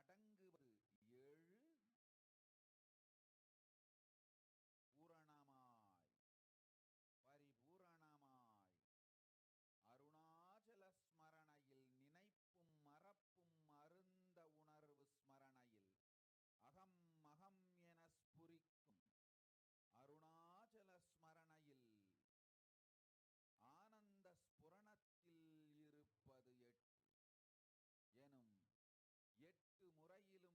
அடங்குவது 7 பூரணமாய் பரிபூரணமாய் அருணாச்சல ஸ்மரணையில் நினைப்பும் மறப்பும் அருந்த உணர்வு ஸ்மரணையில் அகம் அகம் என ஸ்புரிக்கும் அருணாச்சல ஸ்மரணையில் ஆனந்த ஸ்புரணத்தில் இருப்பது 8 எனும் 8 முறையிலும்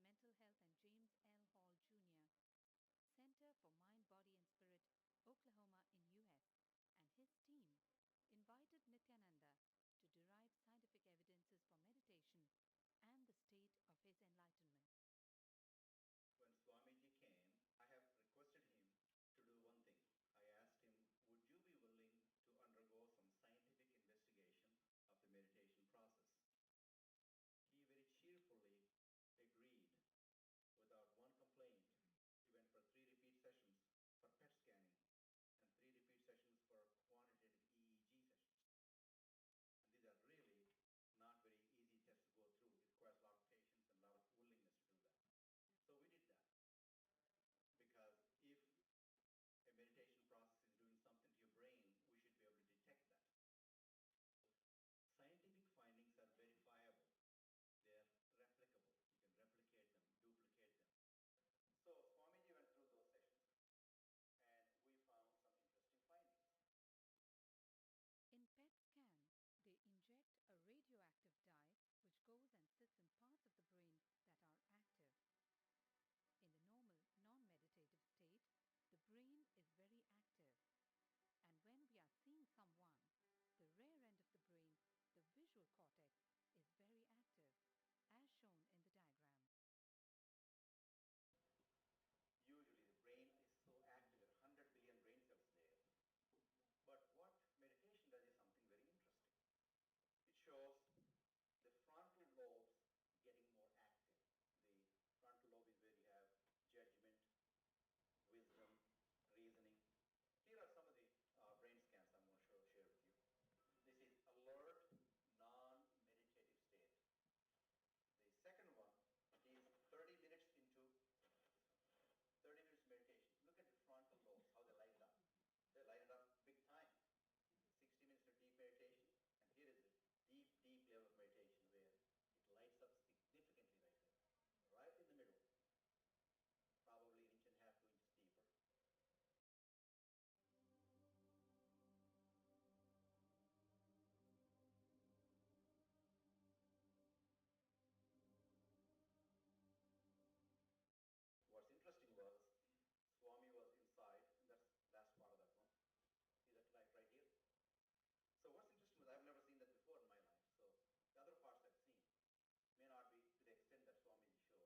Mental Health and James L. Hall Jr. Center for Mind, Body and Spirit, Oklahoma in US, and his team invited Nithyananda to derive scientific evidences for meditation and the state of his enlightenment. When Swamiji came, I have requested him to do one thing. I asked him, would you be willing to undergo some scientific investigation of the meditation process? He very cheerfully agreed without one complaint. He went for 3 repeat sessions for PET scanning and 3 repeat sessions for quantitative EEG sessions. And these are really not very easy tests to go through. It requires a lot of patience and a lot of willingness to do that. So we did that. Because if a meditation process is doing something to your brain, we should be able to detect that. Scientific findings are verifiable. They are replicable. You can replicate them, duplicate them. So Swamiji went through those sessions and we found some interesting findings. In PET scans, they inject a radioactive dye which goes and sits in parts of the brain that are active. In the normal, non-meditative state, the brain is very active. And when we are seeing someone, the rear end of the brain, the visual cortex, is very active, as shown in the diagram. Usually the brain is so active, there are 100 billion brain cells there. But what meditation does is something very interesting. It shows the frontal lobes getting more active. The frontal lobe is where you have judgment, wisdom, reasoning. Here are some of the brain scans I'm going to share with you. This is alert, non-meditative state. The second one is 30 minutes into 30 minutes meditation. Look at the frontal lobes, how they light it up. They light it up big time. 60 minutes of deep meditation, and here is the deep, deep level of meditation where it lights up significantly right there. Right in the middle. Probably 1.5 inches, 2 inches deeper. What's interesting was Swami was inside, and that's the last part of that one. See that light right here? So what's interesting was I've never seen that before in my life. So the other parts I've seen may not be to the extent that Swamiji showed.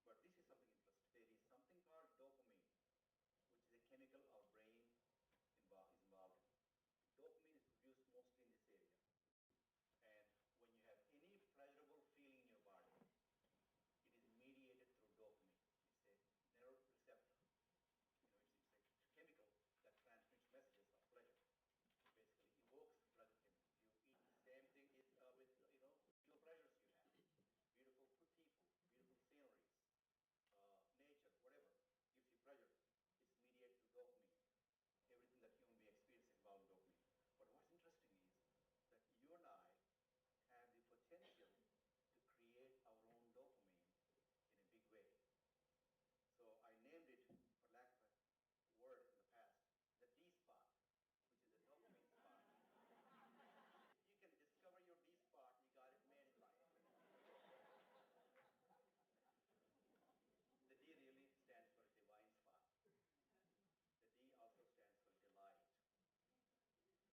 But this is something interesting. There is something called dopamine, which is a chemical our brain is involved in. Dopamine is produced mostly in this area. And when you have any pleasurable feeling in your body, it is mediated through dopamine. It's a neuroreceptor. It's a chemical that transmits messages of pleasure. It basically evokes the pleasure chemical. You eat the same thing with visual pleasures you have. Beautiful people, beautiful sceneries, nature, whatever gives you pleasure. It's mediated through dopamine. Everything that human being experiences involves dopamine. But what's interesting is that you and I have the potential to create our own dopamine in a big way. So I named it, for lack of a word in the past, the D spot, which is the dopamine spot. If you can discover your D spot, you got it made in life. The D really stands for divine spot. The D also stands for delight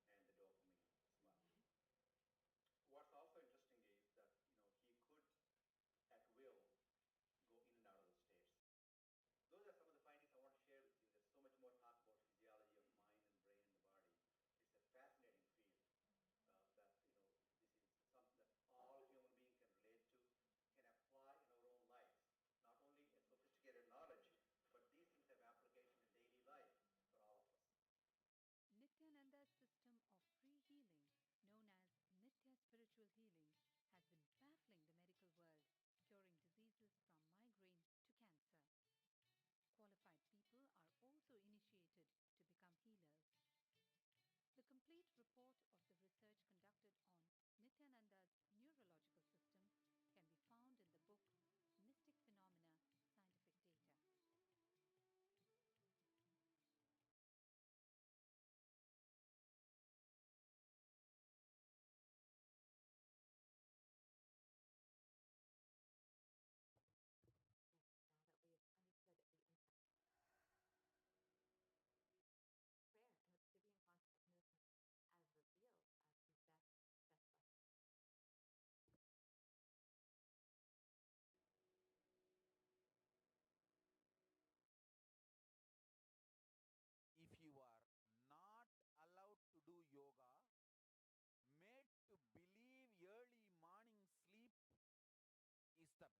and the dopamine spot. What's also interesting is that he could at will go in and out of those states. Those are some of the findings I want to share with you. There's so much more talk about physiology of mind and brain and the body. It's a fascinating field that this is something that all human beings can relate to, can apply in our own lives. Not only a sophisticated knowledge, but these things have application in daily life for all of us. Nithyananda's system of free healing, known as Nithya spiritual healing, has been baffling the medical world, curing diseases from migraine to cancer. Qualified people are also initiated to become healers. The complete report of the research conducted on Nithyananda's neurological system can be found in the book Mystic Phenomena, Scientific Data.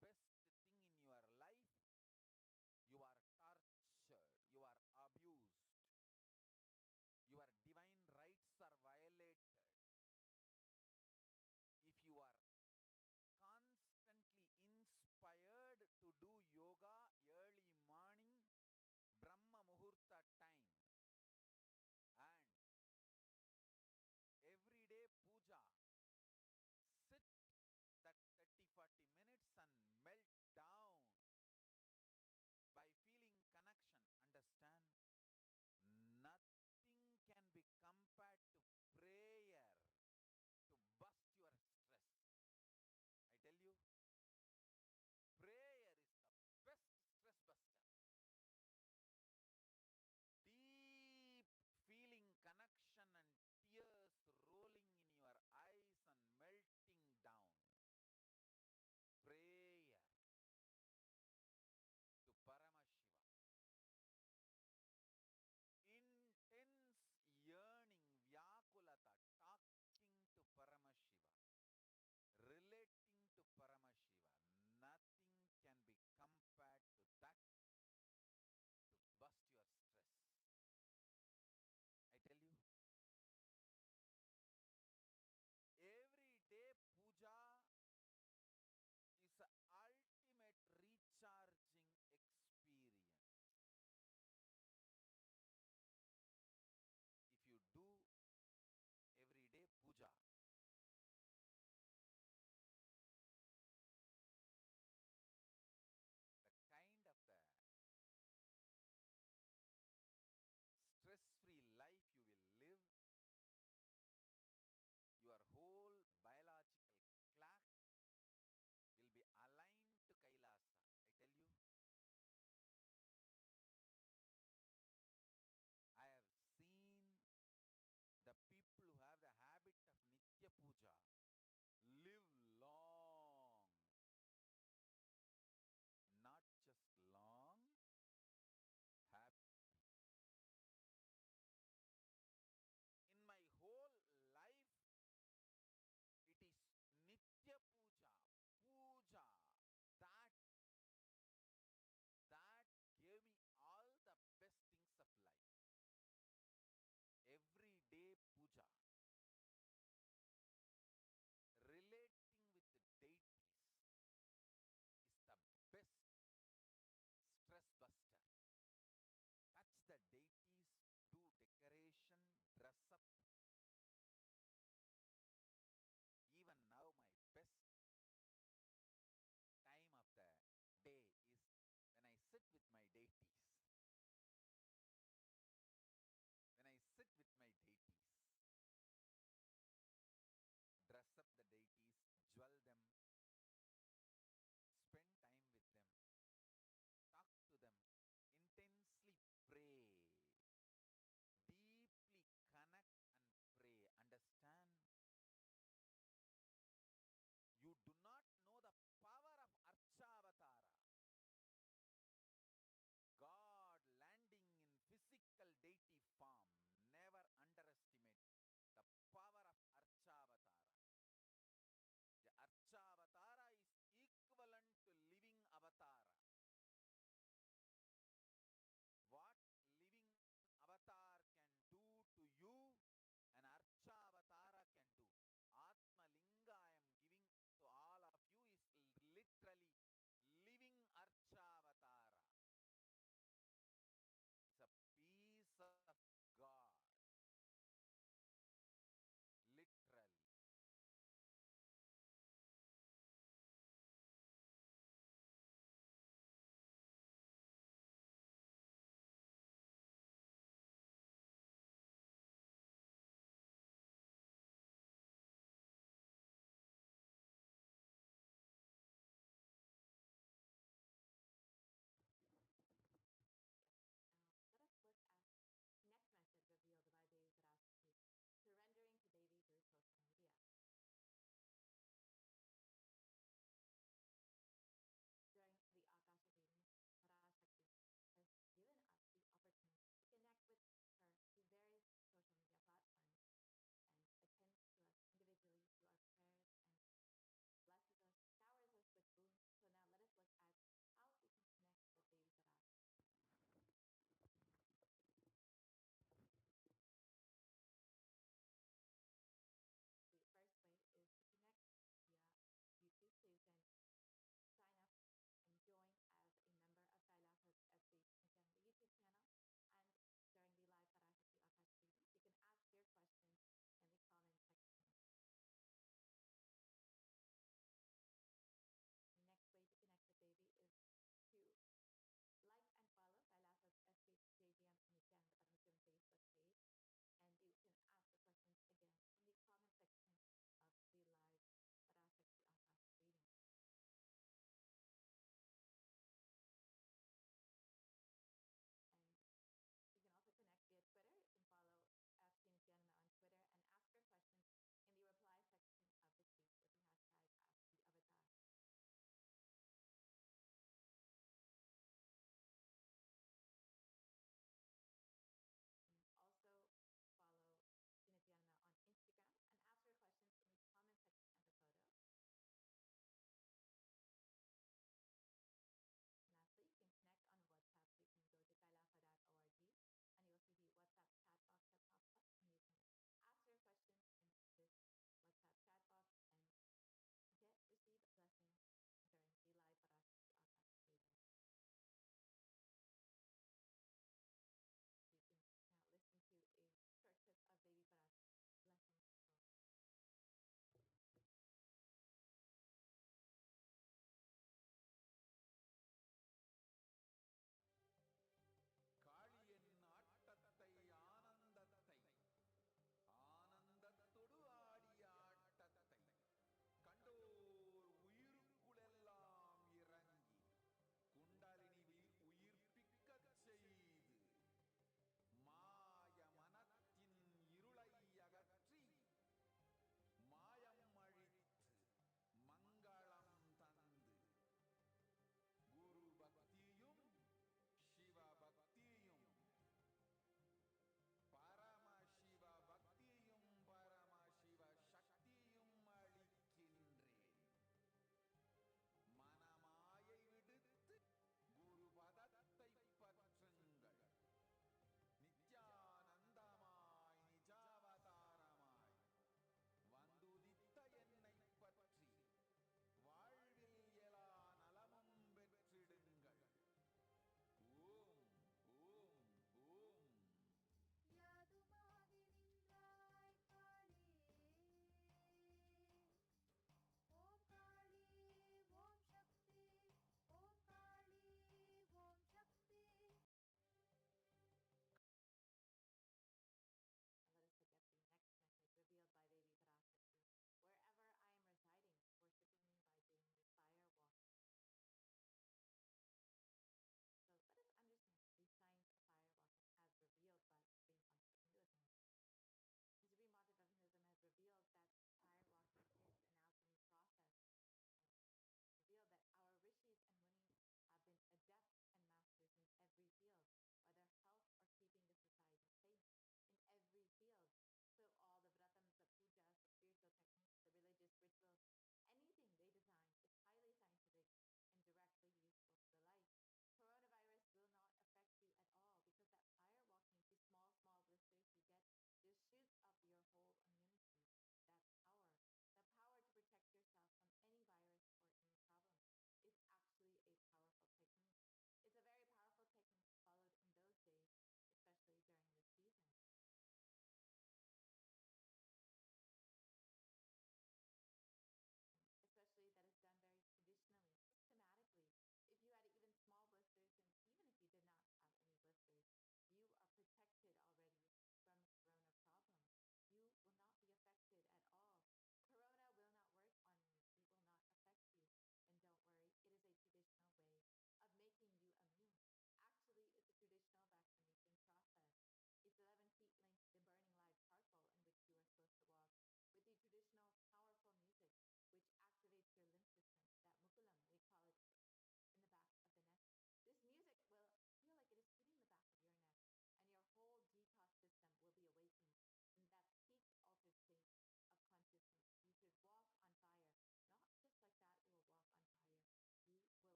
best thing in your life, you are tortured, you are abused, your divine rights are violated. If you are constantly inspired to do yoga early morning, Brahma Muhurta time, and everyday puja, sit that 30-40 minutes and melt down by feeling connection. Understand? Nothing can be compared to prayer to bust your stress. I tell you, prayer is the best stress buster. Deep feeling connection and tears rolling in your eyes and melting down. Prayer to Paramashiva. Intense yearning, Vyakulata, talking to Paramashiva, relating to Paramashiva. Nothing can be compared to that to bust your stress. I tell you, everyday puja is an ultimate recharging experience. If you do everyday puja, the kind of the stress-free life you will live, your whole biological clock will be aligned to Kailasa. I tell you, I have seen the people who have the habit of Nitya Puja live long. Not just long, happy. In my whole life, it is Nitya Puja, Puja, that that gave me all the best things of life. Everyday puja.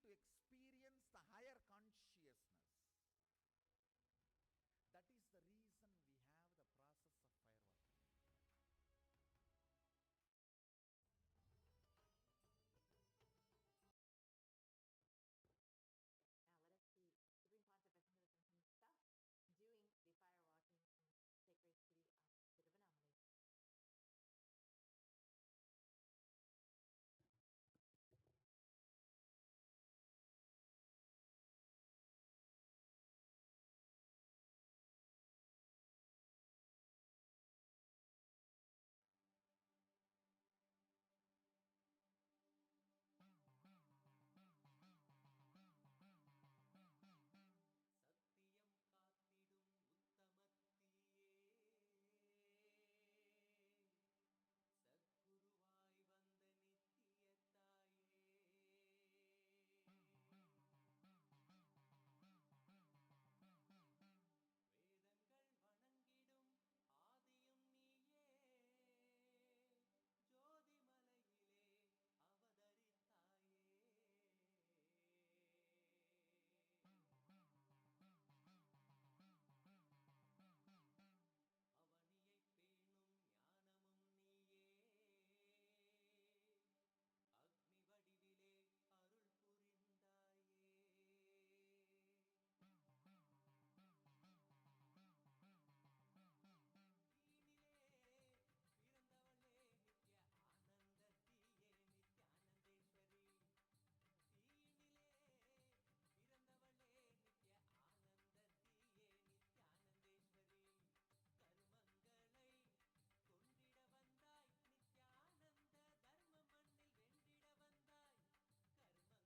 to experience the higher consciousness. That is the reason we have the process of firewalking. Now let us see Supreme Pontiff himself doing the fire walking in sacred city of Tiruvannamalai. சத்தியம் காத்திடும் உத்தமத்தியே சத்குருவாய் வந்த நித்திய தாயே வேதங்கள் வணங்கிடும் ஆதியும் நீயே ஜோதிமலையிலே அவதரித்தாயே அவனியை பேணும் ஞானமும் நீயே அக்னி வடிவிலே அருள் புரிந்தாயே தீனிலே பிறந்தவளே நித்ய ஆனந்தத்தியே நித்யானந்தேஸ்வரி தீனிலே பிறந்தவளே நித்ய ஆனந்தத்தியே நித்யானந்தேஸ்வரி கர்மங்களை கொன்றிட வந்தாய் நித்யானந்த தர்ம மண்ணில் வென்றிட வந்தாய் கர்மங்களை கொன்றிட வந்தாய் நித்யானந்த தர்ம மண்ணில் வென்றிட வந்தாய் தீனிலே பிறந்தவளே நித்ய ஆனந்தத்தியே நித்யானந்தேஸ்வரி Yes. Now let us see what modern science has also understood about fire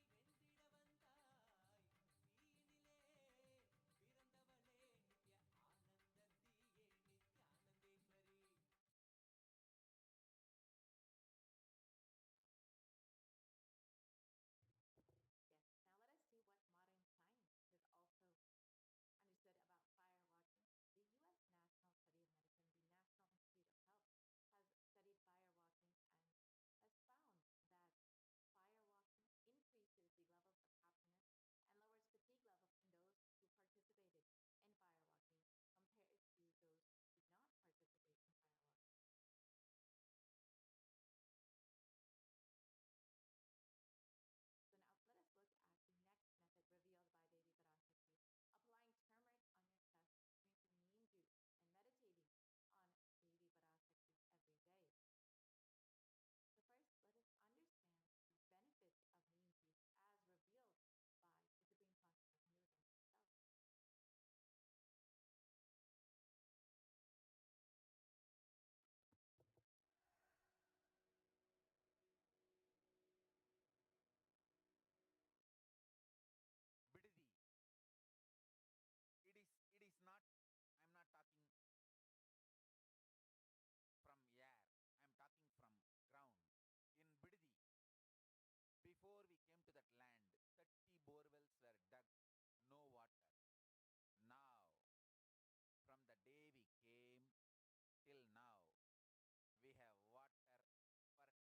walking. The U.S. National Study of Medicine, the National Institute of Health, has studied fire walking and has found that fire walking increases the levels of happiness and lowers fatigue levels in those who participated in fire walking compared to those who did not participate in fire walking. So now let us look at the next method revealed by Devi Parashakti, applying turmeric on your chest, drinking neem juice, and meditating on Devi Parashakti every day. So first, let us understand the benefits of neem juice as revealed by the Supreme Pontiff of Hinduism himself. Bididi. It is not, I'm not talking from air, I'm talking from ground. In Bididi, before we came to that land, 30 borewells were dug, no water. Now, from the day we came till now, we have water for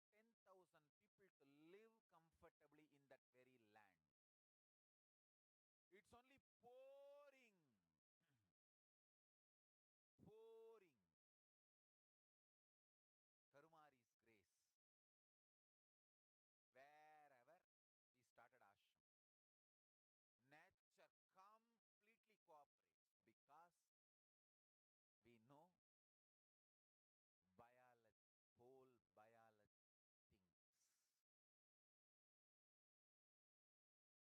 10,000 people to live comfortably in that very land. It's only pouring, pouring. Karumari's grace. Wherever he started ashram, nature completely cooperates because we know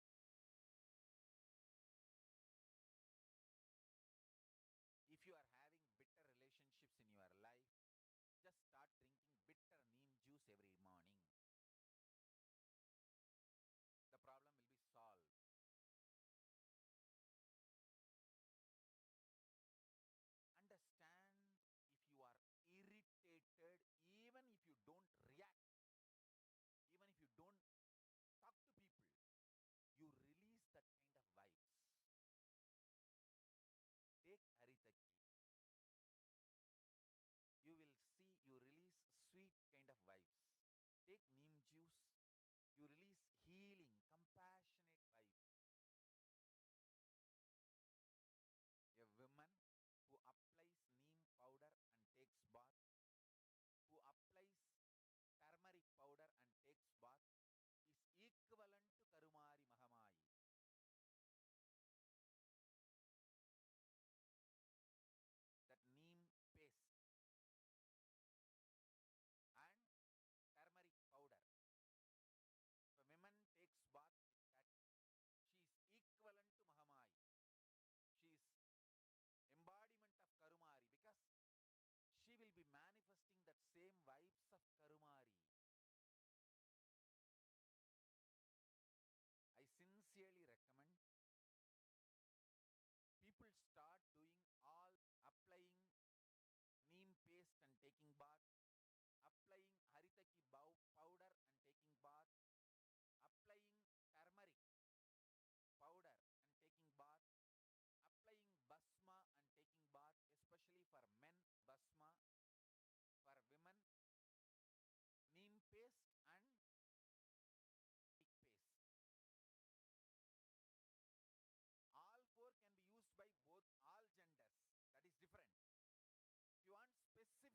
biology, whole biology thinks. you release healing, compassionate vibes. A woman who applies neem powder and takes bath, who applies turmeric powder and takes bath, is equivalent to Karumari Mahamayi. That neem paste and turmeric powder. If a woman takes bath with that, she is equivalent to Mahamayi. She is embodiment of Karumari because she will be manifesting that same vibes of Karumari. I sincerely recommend people start doing all applying neem paste and taking bath, applying haritaki powder and taking bath, applying turmeric powder and taking bath, applying basma and taking bath, especially for men, basma, for women, neem paste and paste. All four can be used by both all genders. That is different. If you want specific,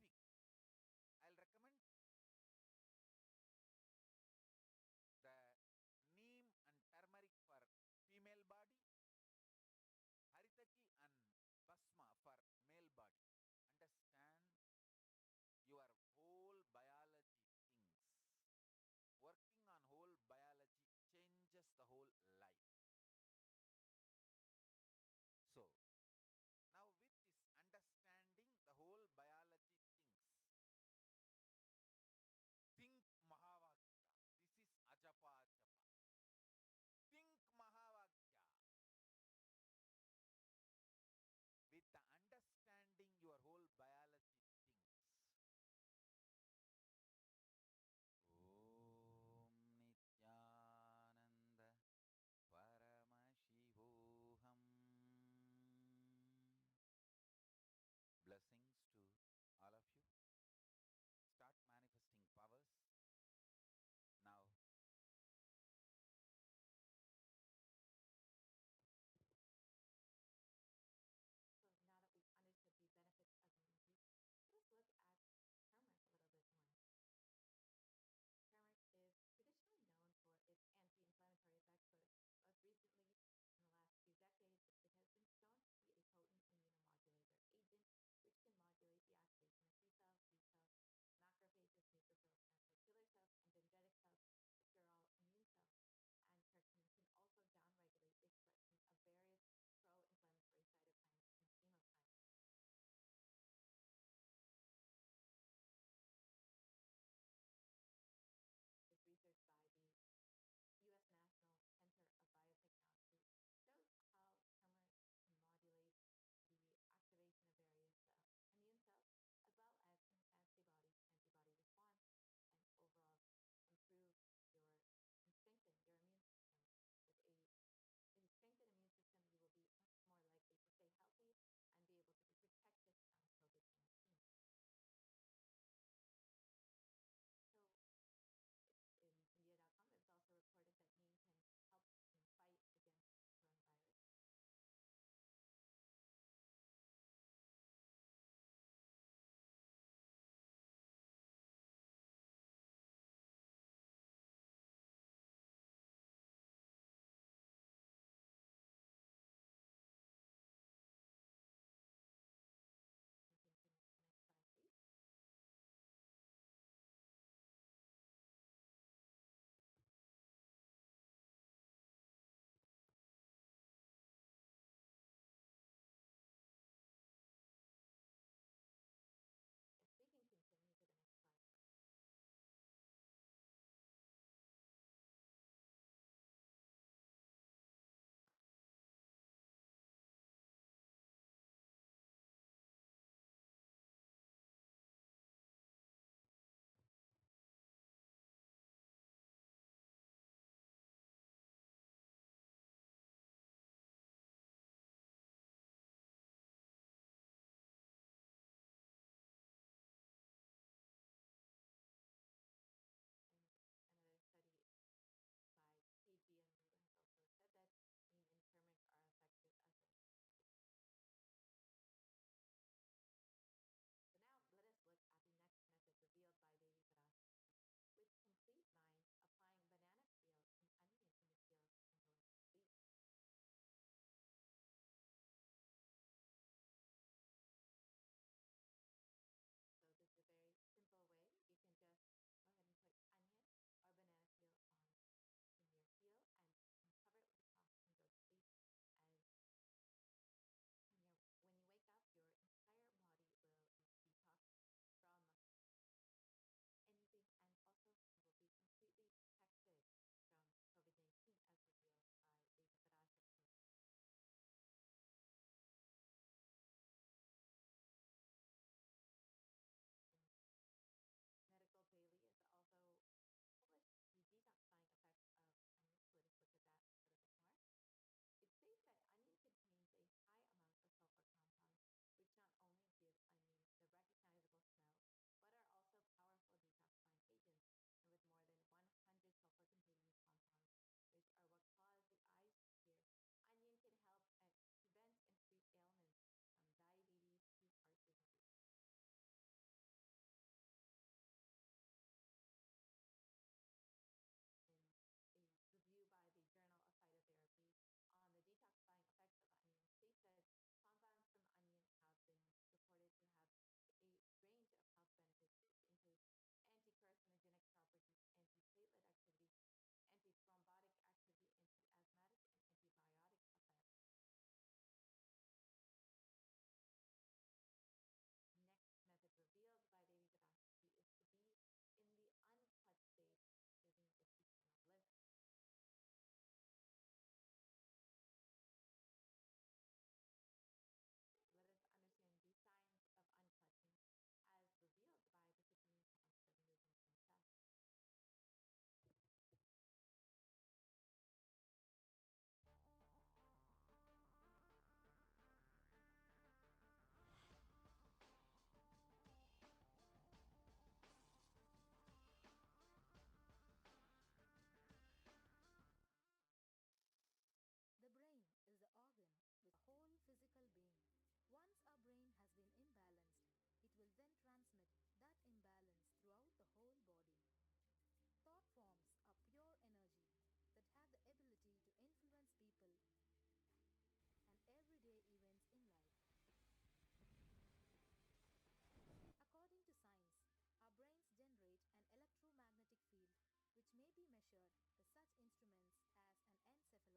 manufactured the such instruments as an encephalograph.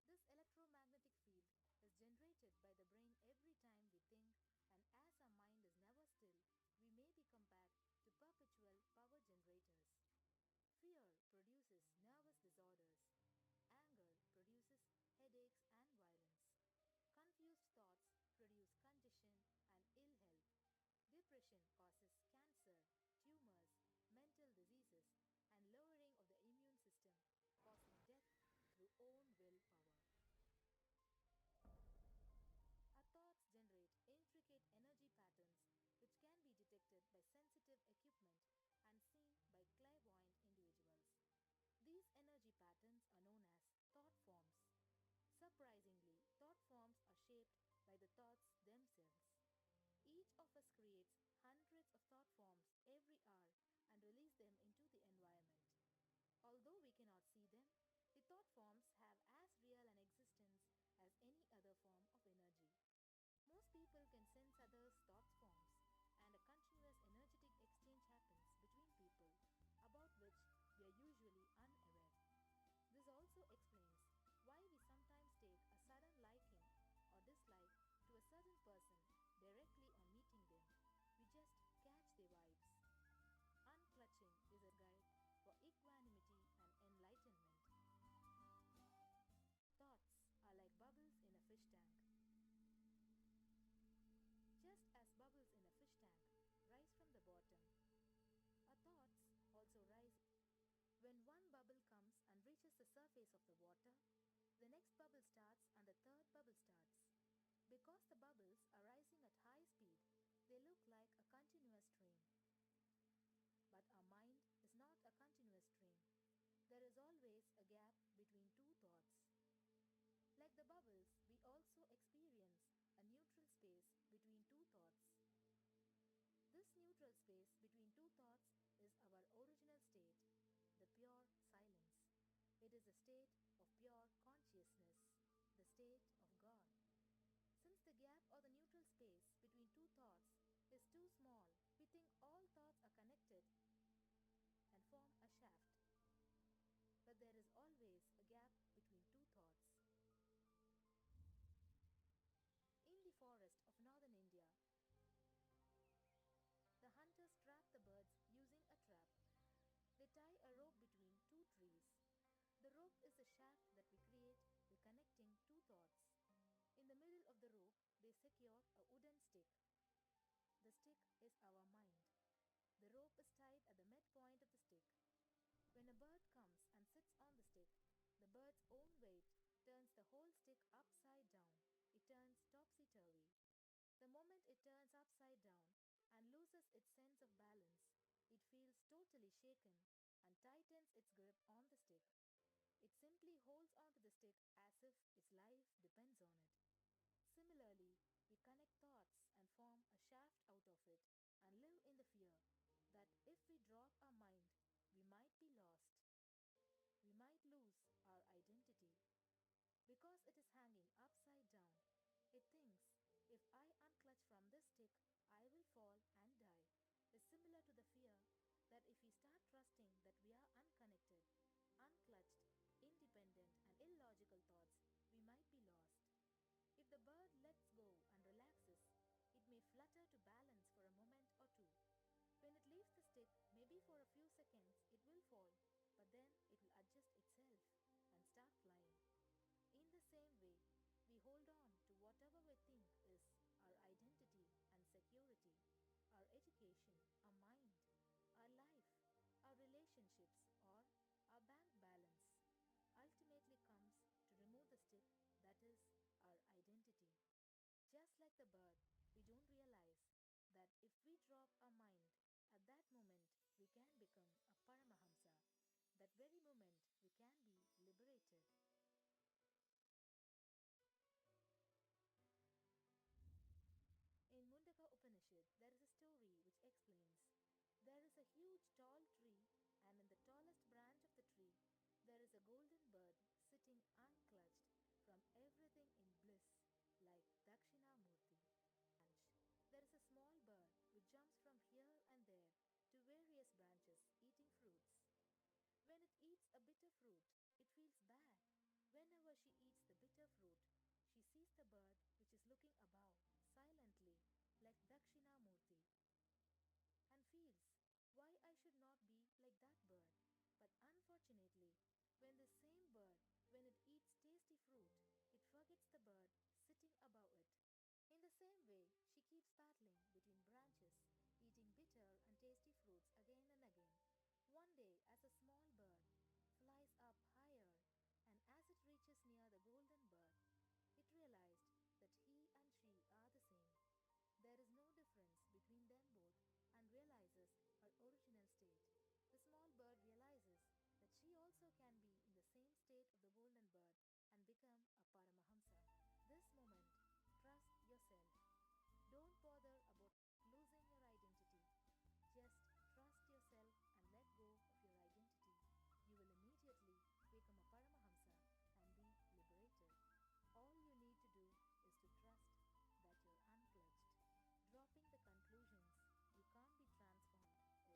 This electromagnetic field is generated by the brain every time we think, and as our mind is never still, we may be compared to perpetual power generators. Fear produces nervous disorders. Anger produces headaches and violence. Confused thoughts produce congestion and ill health. Depression causes cancer, tumors, mental diseases, and lowering of the immune system, causing death through own willpower. Our thoughts generate intricate energy patterns which can be detected by sensitive equipment and seen by clairvoyant individuals. These energy patterns are known as thought forms. Surprisingly, thought forms are shaped by the thoughts themselves. Each of us creates hundreds of thought forms every hour and release them into the environment. Although we cannot see them, the thought forms have as real an existence as any other form of energy. Most people can sense others' thought forms, and a continuous energetic exchange happens between people, about which we are usually unaware. This also explains why we sometimes take a sudden liking or dislike to a certain person directly on meeting them. We just catch their vibes. Unclutching is a guide for equanimity and enlightenment. Thoughts are like bubbles in a fish tank. Just as bubbles in a fish tank rise from the bottom, our thoughts also rise. When one bubble comes and reaches the surface of the water, the next bubble starts and the third bubble starts. Because the bubbles are rising at high speed, they look like a continuous stream. But our mind is not a continuous stream. There is always a gap between two thoughts. Like the bubbles, we also experience a neutral space between two thoughts. This neutral space between two thoughts is our original state, the pure silence. It is a state of pure consciousness, the state of God. Since the gap or the neutral space between two thoughts is too small, we think all thoughts are connected and form a shaft. But there is always a gap between two thoughts. In the forest of northern India, the hunters trap the birds using a trap. They tie a rope between two trees. The rope is the shaft that we create by connecting two thoughts. In the middle of the rope, they secure a wooden stick. The stick is our mind. The rope is tied at the midpoint of the stick. When a bird comes and sits on the stick, the bird's own weight turns the whole stick upside down. It turns topsy-turvy. The moment it turns upside down and loses its sense of balance, it feels totally shaken and tightens its grip on the stick. It simply holds onto the stick as if its life depends on it. Similarly, we connect thoughts and form a shaft out of it and live in the fear that if we drop our mind, we might be lost. We might lose our identity. Because it is hanging upside down, it thinks, if I unclutch from this stick, I will fall and die, is similar to the fear that if we start trusting that we are unconnected, unclutched, independent, and illogical thoughts, we might be lost. If the bird lets go and relaxes, it may flutter to balance for a moment or two. When it leaves the stick, maybe for a few seconds, it will fall, but then it will adjust itself and start flying. In the same way, we hold on to whatever we think is our identity and security, our education, our mind, our life, our relationships, or our bank balance. Ultimately comes to remove the stick that is our identity. Just like the bird, we don't realize that if we drop our mind, at that moment we can become a Paramahamsa. That very moment we can be liberated. In Mundaka Upanishad, there is a story which explains there is a huge tall tree, and in the tallest branch of the tree, there is a golden bird sitting unclutched from everything in bliss, like Dakshinamurti. There is a small bird which jumps from here and there to various branches eating fruits. When it a bitter fruit, it feels bad. Whenever she eats the bitter fruit, she sees the bird which is looking above, silently, like Dakshinamurti, and feels why I should not be like that bird. But unfortunately, when the same bird, when it eats tasty fruit, it forgets the bird sitting above it. In the same way, she keeps battling between branches, eating bitter and tasty fruits again and again. One day, as a small bird flies up higher, and as it reaches near the golden bird, it realized that he and she are the same. There is no difference between them both and realizes her original state. The small bird realizes that she also can be in the same state of the golden bird and become a Paramahamsa. This moment, trust yourself. Don't bother about losing your identity. Just trust yourself and let go of your identity. You will immediately become a Paramahamsa and be liberated. All you need to do is to trust that you're unclutched. Dropping the conclusions you can't be transformed is unclutching.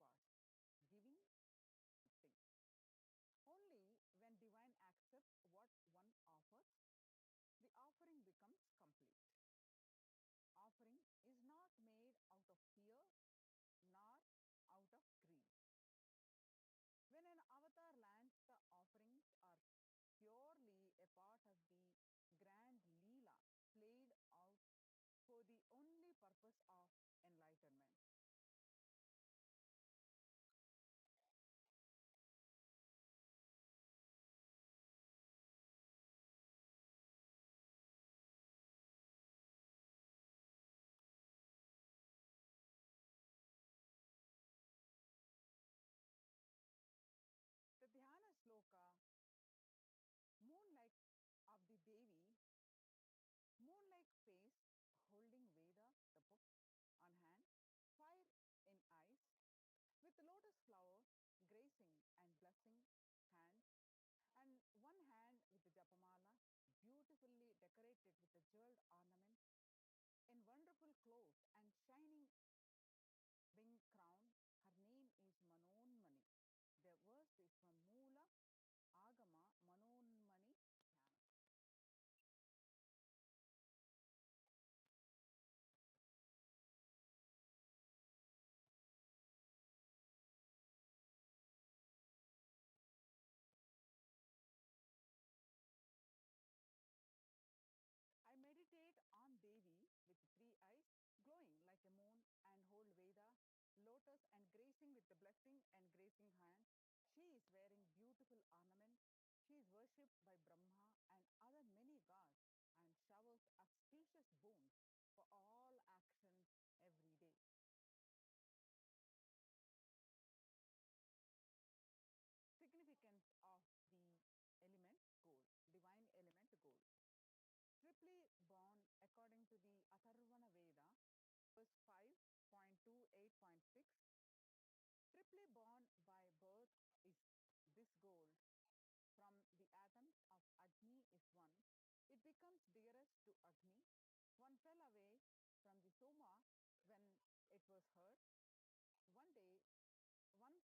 parts, giving, accepting. Only when divine accepts what one offers, the offering becomes complete. Offering is not made out of fear nor out of greed. When an avatar lands, the offerings are purely a part of the grand Leela played out for the only purpose of enlightenment. The Dhyana Sloka, moon-like of the Devi, moon-like face holding Veda, the book, on hand, fire in eyes, with lotus flower gracing and blessing hands, and one hand with the Japamala, beautifully decorated with the jeweled ornaments, in wonderful clothes and shining wing crown. Her name is Manonmani. The verse is from Moola Agama Manonmani Dhyana. I meditate on Devi with three eyes, glowing like a moon, and hold Veda, lotus, and gracing with the blessing and gracing hand. She is wearing beautiful ornaments. She is worshipped by Brahma and other many gods and showers auspicious boons for all actions every day. Significance of the element gold, divine element gold. Triply born according to the Atharvana Veda, verse 5.28.6, triply born by birth is this gold. From the atoms of Agni is one. It becomes dearest to Agni. One fell away from the Soma when it was heard. One day, once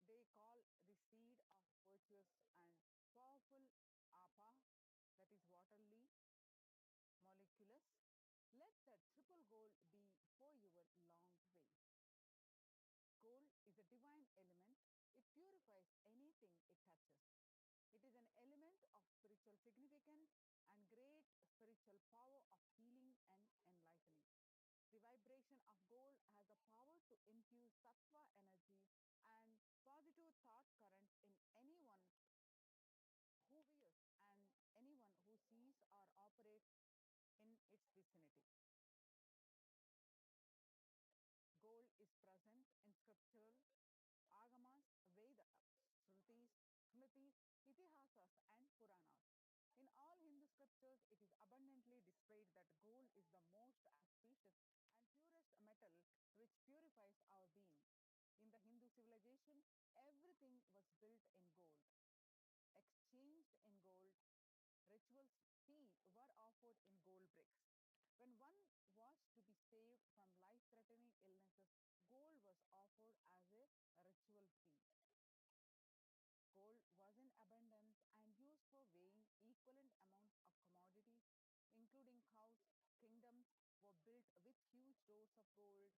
they call the seed of virtuous and powerful Apa, that is waterly, moleculous. Let the triple gold be for your long race. Gold is a divine element. It purifies anything it touches. It is an element of spiritual significance and great spiritual power of healing and enlightening. The vibration of gold has the power to infuse sattva energy and positive thought currents in anyone who wears and anyone who sees or operates in its vicinity. Gold is present in scriptural agamas, Vedas, Shrutis, Smritis, Itihasas, and Puranas. In all Hindu scriptures, it is abundantly displayed that gold is the most auspicious and purest metal which purifies our being. In the Hindu civilization, everything was built in gold, exchanged in gold. Rituals tea were offered in gold bricks. When one was to be saved from life-threatening illnesses, gold was offered as a ritual fee. Gold was in abundance and used for weighing equivalent amounts of commodities, including cows. Kingdoms were built with huge doors of gold.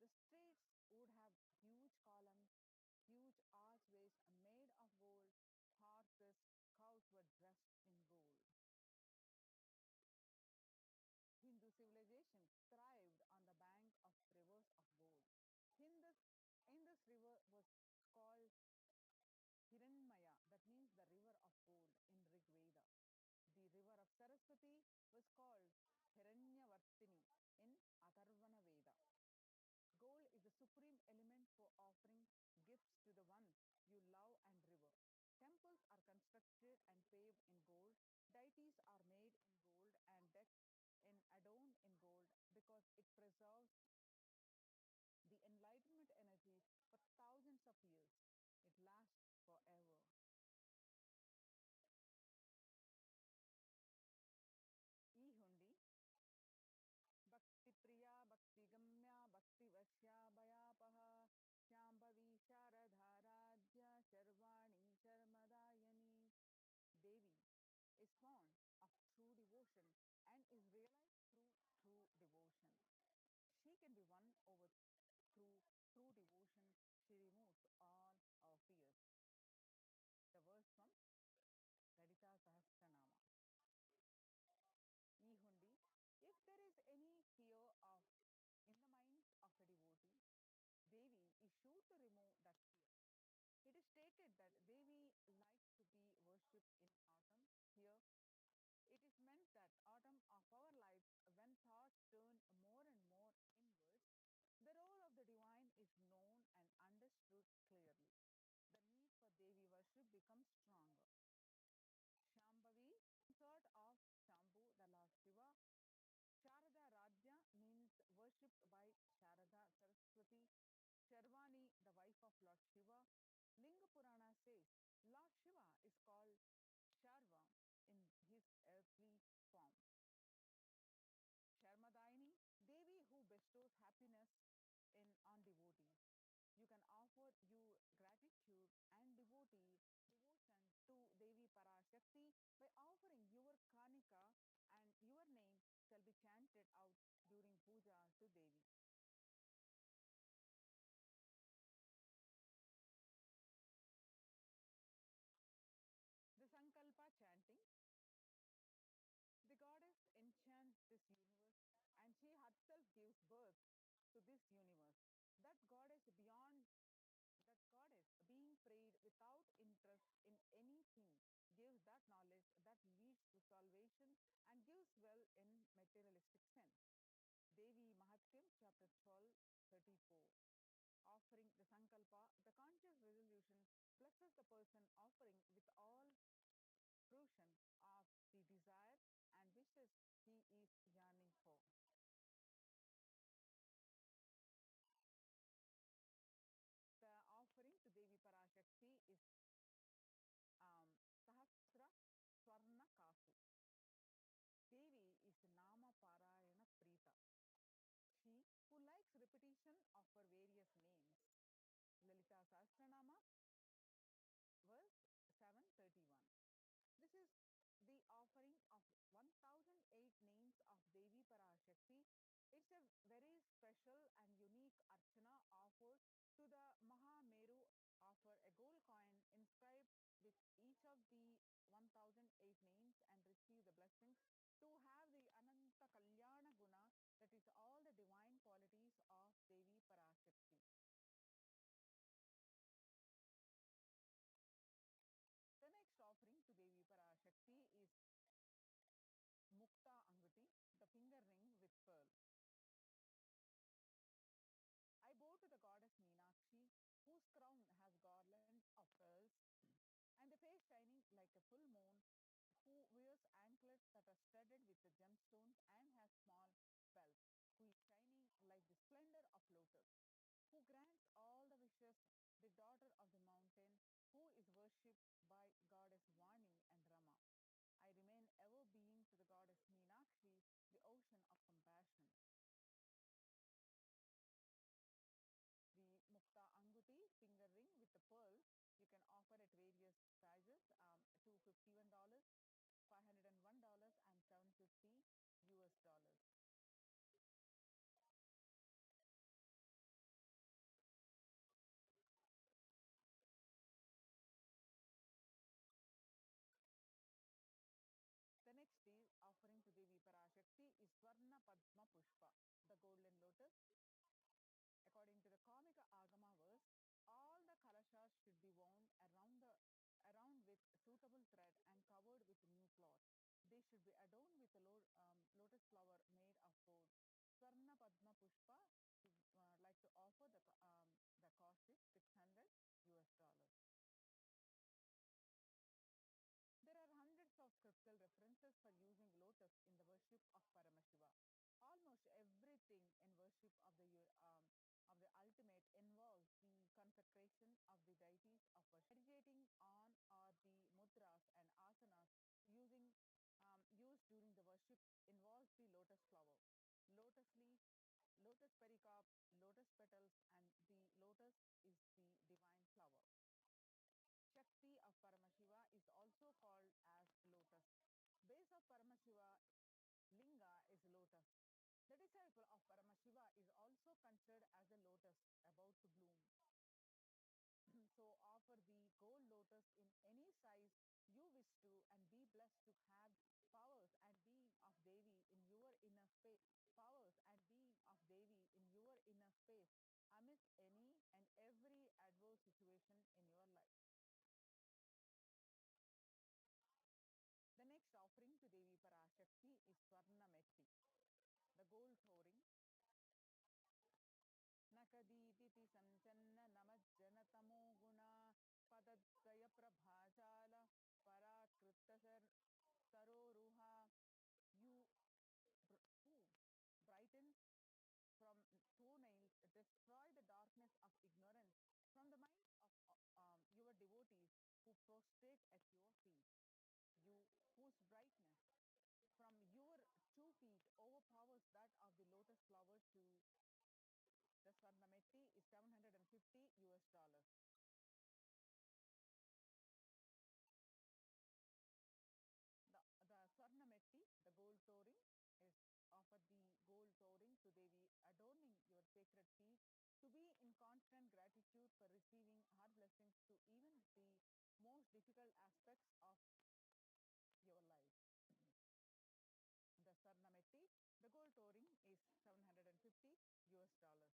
The streets would have huge columns, huge archways made of gold. Horses, cows were dressed in gold. Hindu civilization thrived on the bank of rivers of gold. Indus, Indus River was called Hiranmaya, that means the river of gold in Rig Veda. The river of Saraswati was called Hiranyavartini in Atharvana Veda. Gold is the supreme element for offering gifts to the ones you love and revere. Temples are constructed and paved in gold. Deities are made in gold and decked and adorned in gold because it preserves the enlightenment energy for thousands of years. It lasts forever. ಈ ಹುಂಡಿ ಭಕ್ತಿ ಪ್ರಿಯ ಭಕ್ತಿ ಗಮ್ಯ ಭಕ್ತಿ ವಶ್ಯ ಭಯಾಪಹ Shambhavi won over through true devotion. She removes all our fears. The verse from Lalita Sahasranama. Ihundi, if there is any fear of in the minds of a devotee, Devi is sure to remove that fear. It is stated that Devi likes to be worshipped in autumn. Here, it is meant that autumn of our lives, when thoughts turn more and more inwards, the role of the divine is known and understood clearly. The need for Devi worship becomes stronger. Shambhavi, consort of Shambhu, the Lord Shiva. Sharada Radhya means worshipped by Sharada Saraswati. Sharvani, the wife of Lord Shiva. Linga Purana says Lord Shiva is called Sharva in his earthly form. Sharmadaini, Devi who bestows happiness on devotees. You can offer you gratitude and devotion to Devi Parashakti by offering your Kanika, and your name shall be chanted out during puja to Devi. The Sankalpa chanting. The goddess enchants this universe and she herself gives birth to this universe. That goddess beyond that goddess being prayed without interest in anything gives that knowledge that leads to salvation and gives well in materialistic sense. Devi Mahatyam, chapter 12, 34. Offering the Sankalpa, the conscious resolution blesses the person offering with all fruition of the desire and wishes he is yearning for. The offering to Devi Parashakti is Sahasra Swarna Kasu. Devi is Nama Parayana Prita. She who likes repetition of her various names. Lalita Sahasranama, verse 731. This is the offering of 1008 names of Devi Parashakti. It's a very special and unique archana offered to the Mahameru. Offer a gold coin inscribed with each of the 1008 names and receive the blessings to have the Ananta Kalyana Guna, that is all the divine qualities of Devi Parashakti. The next offering to Devi Parashakti is Mukta Anguti, the finger ring with pearl. I bow to the goddess Meenakshi, whose crown has garland of pearls, and the face shining like a full moon, who wears anklets that are studded with the gemstones and has small bells, who is shining like the splendor of lotus, who grants all the wishes, the daughter of the mountain, who is worshipped by goddess Vani and Rama. I remain ever being to the goddess Meenakshi, the ocean of compassion. The Mukta Anguti finger ring with the pearls you can offer at various sizes, $251, $501, and $750 US dollars. The next is offering to Devi Parashakti is Swarna Padma Pushpa, the golden lotus. According to the Kamika Agama verse, all the kalashas should be wound around with suitable thread and covered with new cloth. They should be adorned with a lotus flower made of gold. Swarna Padma Pushpa, like to offer the cost is 600 US dollars. There are hundreds of scriptural references for using lotus in the worship of Paramashiva. Almost everything in worship of the ultimate involves the consecration of the deities of worship. Meditating on or the mudras and asanas used during the worship involves the lotus flower, lotus leaf, lotus pericarp, lotus petals, and the lotus is the divine flower. Shakti of Paramashiva is also called as lotus. Base of Paramashiva Linga is lotus. The disciple of Paramashiva is also considered as a lotus about to bloom. So offer the gold lotus in any size you wish to and be blessed to have powers and being of Devi in your inner space. Powers and being of Devi in your inner space amidst any and every adverse situation in your life. The next offering to Devi Parashakti is Swarna Metti, the gold touring. Nakadiditi Sanchanna Namajjanatamo Guna Padadvaya Prabhajala Parakrita Saroruha. You who brightens from toenails, destroy the darkness of ignorance from the minds of your devotees who prostrate at your feet. You whose brightness from your 2 feet overpowers that of the lotus flower to the Swarnametti is 750 US dollars. The Swarnametti, the gold touring, is offered the gold touring to Devi, adorning your sacred feet to be in constant gratitude for receiving her blessings to even the most difficult aspects of your life. The Swarnametti, the gold touring is 750 US dollars.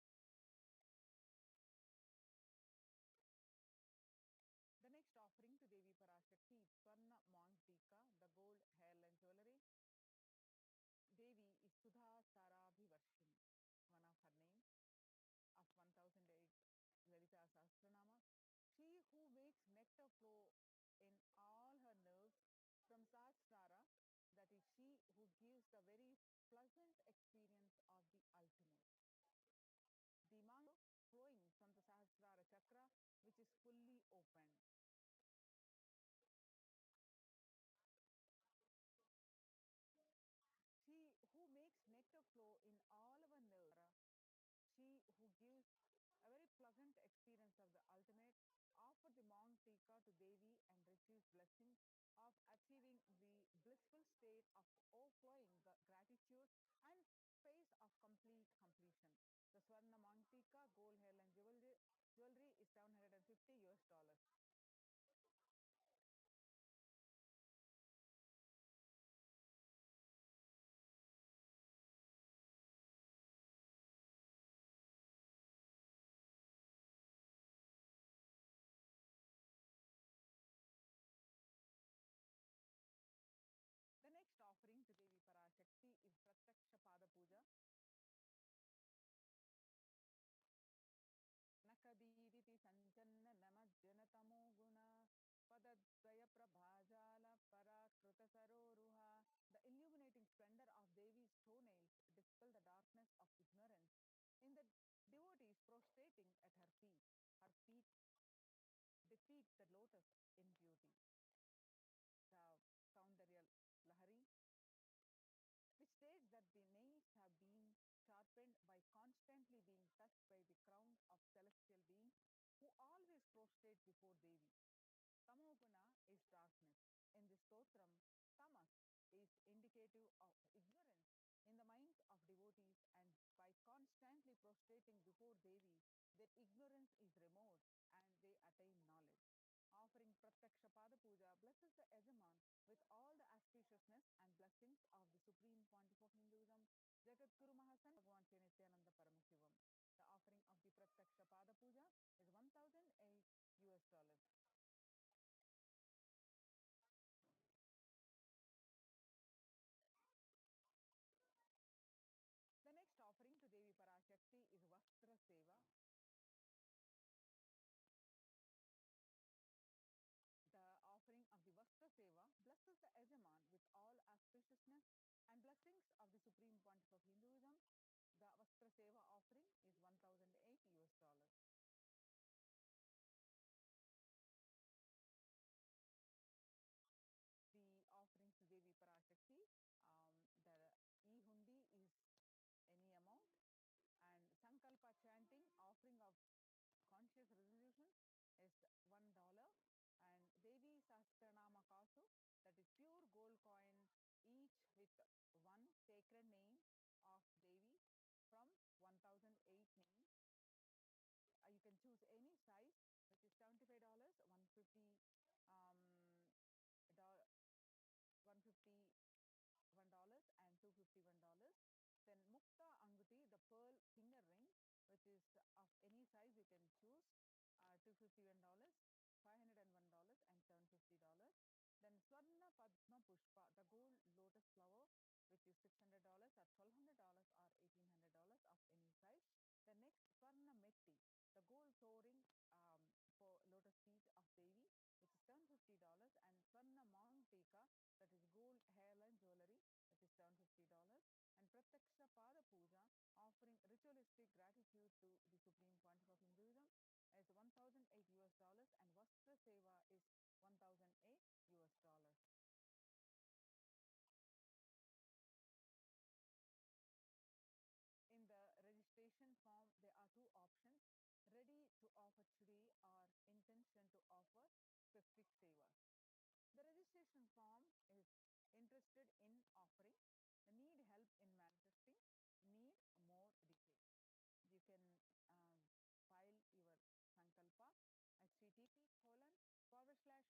The next offering to Devi Parashakti is Swarna Mantika, the gold hairline jewelry. Devi is Sudha Sarabhivarshini, one of her names of 1008 Lalita Sahasranama. She who makes nectar flow in all her nerves from Sahasrara, that is she who gives the very pleasant experience of the ultimate. The mantra flowing from the Sahasrara chakra, which is fully open. She who makes nectar flow in all our nerves, she who gives a very pleasant experience of the ultimate, offer the Mount Tika to Devi and receives blessings of achieving the blissful state of overflowing gratitude and space of complete completion. The Swarna Mantika gold hairline jewelry is 750 US dollars. The next offering to Devi Parashakti is Pratyaksha Pada Puja. Nakadiditi Sanchanna Namajjanatamo Guna Padadvaya Prabhajala Parakruta Saroruha. The illuminating splendor of Devi's toenails dispel the darkness of ignorance in the devotees prostrating at her feet. Her feet defeat the lotus in beauty. The Soundarya Lahari, which states that the nails have been sharpened by constantly being touched by the crown of celestial beings who always prostrate before Devi. Tamoguna is darkness. In this stotram, tamas is indicative of ignorance in the minds of devotees, and by constantly prostrating before Devi, their ignorance is removed and they attain knowledge. Offering Pratyaksha Pada Puja blesses the Yajaman with all the auspiciousness and blessings of the Supreme Pontiff of Hinduism, Jagat Guru Mahasan Bhagavan Sri Nithyananda Paramashivam. The offering of the Pratyaksha Pada Puja is 1008 US dollars. The next offering to Devi Parashakti is Vastra Seva. The offering of the Vastra Seva blesses the Yajaman with all auspiciousness and blessings of the Supreme Pontiff of Hinduism. The Vastra Seva offering is 1008 US dollars. The offerings to Devi Parashakti, the e-hundi is any amount, and Sankalpa chanting, offering of conscious resolutions, is $1, and Devi Sahasranama Kasu, that is pure gold coin, each with one sacred name of Devi, 150 $151 and $251. Then Mukta Anguti, the pearl finger ring, which is of any size you can choose, $251, $501 and $750. Then Swarna Padma Pushpa, the gold lotus flower, which is $600 or $1,200 or $1,800 of any size. The next Swarna Metti, the gold soaring for lotus feet of Devi, which is $750, and Swarna Mangtika, that is gold hairline jewelry, that is $750, and Pratyaksha Pada Puja, offering ritualistic gratitude to the Supreme Pontiff of Hinduism, is 1,008 US dollars, and Vastra Seva is 1,008 US dollars. In the registration form, there are two options: ready to offer today or intention to offer specific sevas. The registration form is interested in offering, need help in manifesting, need more details. You can file your Sankalpa http colon forward slash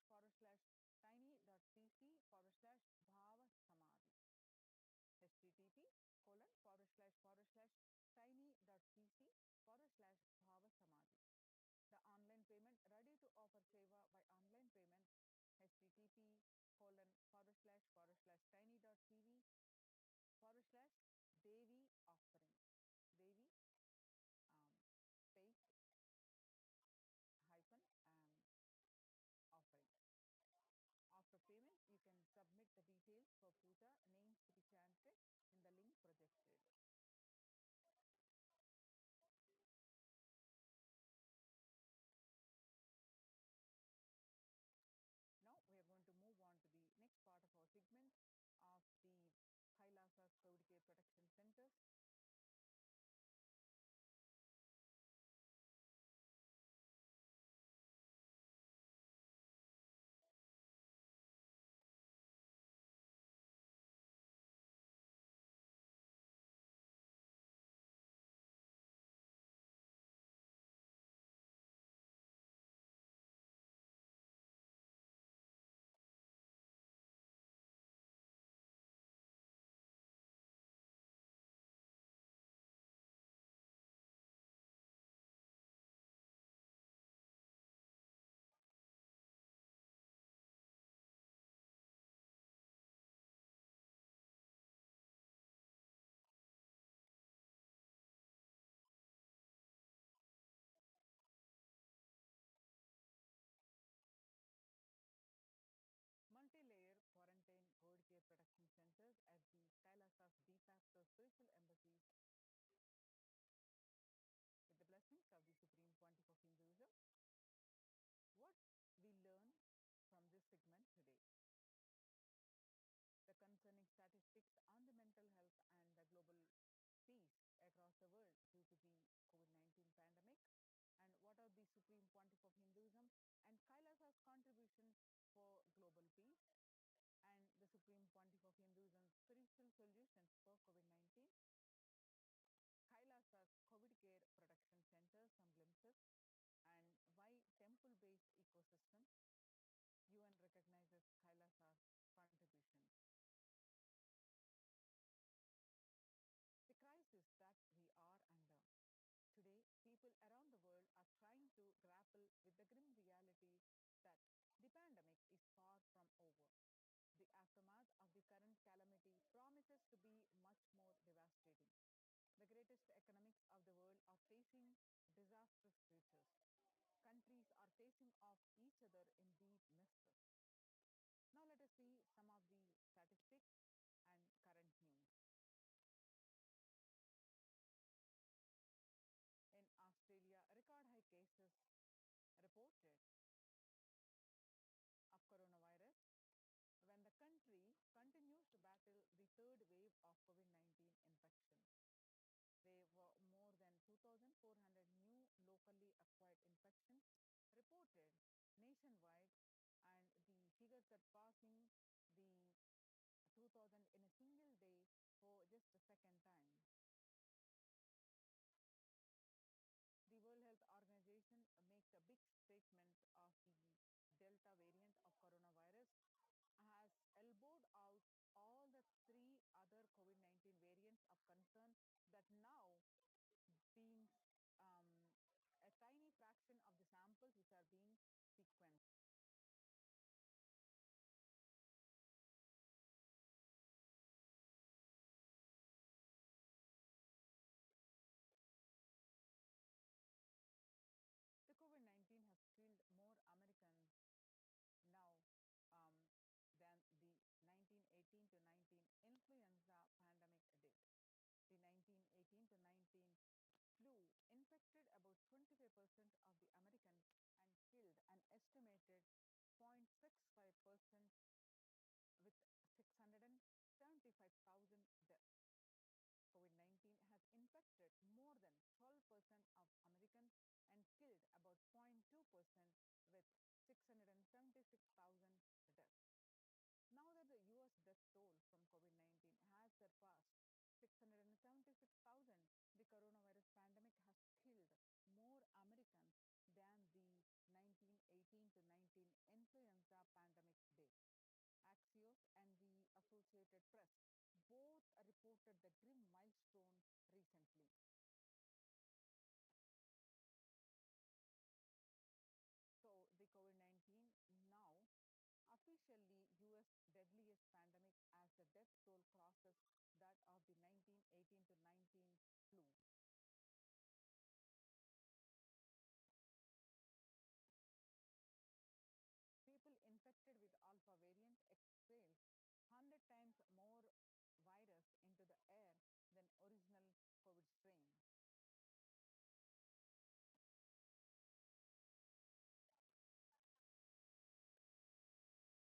tiny.cc forward slash Bhava Samadhi. http colon forward slash tiny.cc forward slash Bhava Samadhi. The online payment ready to offer seva by online payment http colon forward slash tiny.cv forward slash Devi offering. Devi space hyphen offering. After payment, you can submit the details for puja names to be chanted in the link projected. Now we are going to move on to the next part of our segment of the Kailasa's COVID care protection centers. Multi-layer quarantine COVID care protection centers at the Kailasa's de facto spiritual embassies with the blessings of the Supreme Pontiff of Hinduism. What we learn from this segment today: the concerning statistics on the mental health and the global peace across the world due to the COVID-19 pandemic, and what are the Supreme Pontiff of Hinduism and Kailasa's contributions for global peace, and the Supreme Pontiff of Hinduism's spiritual solutions for COVID-19, Kailasa's COVID care protection centers, some glimpses, and why temple-based ecosystems, UN recognizes Kailasa's contributions. The crisis that we are under. Today, people around the world are trying to grapple with the grim reality that the pandemic is far from over. The aftermath of the current calamity promises to be much more devastating. The greatest economics of the world are facing disastrous futures. Countries are facing off each other in deep mistrust. Now let us see some of the statistics and current news. In Australia, record high cases reported of coronavirus when the country continues to battle the third wave of COVID-19 infection. There were more than 2,400 new locally acquired infections reported nationwide, and the figures are passing the 2,000 in a single day for just the second time. The World Health Organization makes a big statement of the Delta variant of coronavirus has elbowed out all the three other COVID 19 variants of concern that now being a tiny fraction of the samples which are being sequenced. The COVID 19 has killed more Americans now um, than the 1918 to 19 influenza pandemic did. The 1918 to 19 flu infected about 25% of the Americans and killed an estimated 0.65% with 675,000 deaths. COVID 19 has infected more than 12% of Americans and killed about 0.2% with 676,000 deaths. Now that the US death toll from COVID 19 has surpassed 676,000, the coronavirus pandemic has killed more Americans than the 1918 to 19 influenza pandemic did. Axios and the Associated Press both reported the grim milestone recently. So, the COVID 19 now officially US deadliest pandemic as the death toll crosses that of the 1918 to 19 flu. People infected with alpha variant exhaled 100 times more virus into the air than original COVID strain.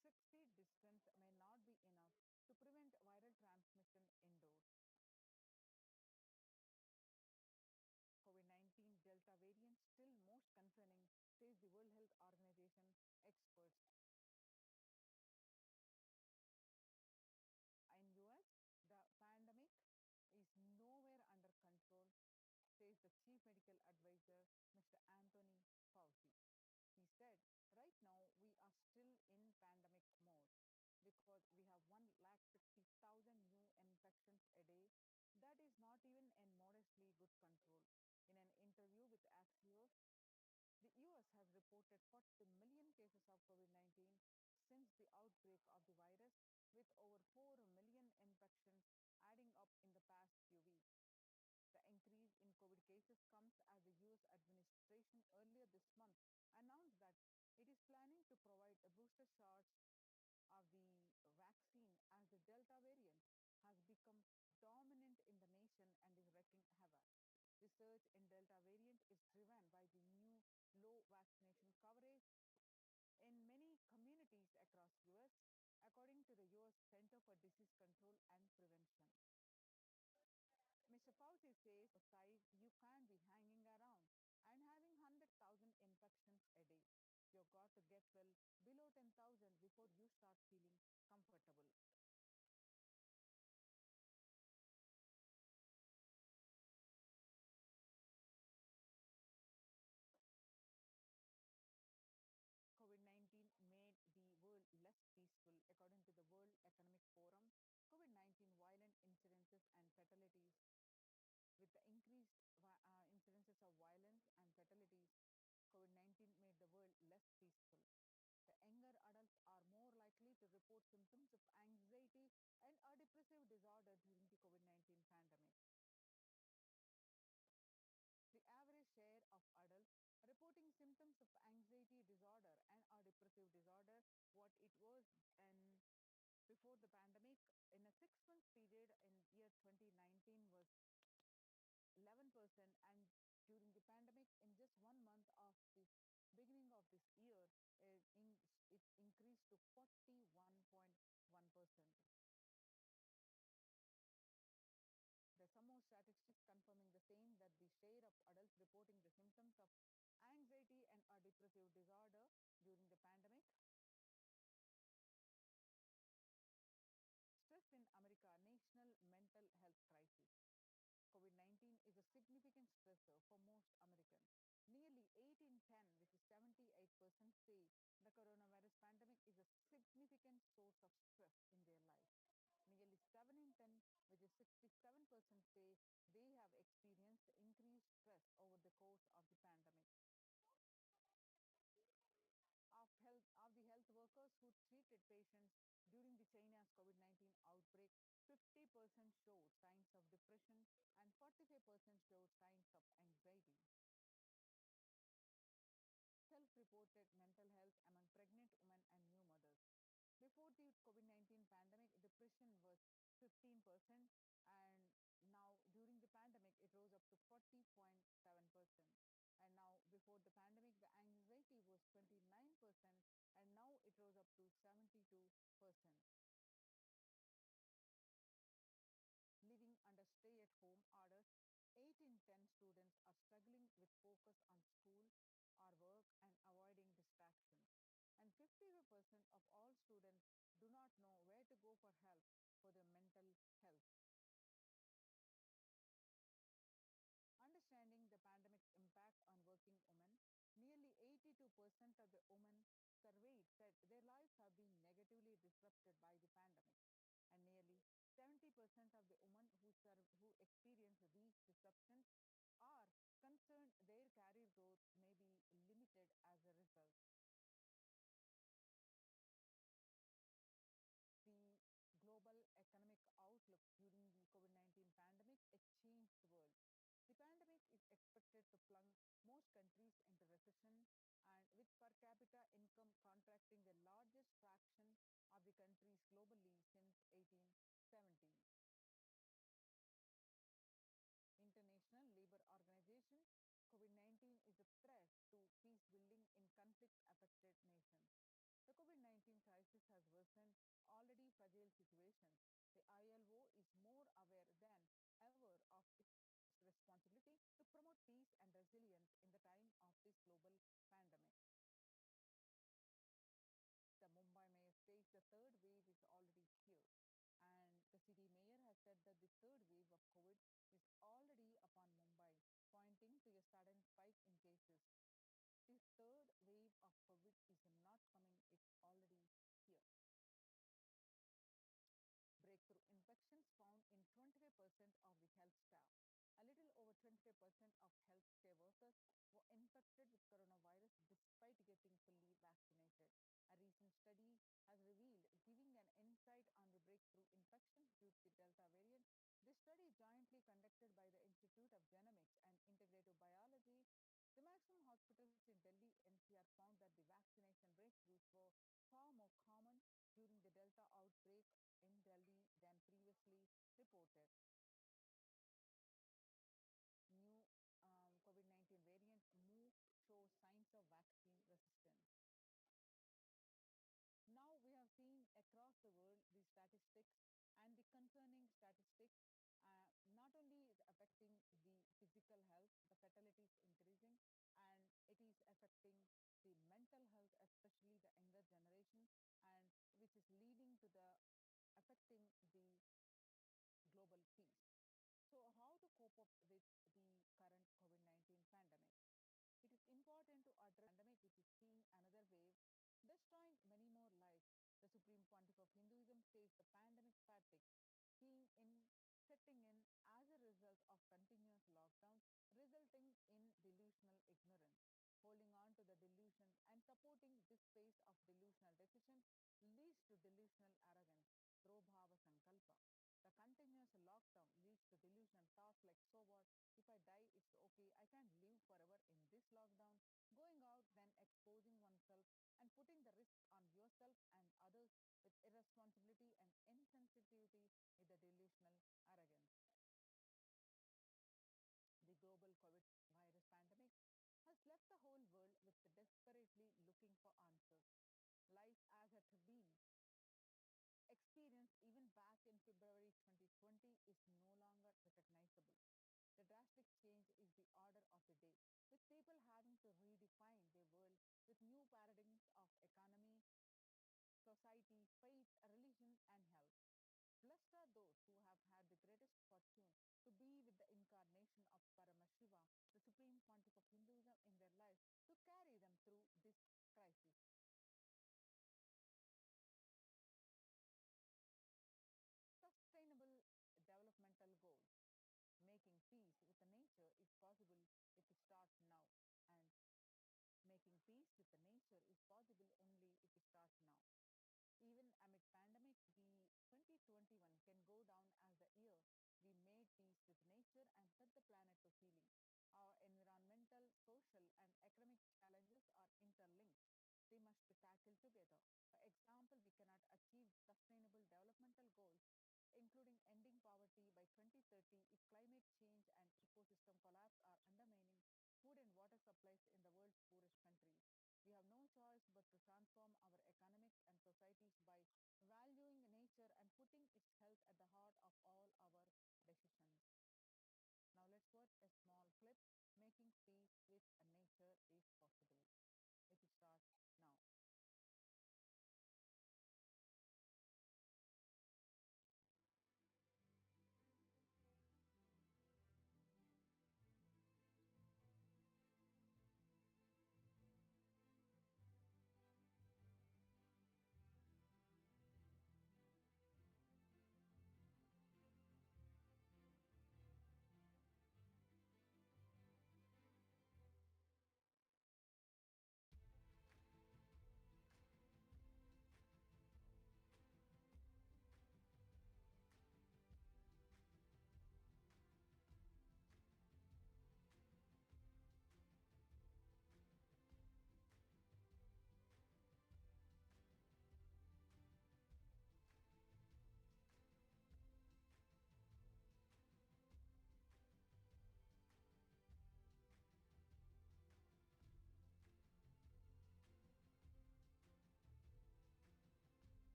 6 feet distance may not be enough to prevent viral transmission indoors. COVID 19 Delta variant still most concerning, says the World Health Organization experts. In US, the pandemic is nowhere under control, says the chief medical advisor, Mr. Anthony Fauci. He said, right now we are still in pandemic mode because we have 1,60,000 new infections a day. That is not even in modestly good control. In an interview with Axios, the US has reported 40 million cases of COVID 19 since the outbreak of the virus, with over 4 million infections adding up in the past few weeks. The increase in COVID cases comes as the US administration earlier this month announced that it is planning to provide a booster shot of the vaccine as the Delta variant has become dominant in the nation and is wreaking havoc. The surge in Delta variant is driven by the new low vaccination coverage in many communities across US, according to the US Center for Disease Control and Prevention. Mr. Fauci says, size, you can't be hanging around and having 100,000 infections a day. You've got to get well below 10,000 before you start feeling comfortable. COVID 19 made the world less peaceful, according to the World Economic Forum. COVID 19 violent incidences and fatalities. With the increased incidences of violence and fatalities, COVID 19 made the world less peaceful. The younger adults are more likely to report symptoms of anxiety and a depressive disorder during the COVID 19 pandemic. The average share of adults reporting symptoms of anxiety disorder and a depressive disorder, what it was in before the pandemic, in a 6 month period in year 2019 was 11%, and during the pandemic, in just 1 month of this beginning of this year, it increased to 41.1%. There's some more statistics confirming the same, that the share of adults reporting the symptoms of anxiety and a depressive disorder during the pandemic. Stress in America, national mental health crisis. COVID 19 is a significant stressor for most Americans. Nearly 8 in 10, which is 78%, say The coronavirus pandemic is a significant source of stress in their lives. Nearly 7 in 10, which is 67%, say they have experienced increased stress over the course of the pandemic. Of the health workers who treated patients during the China's COVID-19 outbreak, 50% showed signs of depression and 45% showed signs of anxiety. Self-reported mental health among pregnant women and new mothers. Before the COVID-19 pandemic, depression was 15%, and now during the pandemic, it rose up to 40.7%. And now, before the pandemic, the anxiety was 29%, and now it rose up to 72%. Living under stay at home orders, 8 in 10 students are struggling with focus on school or work and avoiding distractions. And 55% of all students do not know where to go for help for their mental health. Understanding the pandemic's impact on working women, nearly 82% of the women surveyed said their lives have been negatively disrupted by the pandemic, and nearly 70% of the women who experience these disruptions are concerned their career growth may be limited as a result. The global economic outlook during the COVID-19 pandemic, it changed the world. The pandemic is expected to plunge most countries into recession, and with per capita income contracting the largest fraction of the countries globally since 1870. International Labour Organization, COVID-19 is a threat to peace building in conflict-affected nations. The COVID-19 crisis has worsened already fragile situations. The ILO is more aware than ever of its responsibility to promote peace and resilience in the time of this global pandemic. The Mumbai mayor says the third wave is already here. And the city mayor has said that the third wave of COVID is already upon Mumbai, pointing to a sudden spike in cases. The third wave of COVID is not coming, it's already here. Breakthrough infections found in 25% of the health staff. A little over 25% of healthcare workers were infected with coronavirus despite getting fully vaccinated. A recent study has revealed, giving an insight on the breakthrough infections due to the Delta variant. This study, jointly conducted by the Institute of Genomics and Integrative Biology, the maximum hospitals in Delhi NCR found that the vaccination breakthroughs were far more common during the Delta outbreak in Delhi than previously reported. New COVID-19 variant Mu shows signs of vaccine resistance. Now we have seen across the world the statistics and the concerning statistics. Not only is affecting the physical health, the fatality is increasing, and it is affecting the mental health, especially the younger generation, and which is leading to the affecting the global peace. So, how to cope up with the current COVID-19 pandemic? It is important to address the pandemic which is seeing another wave, destroying many more lives. The Supreme Pontiff of Hinduism says the pandemic fatigue being in setting in as a result of continuous lockdowns, resulting in delusional ignorance. Holding on to the delusions and supporting this phase of delusional decisions leads to delusional arrogance, Drobhava Sankalpa. The continuous lockdown leads to delusional thoughts like, so what? If I die, it's okay. I can't live forever in this lockdown. Going out, then exposing oneself and putting the risk on yourself and others with irresponsibility and insensitivity is the delusional arrogance. The global COVID virus pandemic has left the whole world with desperately looking for answers. Life as it had been experienced even back in February 2020 is no longer recognizable. The drastic change is the order of the day, with people having to redefine their world with new paradigms of economy, society, faith, religion, and health. Blessed are those who have had the greatest fortune to be with the incarnation of Paramashiva, the supreme pontiff of Hinduism, in their lives to carry them through this crisis. peace with the nature is possible if we start now. And making peace with the nature is possible only if we start now. Even amid pandemic, the 2021 can go down as the year we made peace with nature and set the planet for healing. Our environmental, social, and economic challenges are interlinked. They must be tackled together. For example, we cannot achieve sustainable developmental goals, including ending poverty by 2030, if climate change and ecosystem collapse are undermining food and water supplies in the world's poorest countries. We have no choice but to transform our economics and societies by valuing nature and putting its health at the heart of all our decisions. Now let's watch a small clip. Making peace with nature is possible. It will start now.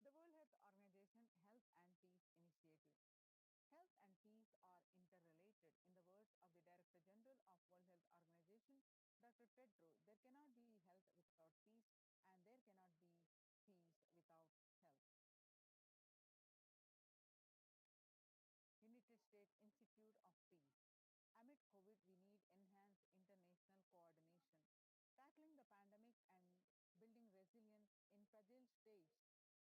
The World Health Organization Health and Peace Initiative. Health and peace are interrelated. In the words of the Director General of World Health Organization, Dr. Tedros, there cannot be health without peace, and there cannot be peace without health. United States Institute of Peace. Amid COVID, we need enhanced international coordination. Tackling the pandemic and building resilience in fragile states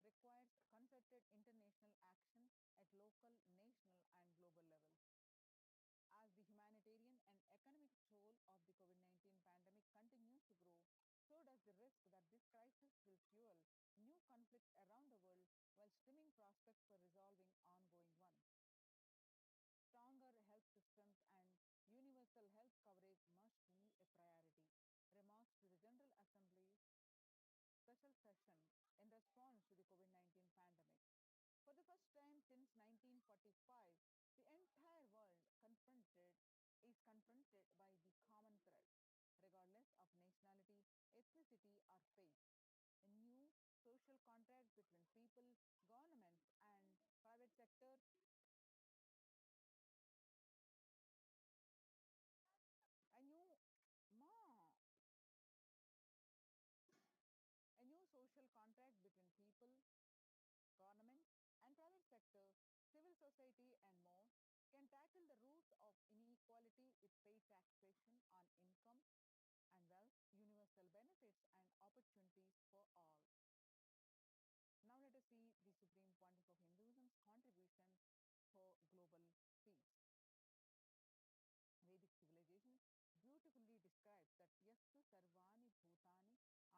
requires concerted international action at local, national, and global levels. As the humanitarian and economic toll of the COVID 19 pandemic continues to grow, so does the risk that this crisis will fuel new conflicts around the world while slimming prospects for resolving ongoing ones. Stronger health systems and universal health coverage must be a priority. Remarks to the General Assembly special session in response to the COVID 19 pandemic. For the first time since 1945, the entire world is confronted by the common threat, regardless of nationality, ethnicity, or faith. A new social contract between people, governments, and private sector, a new ma, a new social contract between people, governments, and private sector, civil society, and more, can tackle the roots of inequality with fair taxation on income and wealth, universal benefits, and opportunities for all. Now let us see the Supreme Pontiff of Hinduism's contribution for global peace. Vedic civilization beautifully describes that yastu sarvani bhutani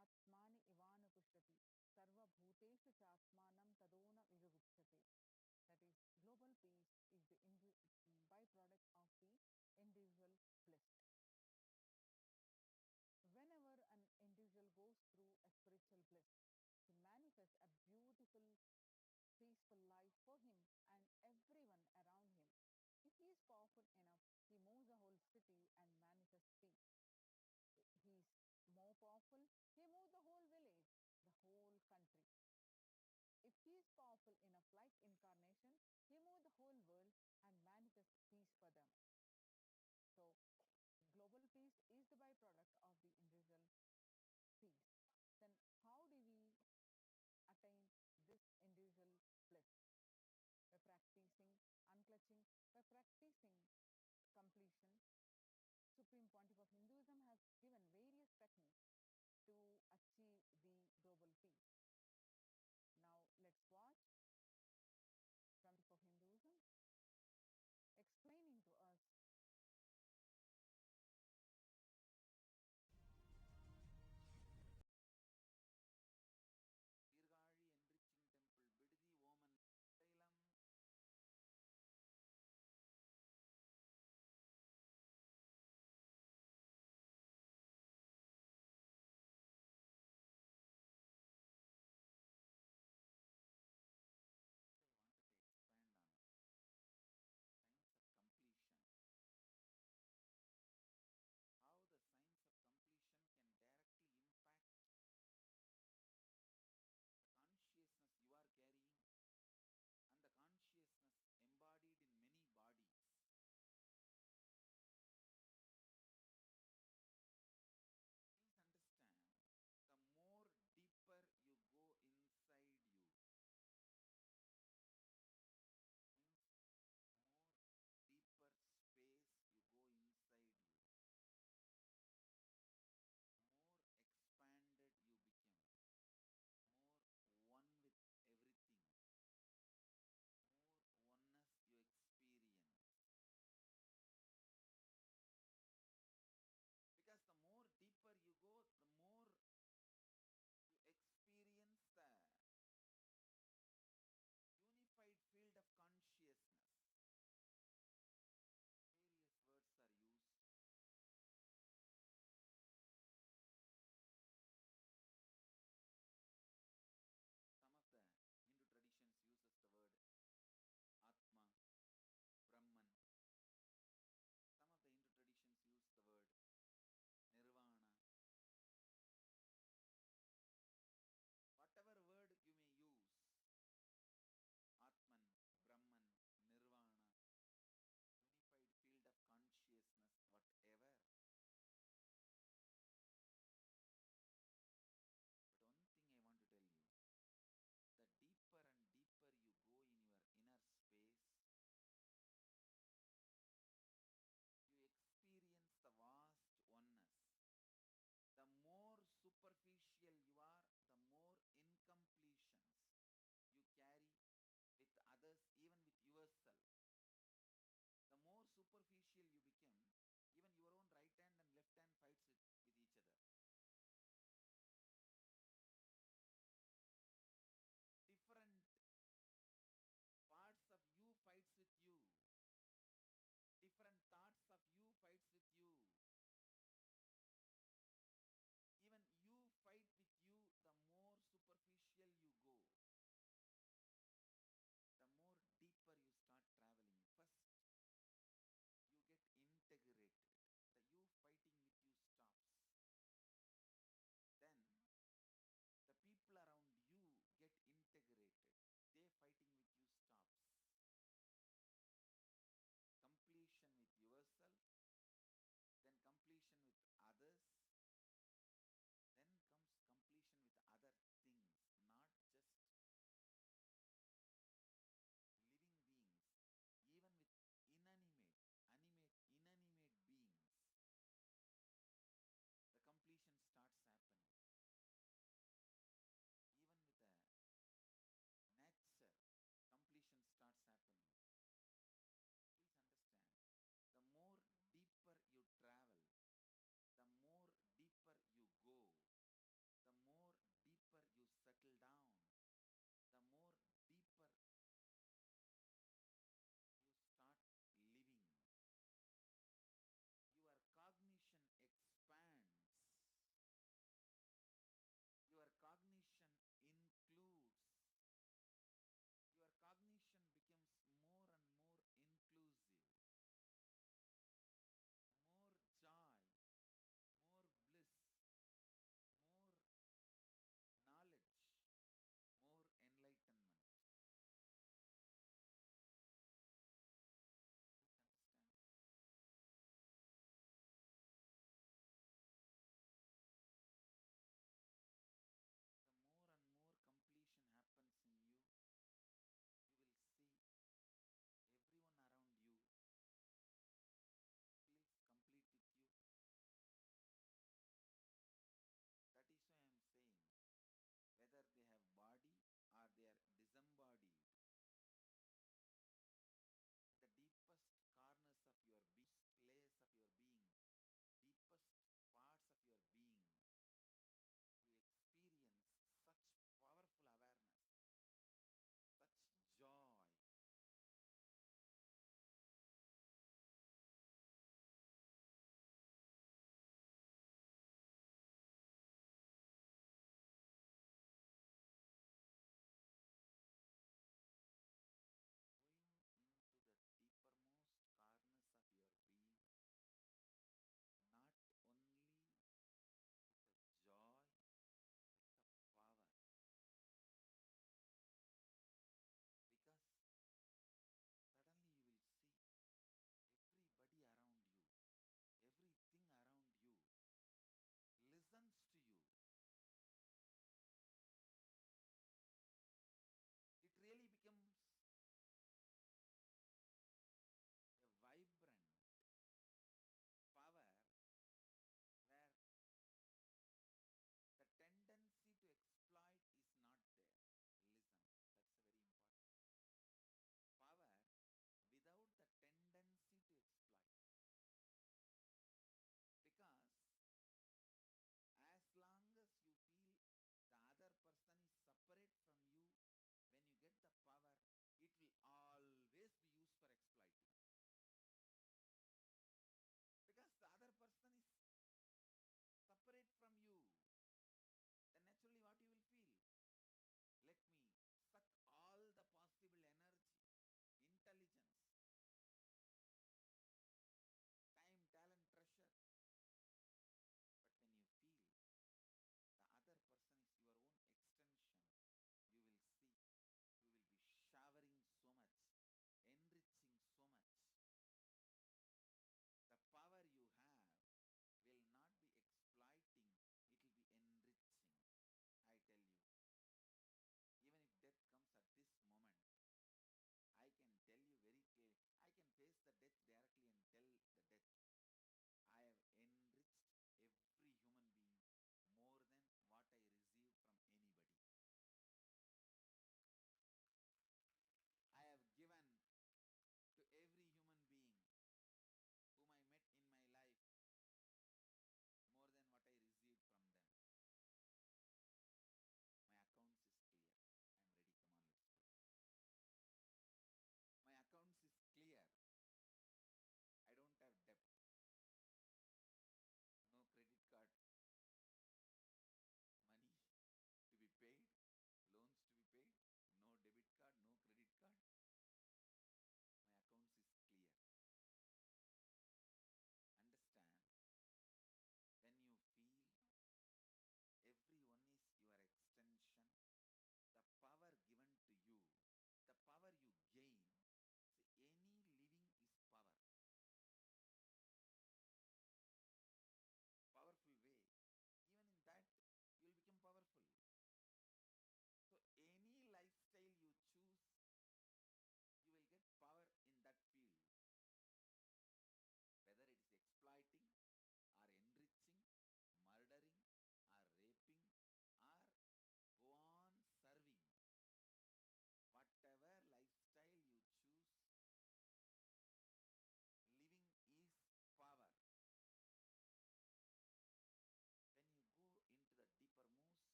atmani ivanu pushtati sarva bhuteshu chatmanam tadona vivavichyate. That is, global peace is the byproduct of the individual bliss. Whenever an individual goes through a spiritual bliss, he manifests a beautiful, peaceful life for him and everyone around him. If he is powerful enough, he moves the whole city and manifests peace. He's more powerful, he moves the whole village, the whole country. If he is powerful enough, like incarnation, he moves the whole world and manifests peace for them. So, global peace is the byproduct of the individual peace. Then, how do we attain this individual bliss? By practicing unclutching, by practicing completion. Supreme Pontiff of Hinduism has given various techniques to achieve the global peace. Now, let's watch from the of Hinduism explaining to us Sirkazhi enriching temple விடுதி Oman தைலம்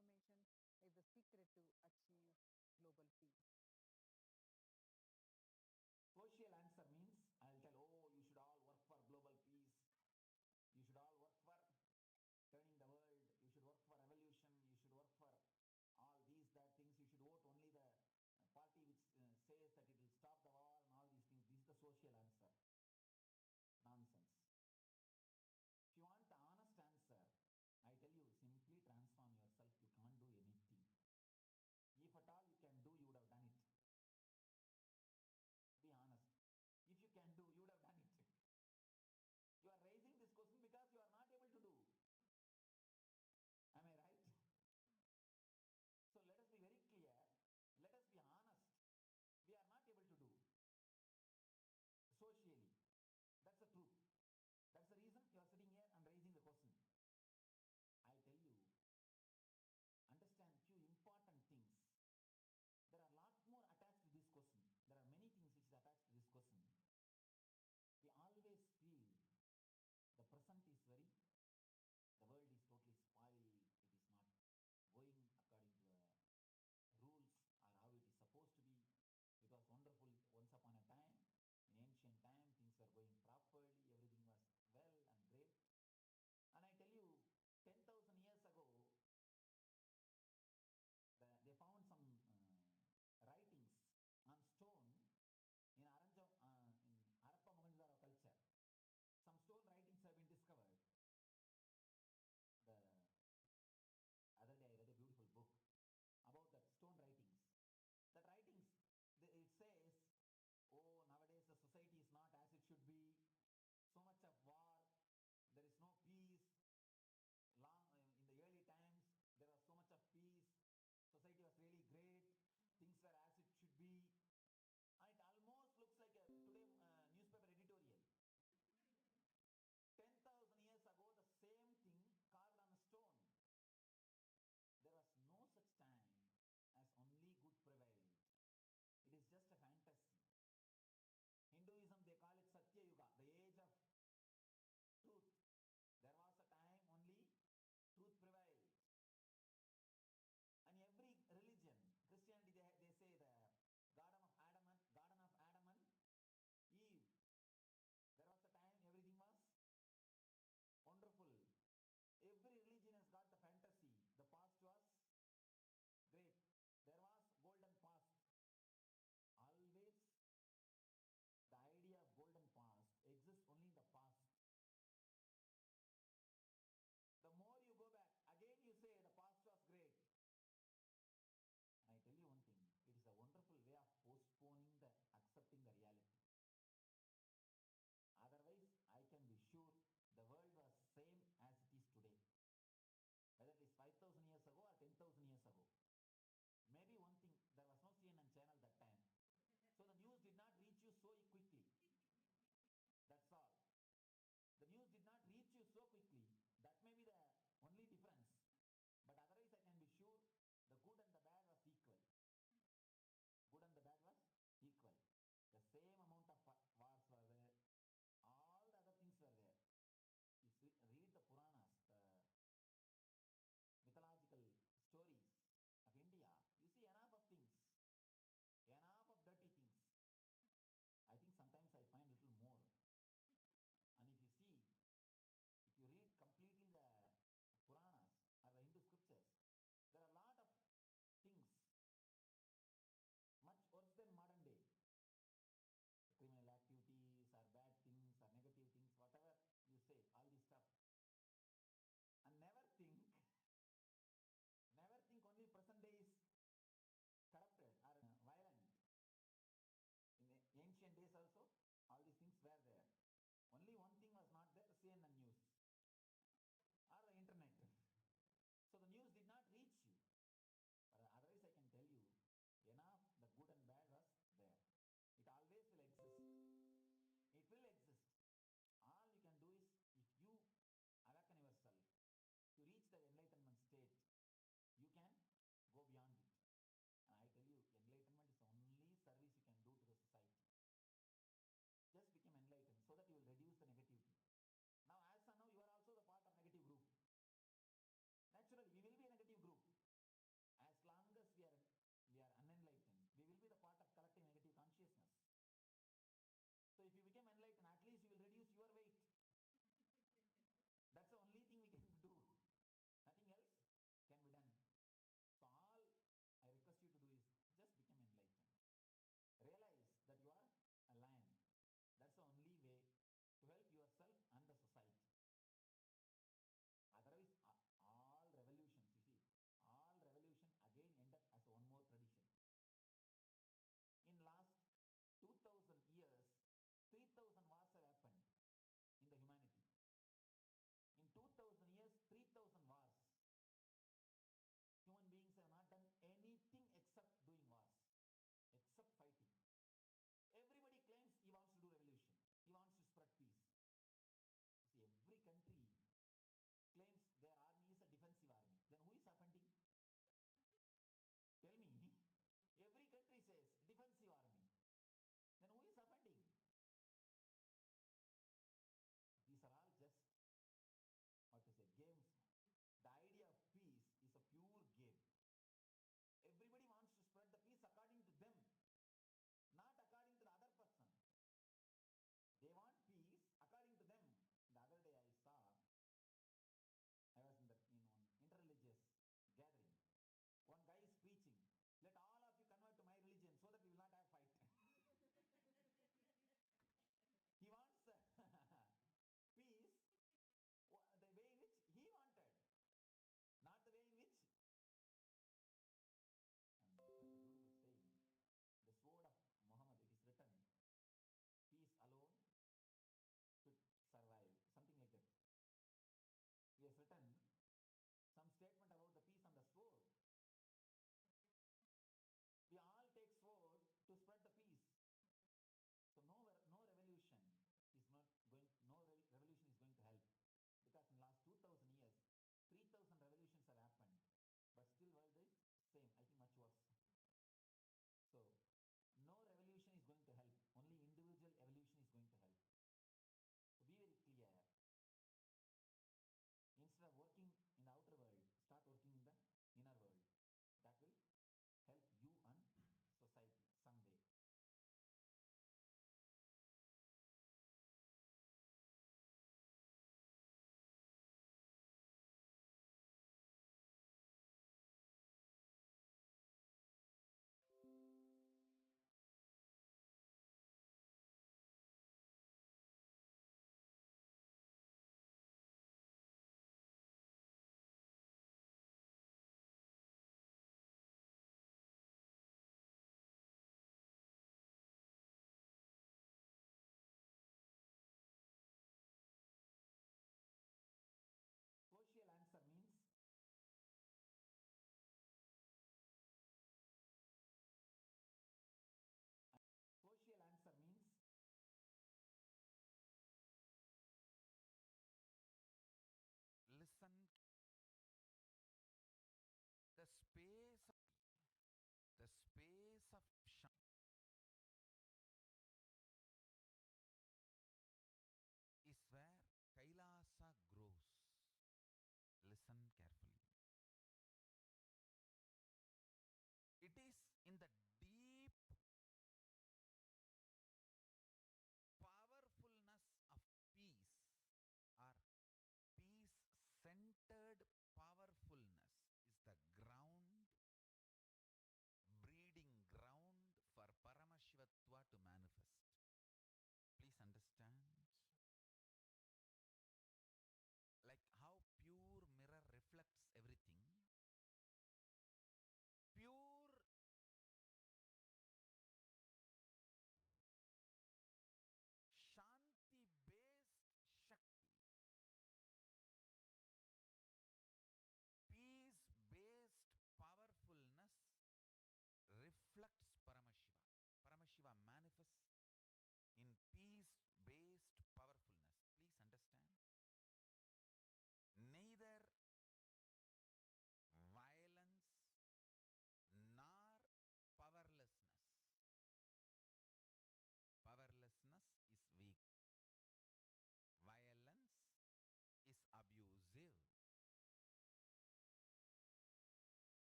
transformation is the secret to achieve global peace. Social answer means I'll tell, oh, you should all work for global peace. You should all work for turning the world. You should work for revolution. You should work for all these, that things. You should vote only the party which says that it will stop the war and all these things. This is the social answer. Nonsense. If you want the honest answer, I tell you, simply transform yourself. You can't do anything. If at all you can do, you would have done it.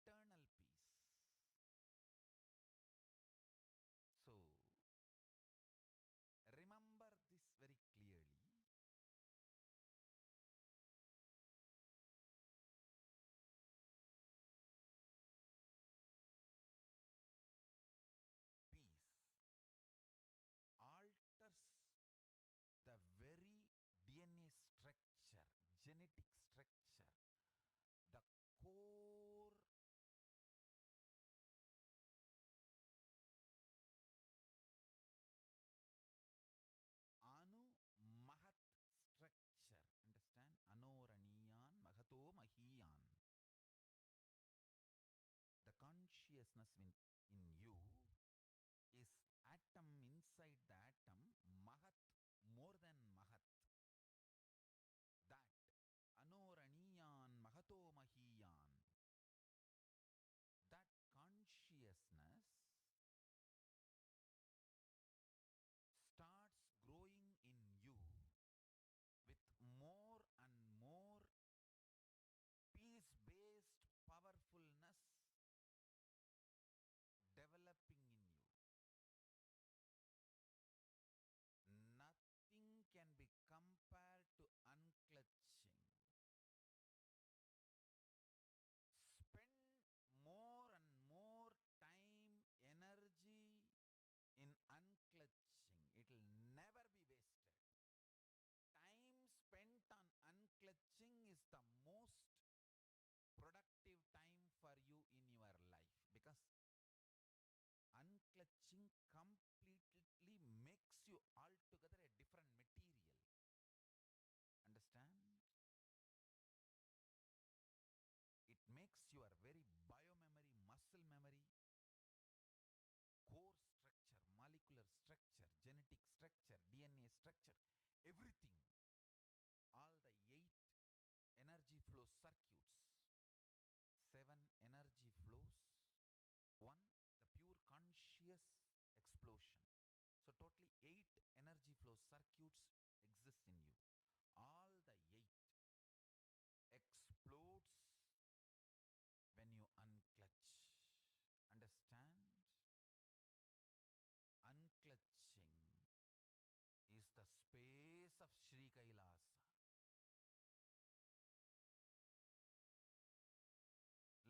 eternal peace. So, remember this very clearly. Peace alters the very DNA structure, genetic structure, the core Anu Mahat structure. Understand? Anoraniyan Magato Mahiyan. The consciousness in you is atom inside the atom, Mahat, more than Mahat. That Anoraniyan Magato Mahiyan. That consciousness starts growing in you with more and more peace-based powerfulness developing in you. Nothing can be compared to unclutching. Spend more and more time, energy in unclutching. It will never be wasted. Time spent on unclutching is the most productive time for you in your life, because unclutching completely makes you altogether a different material. Understand? It makes your very biomemory, muscle memory, core structure, molecular structure, genetic structure, DNA structure, everything, all the 8 energy flow circuits, 7 energy flows, 1 the pure conscious explosion. So totally 8 energy flow circuits exist in you. All the 8 explodes when you unclutch. Understand? Unclutching is the space of Sri Kailasa.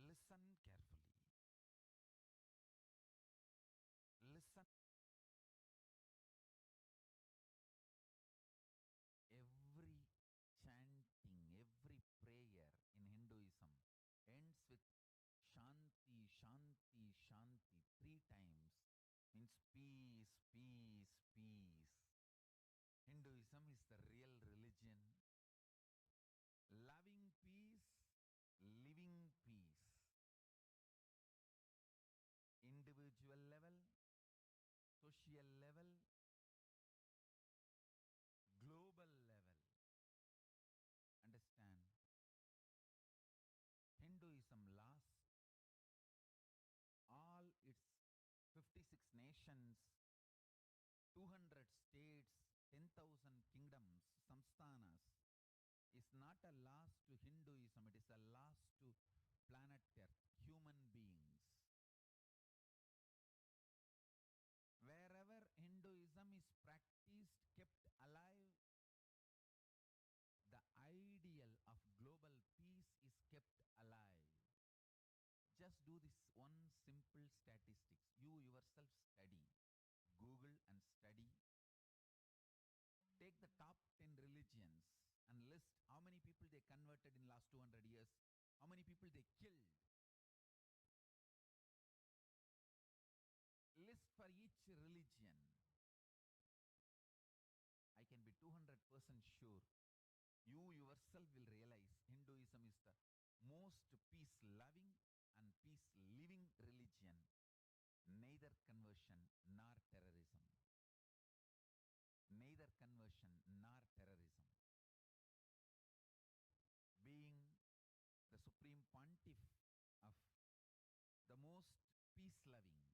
Listen carefully. Listen. Every chanting, every prayer in Hinduism ends with Shanti, Shanti, Shanti 3 times. Means peace, peace, peace. Hinduism is the real religion. Loving peace, living peace. Individual level, social level, global level. Understand? Hinduism laws, all its 56 nations, 200 states, 10,000 kingdoms, samsthanas, is not a loss to Hinduism, it is a loss to planet Earth, human beings. Wherever Hinduism is practiced, kept alive, the ideal of global peace is kept alive. Just do this one simple statistics. You yourself study. Google and study. Take the top 10 religions and list how many people they converted in last 200 years, how many people they killed. List for each religion. I can be 200% sure you yourself will realize Hinduism is the most peace-loving and peace-living religion, neither conversion nor terrorism. Neither conversion nor terrorism. Being the supreme pontiff of the most peace-loving,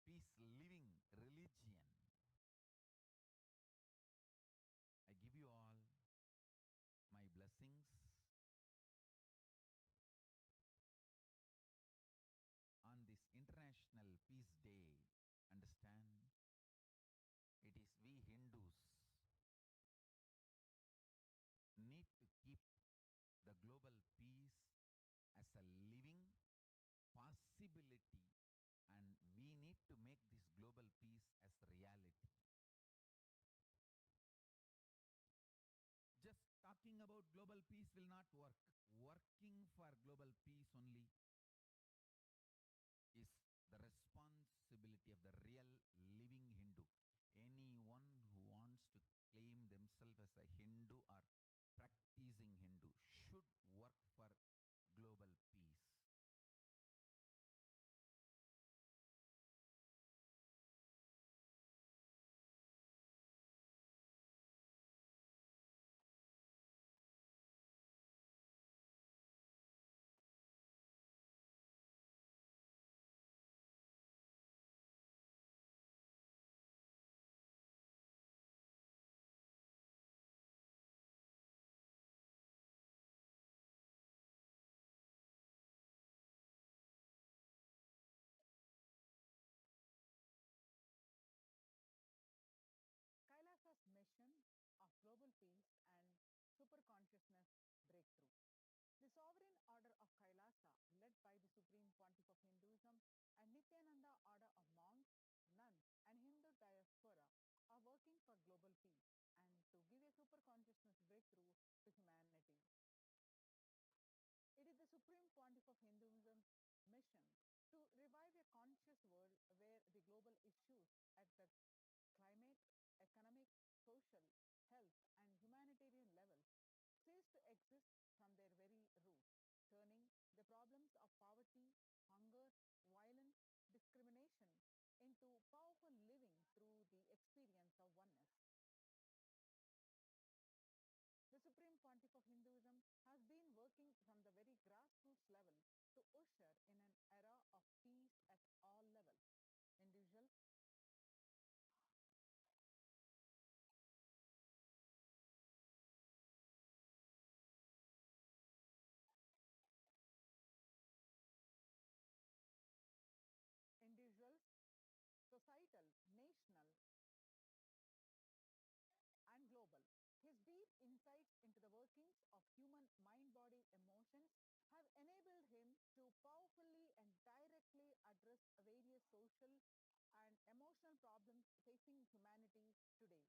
peace-living religion, I give you all my blessings understand it is we Hindus need to keep the global peace as a living possibility, and we need to make this global peace as reality. Just talking about global peace will not work. Working for global peace only is the responsibility of the real living Hindu. Anyone who wants to claim themselves as a Hindu or practicing Hindu should work for global peace. Kailasa's mission of global peace and super consciousness breakthrough. The sovereign order of Kailasa, led by the Supreme Pontiff of Hinduism and Nithyananda order of monks, nuns, and Hindu diaspora, are working for global peace and to give a super consciousness breakthrough to humanity. It is the Supreme Pontiff of Hinduism's mission to revive a conscious world where the global issues at the climate, economic, social, health, and humanitarian levels cease to exist from their very roots, turning the problems of poverty, hunger, violence, discrimination into powerful living through the experience of oneness. The Supreme Pontiff of Hinduism has been working from the very grassroots level to usher in an era of peace at all levels. Individuals, individuals, societal, national, and global. His deep insights into the workings of human mind body emotions have enabled him to powerfully and directly address various social and emotional problems facing humanity today.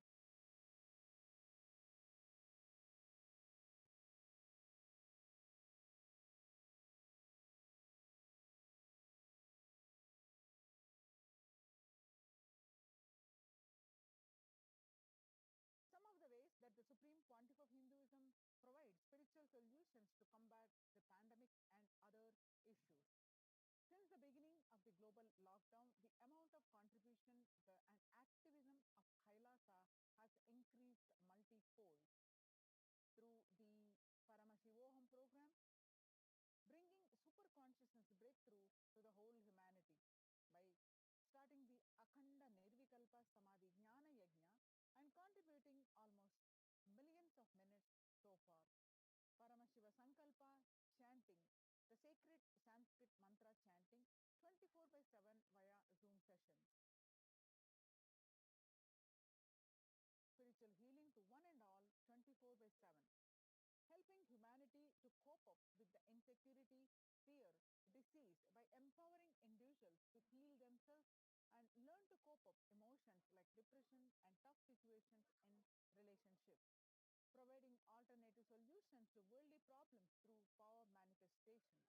Some of the ways that the Supreme Pontiff of Hinduism provides spiritual solutions to combat the pandemic and other issues. Since the beginning of the global lockdown, the amount of contribution and activism of Kailasa has increased multifold through the Paramashivoham program, bringing super consciousness breakthrough to the whole humanity by starting the Akhanda Nirvikalpa Samadhi Jnana Yajna and contributing almost millions of minutes so far. Paramashiva Sankalpa chanting, the sacred Sanskrit mantra chanting 24 by 7 via Zoom session. Spiritual healing to one and all 24 by 7. Helping humanity to cope up with the insecurity, fear, disease by empowering individuals to heal themselves and learn to cope up emotions like depression and tough situations in relationships. Providing alternative solutions to worldly problems through power manifestation.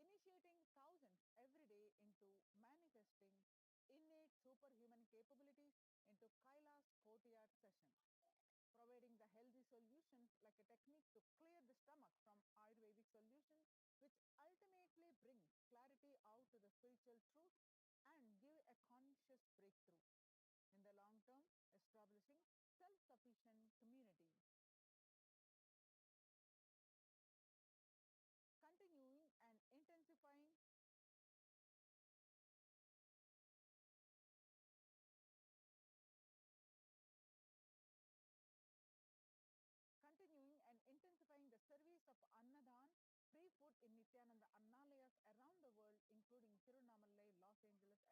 Initiating thousands every day into manifesting innate superhuman capabilities into Kaila's courtyard sessions. Providing the healthy solutions like a technique to clear the stomach from Ayurvedic solutions, which ultimately brings clarity out to the spiritual truth and give a conscious breakthrough. In the long term, establishing self-sufficient communities. Continuing and intensifying the service of Annadan, free food in Nithyananda Annalayas around the world, including Tirunamalai, Los Angeles,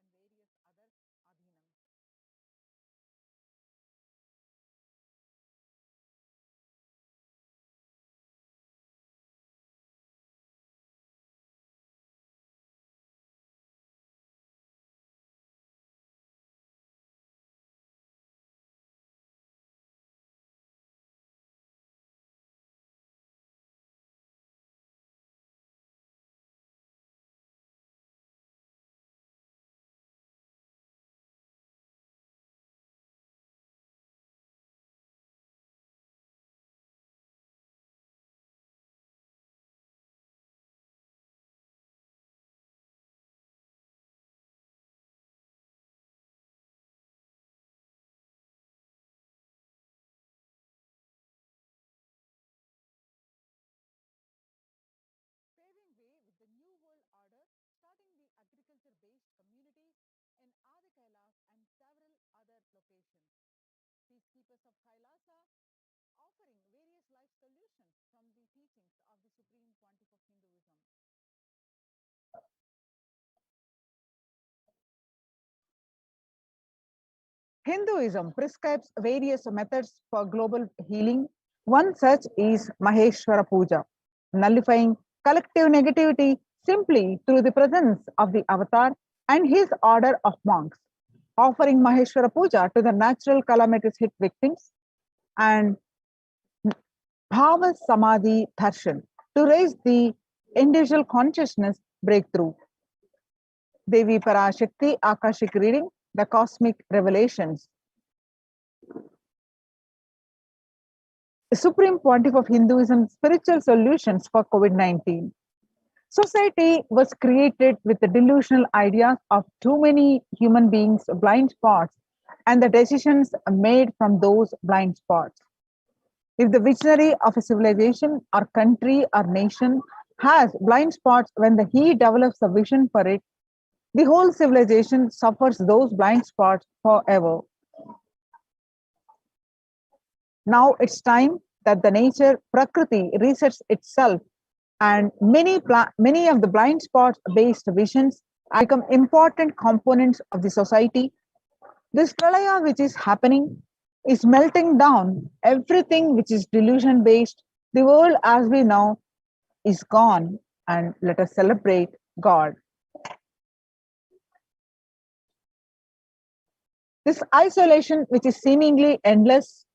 agriculture-based communities in Adi Kailas and several other locations. Peacekeepers of Kailasa offering various life solutions from the teachings of the Supreme Pontiff of Hinduism. Hinduism prescribes various methods for global healing. One such is Maheshwara Puja, nullifying collective negativity simply through the presence of the avatar and his order of monks, offering Maheshwara Puja to the natural calamities hit victims, and Bhava Samadhi Darshan to raise the individual consciousness breakthrough. Devi Parashakti Akashic reading, the cosmic revelations. The Supreme Pontiff of Hinduism spiritual solutions for COVID-19. Society was created with the delusional ideas of too many human beings' blind spots and the decisions made from those blind spots. If the visionary of a civilization or country or nation has blind spots when he develops a vision for it, the whole civilization suffers those blind spots forever. Now it's time that the nature, Prakriti, resets itself, and many of the blind spots based visions become important components of the society. This pralaya which is happening is melting down everything which is delusion based. The world as we know is gone, and let us celebrate God. This isolation which is seemingly endless,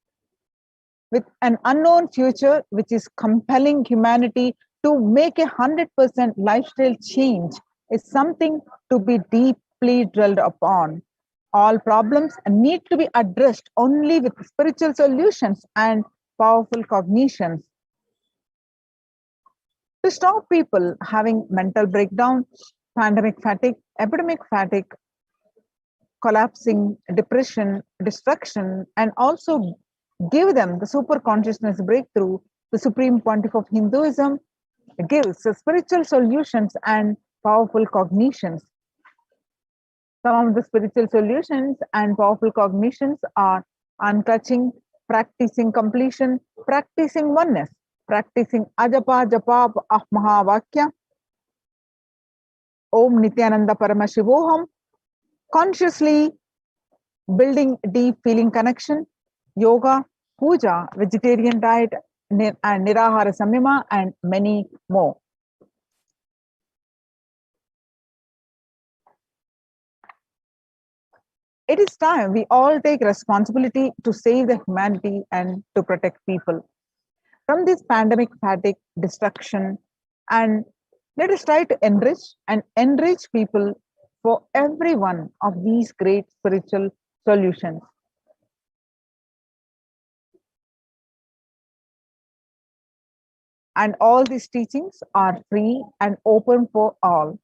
with an unknown future which is compelling humanity to make 100% lifestyle change, is something to be deeply drilled upon. All problems need to be addressed only with spiritual solutions and powerful cognitions. To stop people having mental breakdown, pandemic fatigue, epidemic fatigue, collapsing, depression, destruction, and also give them the super consciousness breakthrough, the Supreme Pontiff of Hinduism gives spiritual solutions and powerful cognitions. Some of the spiritual solutions and powerful cognitions are unclutching, practicing completion, practicing oneness, practicing ajapa japa of Mahavakya, Om Nithyananda Paramashivoham, consciously building deep feeling connection, yoga, puja, vegetarian diet, and nirahara samyama, and many more. It is time we all take responsibility to save the humanity and to protect people from this pandemic fatigue, destruction, and let us try to enrich people for every one of these great spiritual solutions. And all these teachings are free and open for all.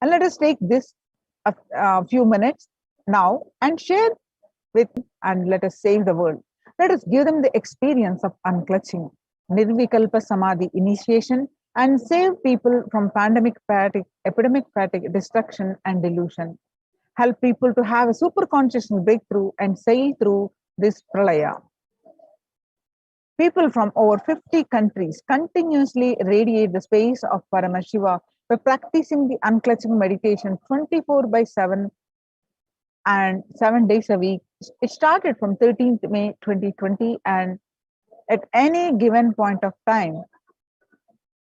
And let us take this a few minutes now and share with, and let us save the world. Let us give them the experience of unclutching, Nirvikalpa Samadhi initiation, and save people from pandemic fatigue, epidemic fatigue, destruction, and delusion. Help people to have a super consciousness breakthrough and sail through this pralaya. People from over 50 countries continuously radiate the space of Paramashiva by practicing the unclutching meditation 24/7 and 7 days a week. It started from 13th May 2020, and at any given point of time,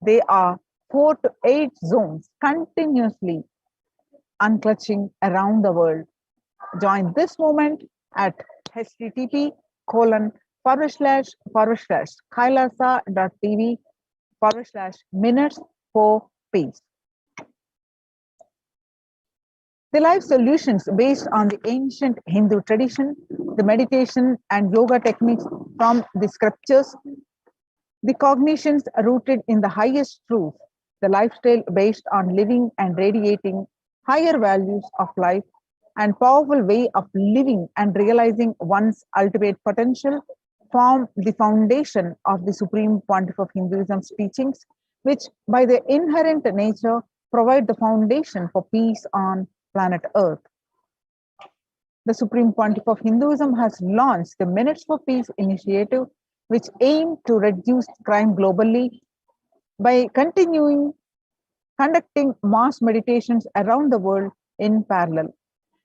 there are 4 to 8 zones continuously unclutching around the world. Join this movement at http://kailasa.tv/minutes for peace. The life solutions based on the ancient Hindu tradition, the meditation and yoga techniques from the scriptures, the cognitions rooted in the highest truth, the lifestyle based on living and radiating higher values of life, and powerful way of living and realizing one's ultimate potential form the foundation of the Supreme Pontiff of Hinduism's teachings, which by their inherent nature provide the foundation for peace on planet Earth. The Supreme Pontiff of Hinduism has launched the Minutes for Peace initiative, which aims to reduce crime globally by conducting mass meditations around the world in parallel.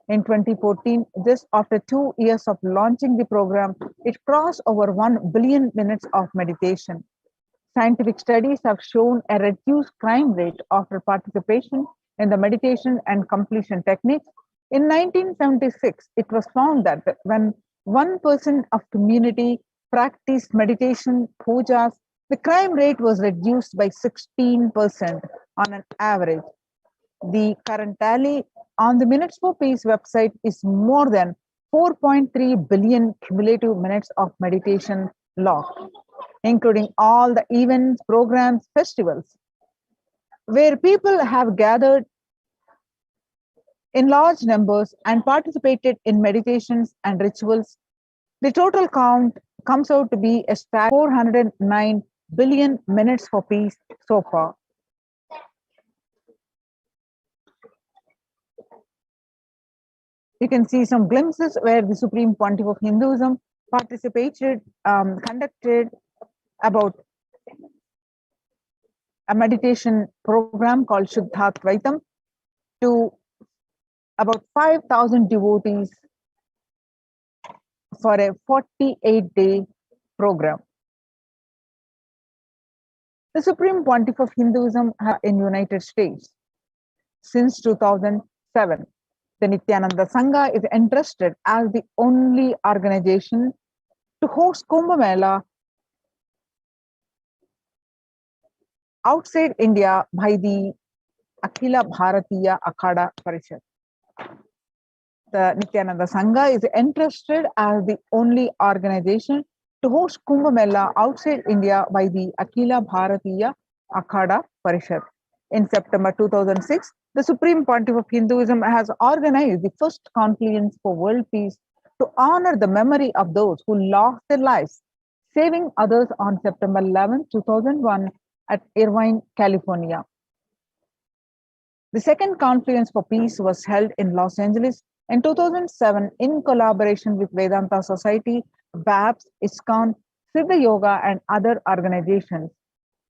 In 2014, just after 2 years of launching the program, it crossed over 1 billion minutes of meditation. Scientific studies have shown a reduced crime rate after participation in the meditation and completion techniques. In 1976, it was found that when 1% of community practiced meditation pujas, the crime rate was reduced by 16% on an average. The current tally on the Minutes for Peace website is more than 4.3 billion cumulative minutes of meditation logged, including all the events, programs, festivals, where people have gathered in large numbers and participated in meditations and rituals. The total count comes out to be a staggering 409 billion minutes for peace so far. You can see some glimpses where the Supreme Pontiff of Hinduism conducted about a meditation program called Shuddhatvaitam to about 5,000 devotees for a 48-day program. The Supreme Pontiff of Hinduism in United States. Since 2007, the Nithyananda Sangha is entrusted as the only organization to host Kumbh Mela outside India by the Akhila Bharatiya Akhada Parishad. The Nithyananda Sangha is entrusted as the only organization to host Kumbh Mela outside India by the Akhila Bharatiya Akhada Parishad. In September 2006, the Supreme Pontiff of Hinduism has organized the first confluence for world peace to honor the memory of those who lost their lives, saving others on September 11, 2001 at Irvine, California. The second Confluence for Peace was held in Los Angeles in 2007 in collaboration with Vedanta Society, BAPS, ISKCON, Siddha Yoga, and other organizations.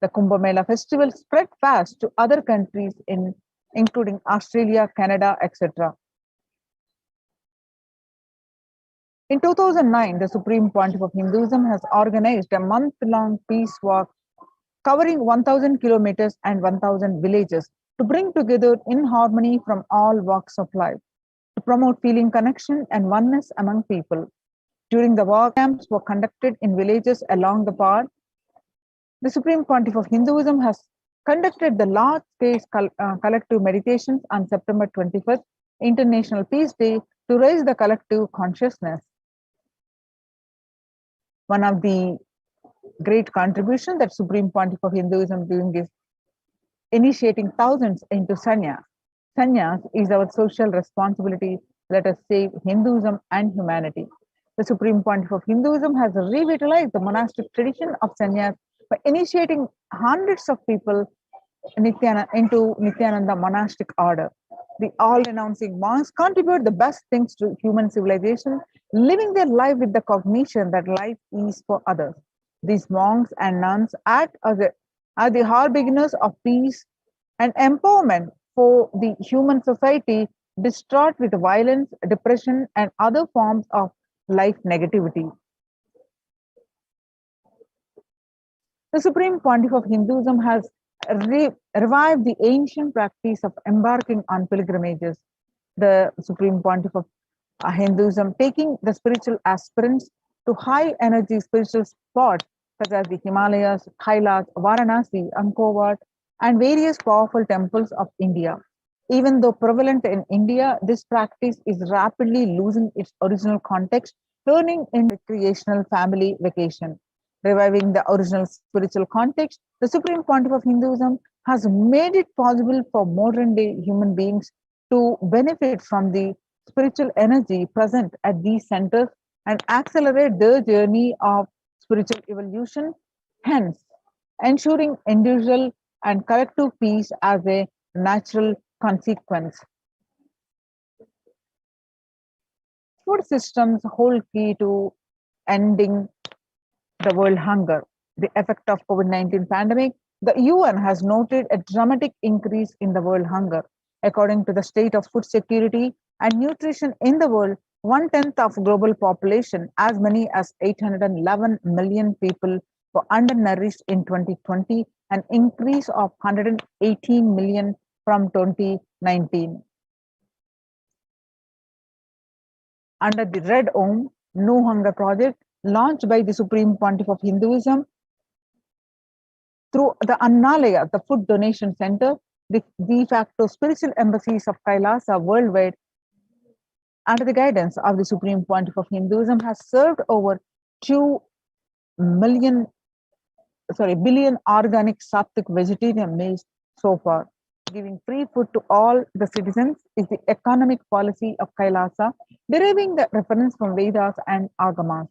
The Kumbh Mela festival spread fast to other countries including Australia, Canada, etc. In 2009, the Supreme Pontiff of Hinduism has organized a month-long peace walk covering 1,000 kilometers and 1,000 villages to bring together in harmony from all walks of life, to promote feeling connection and oneness among people. During the walk, camps were conducted in villages along the path. The Supreme Pontiff of Hinduism has conducted the large-scale collective meditations on September 21st, International Peace Day, to raise the collective consciousness. One of the great contributions that Supreme Pontiff of Hinduism doing is initiating thousands into sannyas. Sannyas is our social responsibility. Let us save Hinduism and humanity. The Supreme Pontiff of Hinduism has revitalized the monastic tradition of sannyas by initiating hundreds of people into Nithyananda monastic order. The all-renouncing monks contribute the best things to human civilization, living their life with the cognition that life is for others. These monks and nuns act as the harbingers of peace and empowerment for the human society distraught with violence, depression, and other forms of life negativity. The Supreme Pontiff of Hinduism has revived the ancient practice of embarking on pilgrimages. The Supreme Pontiff of Hinduism taking the spiritual aspirants to high energy spiritual spots such as the Himalayas, Kailash, Varanasi, Angkor Wat, and various powerful temples of India. Even though prevalent in India, this practice is rapidly losing its original context, turning into recreational family vacation. Reviving the original spiritual context, the Supreme Pontiff of Hinduism has made it possible for modern day human beings to benefit from the spiritual energy present at these centers and accelerate their journey of spiritual evolution, hence ensuring individual and collective peace as a natural consequence. Food systems hold key to ending the world hunger. The effect of COVID-19 pandemic, the UN has noted a dramatic increase in the world hunger. According to the state of food security and nutrition in the world, 1/10 of global population, as many as 811 million people, were undernourished in 2020, an increase of 118 million from 2019. Under the Red Om No Hunger Project, launched by the Supreme Pontiff of Hinduism through the Annalaya, the Food Donation Center, the de facto spiritual embassies of Kailasa worldwide, under the guidance of the Supreme Pontiff of Hinduism, has served over 2 billion organic sattvic vegetarian meals so far. Giving free food to all the citizens is the economic policy of Kailasa, deriving the reference from Vedas and Agamas.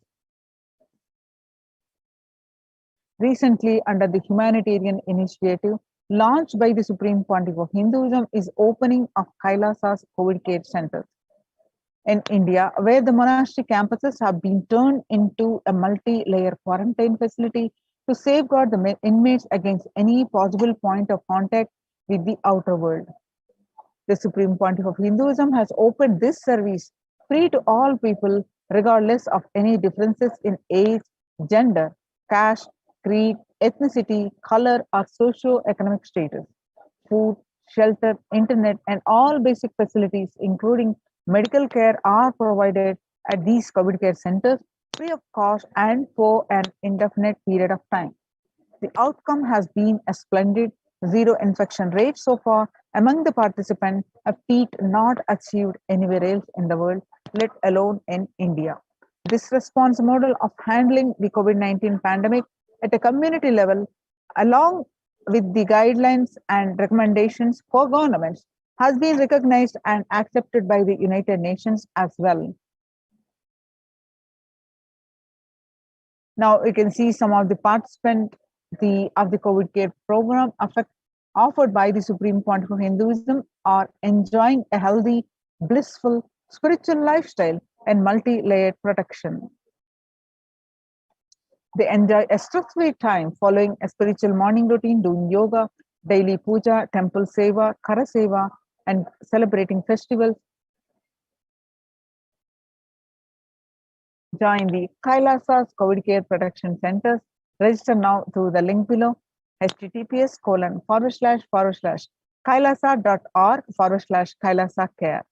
Recently, under the humanitarian initiative launched by the Supreme Pontiff of Hinduism, is opening of Kailasa's COVID care centers in India, where the monastic campuses have been turned into a multi-layer quarantine facility to safeguard the inmates against any possible point of contact with the outer world. The Supreme Pontiff of Hinduism has opened this service free to all people, regardless of any differences in age, gender, caste, creed, ethnicity, color, or socio-economic status. Food, shelter, internet, and all basic facilities, including medical care, are provided at these COVID care centers free of cost and for an indefinite period of time. The outcome has been a splendid zero infection rate so far among the participants, a feat not achieved anywhere else in the world, let alone in India. This response model of handling the COVID-19 pandemic at a community level, along with the guidelines and recommendations for governments, has been recognized and accepted by the United Nations as well. Now you can see some of the participants of the COVID care program offered by the Supreme Pontiff of Hinduism are enjoying a healthy, blissful, spiritual lifestyle and multi-layered protection. They enjoy a stress-free time following a spiritual morning routine, doing yoga, daily puja, temple seva, kara seva, and celebrating festivals. Join the Kailasa's COVID Care Protection Centers. Register now through the link below, https://kailasa.org/Kailasa Care.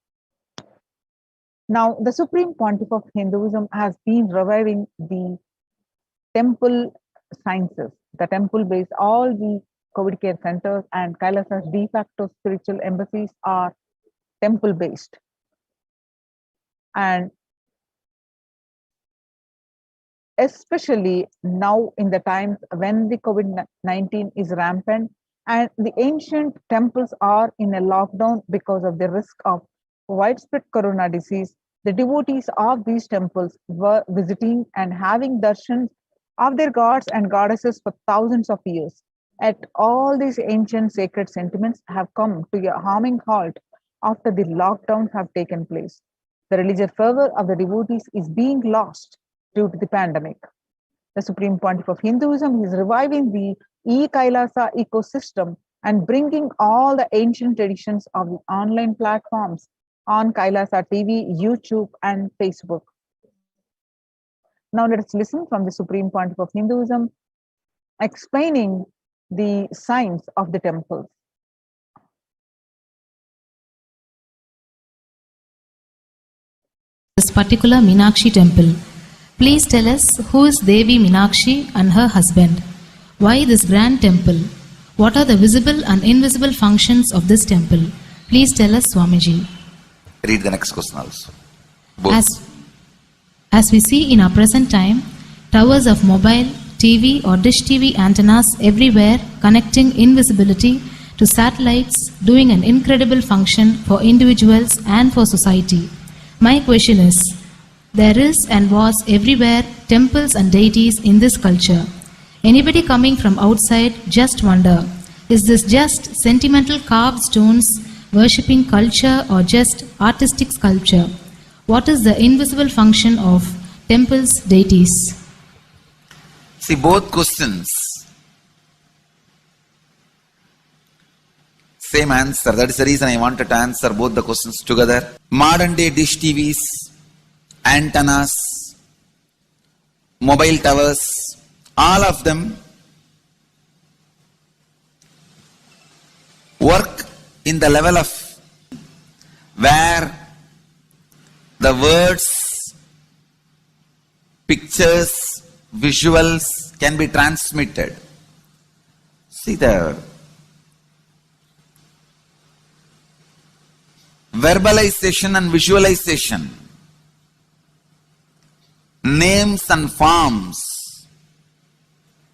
Now, the Supreme Pontiff of Hinduism has been reviving the temple sciences, the temple-based, all the COVID care centers and Kailasa's de facto spiritual embassies are temple-based. And especially now in the times when the COVID-19 is rampant and the ancient temples are in a lockdown because of the risk of widespread corona disease, the devotees of these temples were visiting and having darshans of their gods and goddesses for thousands of years. Yet all these ancient sacred sentiments have come to a harming halt after the lockdowns have taken place. The religious fervor of the devotees is being lost due to the pandemic. The Supreme Pontiff of Hinduism is reviving the e-Kailasa ecosystem and bringing all the ancient traditions of the online platforms on Kailasa TV, YouTube, and Facebook. Now let us listen from the Supreme Pontiff of Hinduism explaining the science of the temples. This particular Meenakshi temple. Please tell us who is Devi Meenakshi and her husband. Why this grand temple? What are the visible and invisible functions of this temple? Please tell us, Swamiji. Read the next question also. As we see in our present time, towers of mobile, TV or dish TV antennas everywhere connecting invisibility to satellites, doing an incredible function for individuals and for society. My question is, there is and was everywhere temples and deities in this culture. Anybody coming from outside just wonder, Is this just sentimental carved stones, worshipping culture, or just artistic sculpture? What is the invisible function of temples, deities? See, both questions, same answer. That is the reason I wanted to answer both the questions together. Modern day dish TVs, antennas, mobile towers, all of them work in the level of where the words, pictures, visuals can be transmitted. See, the verbalization and visualization, names and forms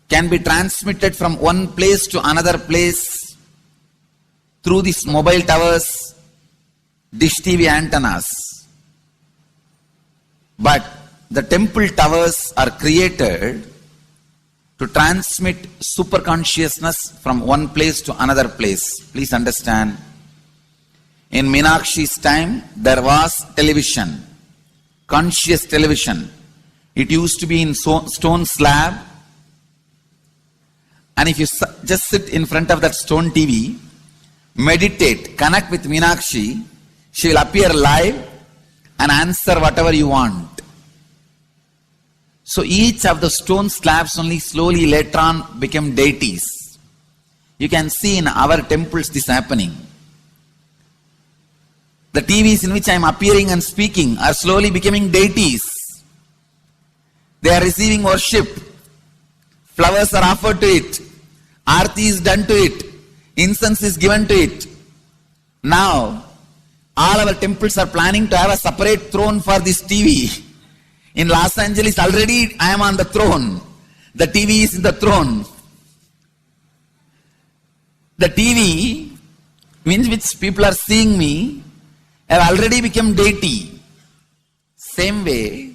can be transmitted from one place to another place through these mobile towers, dish TV antennas. But the temple towers are created to transmit super consciousness from one place to another place. Please understand. In Meenakshi's time, there was television, conscious television. It used to be in stone slab. And if you just sit in front of that stone TV, meditate, connect with Meenakshi, she will appear live and answer whatever you want. So each of the stone slabs only slowly later on became deities. You can see in our temples this happening. The TVs in which I am appearing and speaking are slowly becoming deities. They are receiving worship. Flowers are offered to it. Aarti is done to it. Incense is given to it. Now, all our temples are planning to have a separate throne for this TV. In Los Angeles, already I am on the throne. The TV is in the throne. The TV, in which people are seeing me, have already become deity. Same way,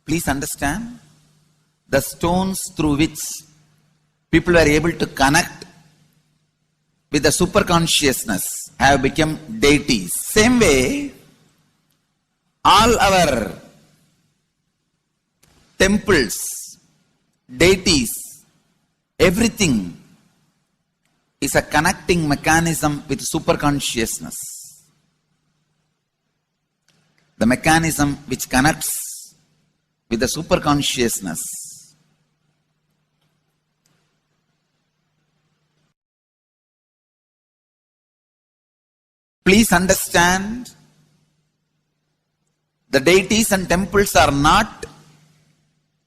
please understand, the stones through which people were able to connect with the super consciousness have become deities. Same way, all our temples, deities, everything is a connecting mechanism with super consciousness. The mechanism which connects with the super consciousness. Please understand, the deities and temples are not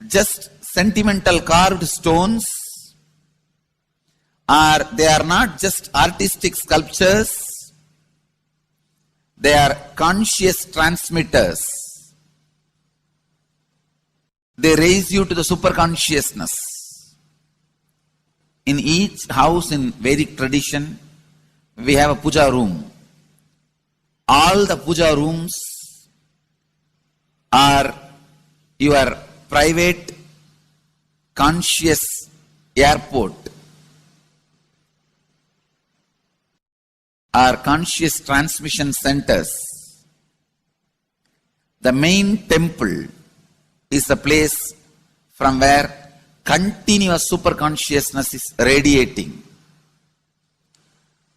just sentimental carved stones, or they are not just artistic sculptures. They are conscious transmitters. They raise you to the super consciousness. In each house in Vedic tradition, we have a puja room. All the puja rooms are your private conscious airport, are conscious transmission centers. The main temple is the place from where continuous super consciousness is radiating.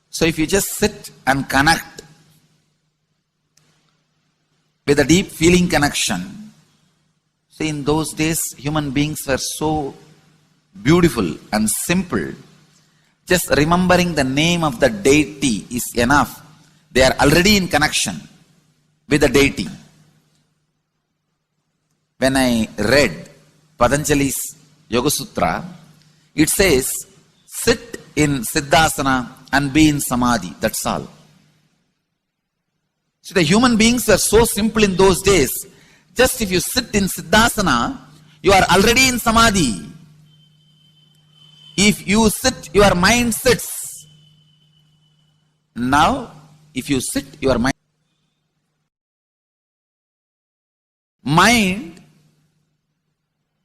So if you just sit and connect with a deep feeling connection, see, in those days human beings were so beautiful and simple. Just remembering the name of the deity is enough. They are already in connection with the deity. When I read Patanjali's Yoga Sutra, it says, sit in Siddhasana and be in Samadhi. That's all. So the human beings were so simple in those days. Just if you sit in Siddhasana, you are already in Samadhi. If you sit, your mind sits. Now, if you sit, your mind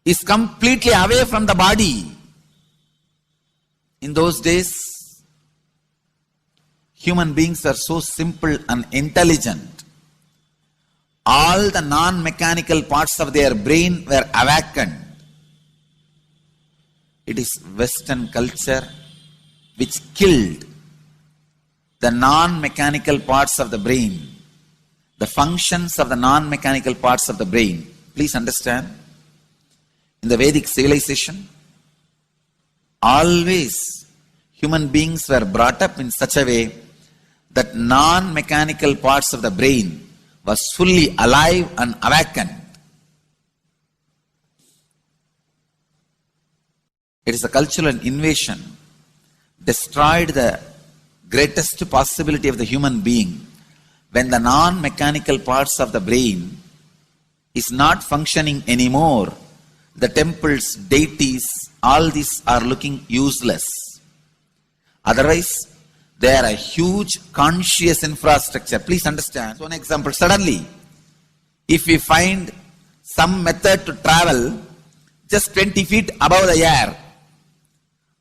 is completely away from the body. In those days, human beings were so simple and intelligent. All the non-mechanical parts of their brain were awakened. It is Western culture which killed the non-mechanical parts of the brain, the functions of the non-mechanical parts of the brain. Please understand, in the Vedic civilization, always human beings were brought up in such a way that non-mechanical parts of the brain was fully alive and awakened. It is a cultural invasion, destroyed the greatest possibility of the human being when the non-mechanical parts of the brain is not functioning anymore. The temples, deities, all these are looking useless. Otherwise, they are a huge conscious infrastructure. Please understand. So, an example, suddenly, if we find some method to travel just 20 feet above the air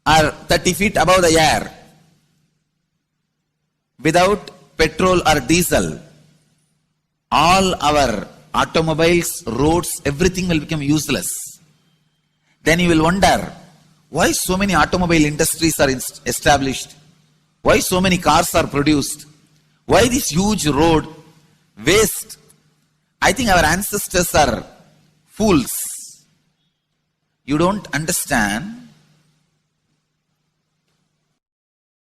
or 30 feet above the air without petrol or diesel, all our automobiles, roads, everything will become useless. Then you will wonder, why so many automobile industries are established? Why so many cars are produced? Why this huge road waste? I think our ancestors are fools. You don't understand.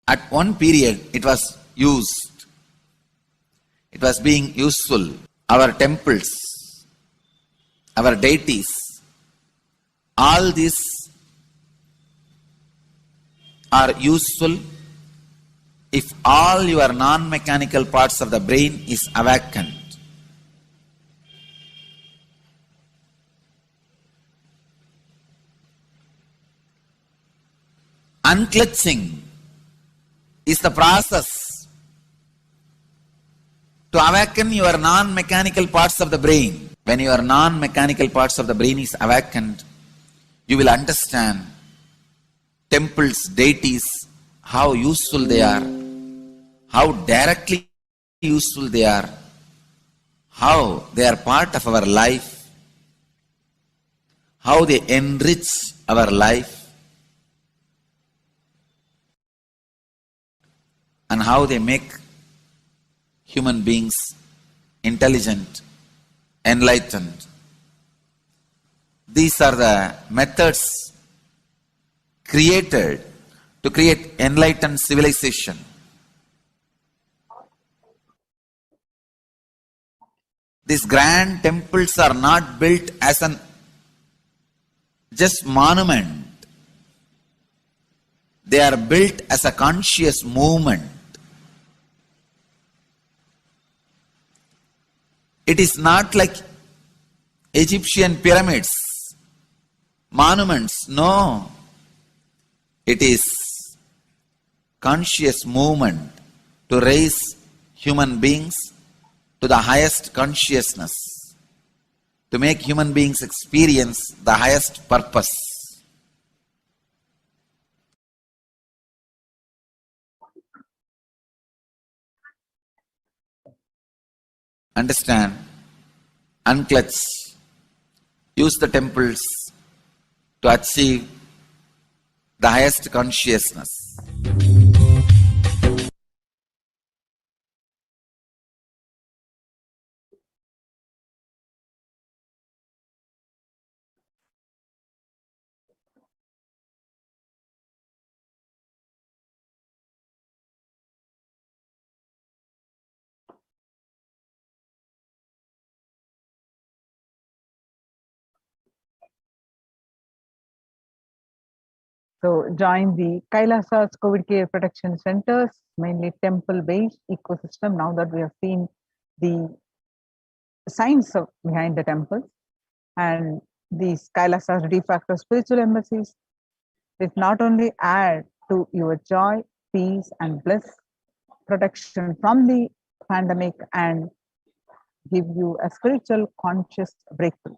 At one period, it was used. It was being useful. Our temples, our deities, all these are useful if all your non-mechanical parts of the brain is awakened. Unclutching is the process to awaken your non-mechanical parts of the brain. When your non-mechanical parts of the brain is awakened, you will understand temples, deities, how useful they are, how directly useful they are, how they are part of our life, how they enrich our life, and how they make human beings intelligent, enlightened. These are the methods created to create enlightened civilization. These grand temples are not built as an just monument. They are built as a conscious movement. It is not like Egyptian pyramids, monuments. No. It is conscious movement to raise human beings to the highest consciousness, to make human beings experience the highest purpose. Understand, unclutch, use the temples to achieve the highest consciousness. So join the Kailasa's COVID Care Protection Centers, mainly temple-based ecosystem. Now that we have seen the science behind the temples and these Kailasa's de facto spiritual embassies, it not only add to your joy, peace, and bliss, protection from the pandemic, and give you a spiritual conscious breakthrough.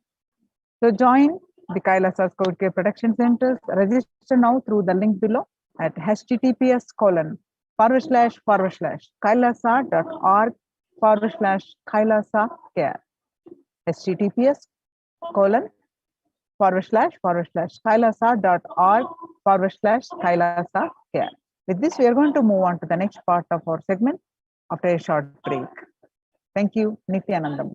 So join the Kailasa's COVID Care Protection Centers. Register now through the link below. at https://kailasa.org/kailasa care. https://kailasa.org/kailasa care. With this, we are going to move on to the next part of our segment after a short break. Thank you, Nithyanandam.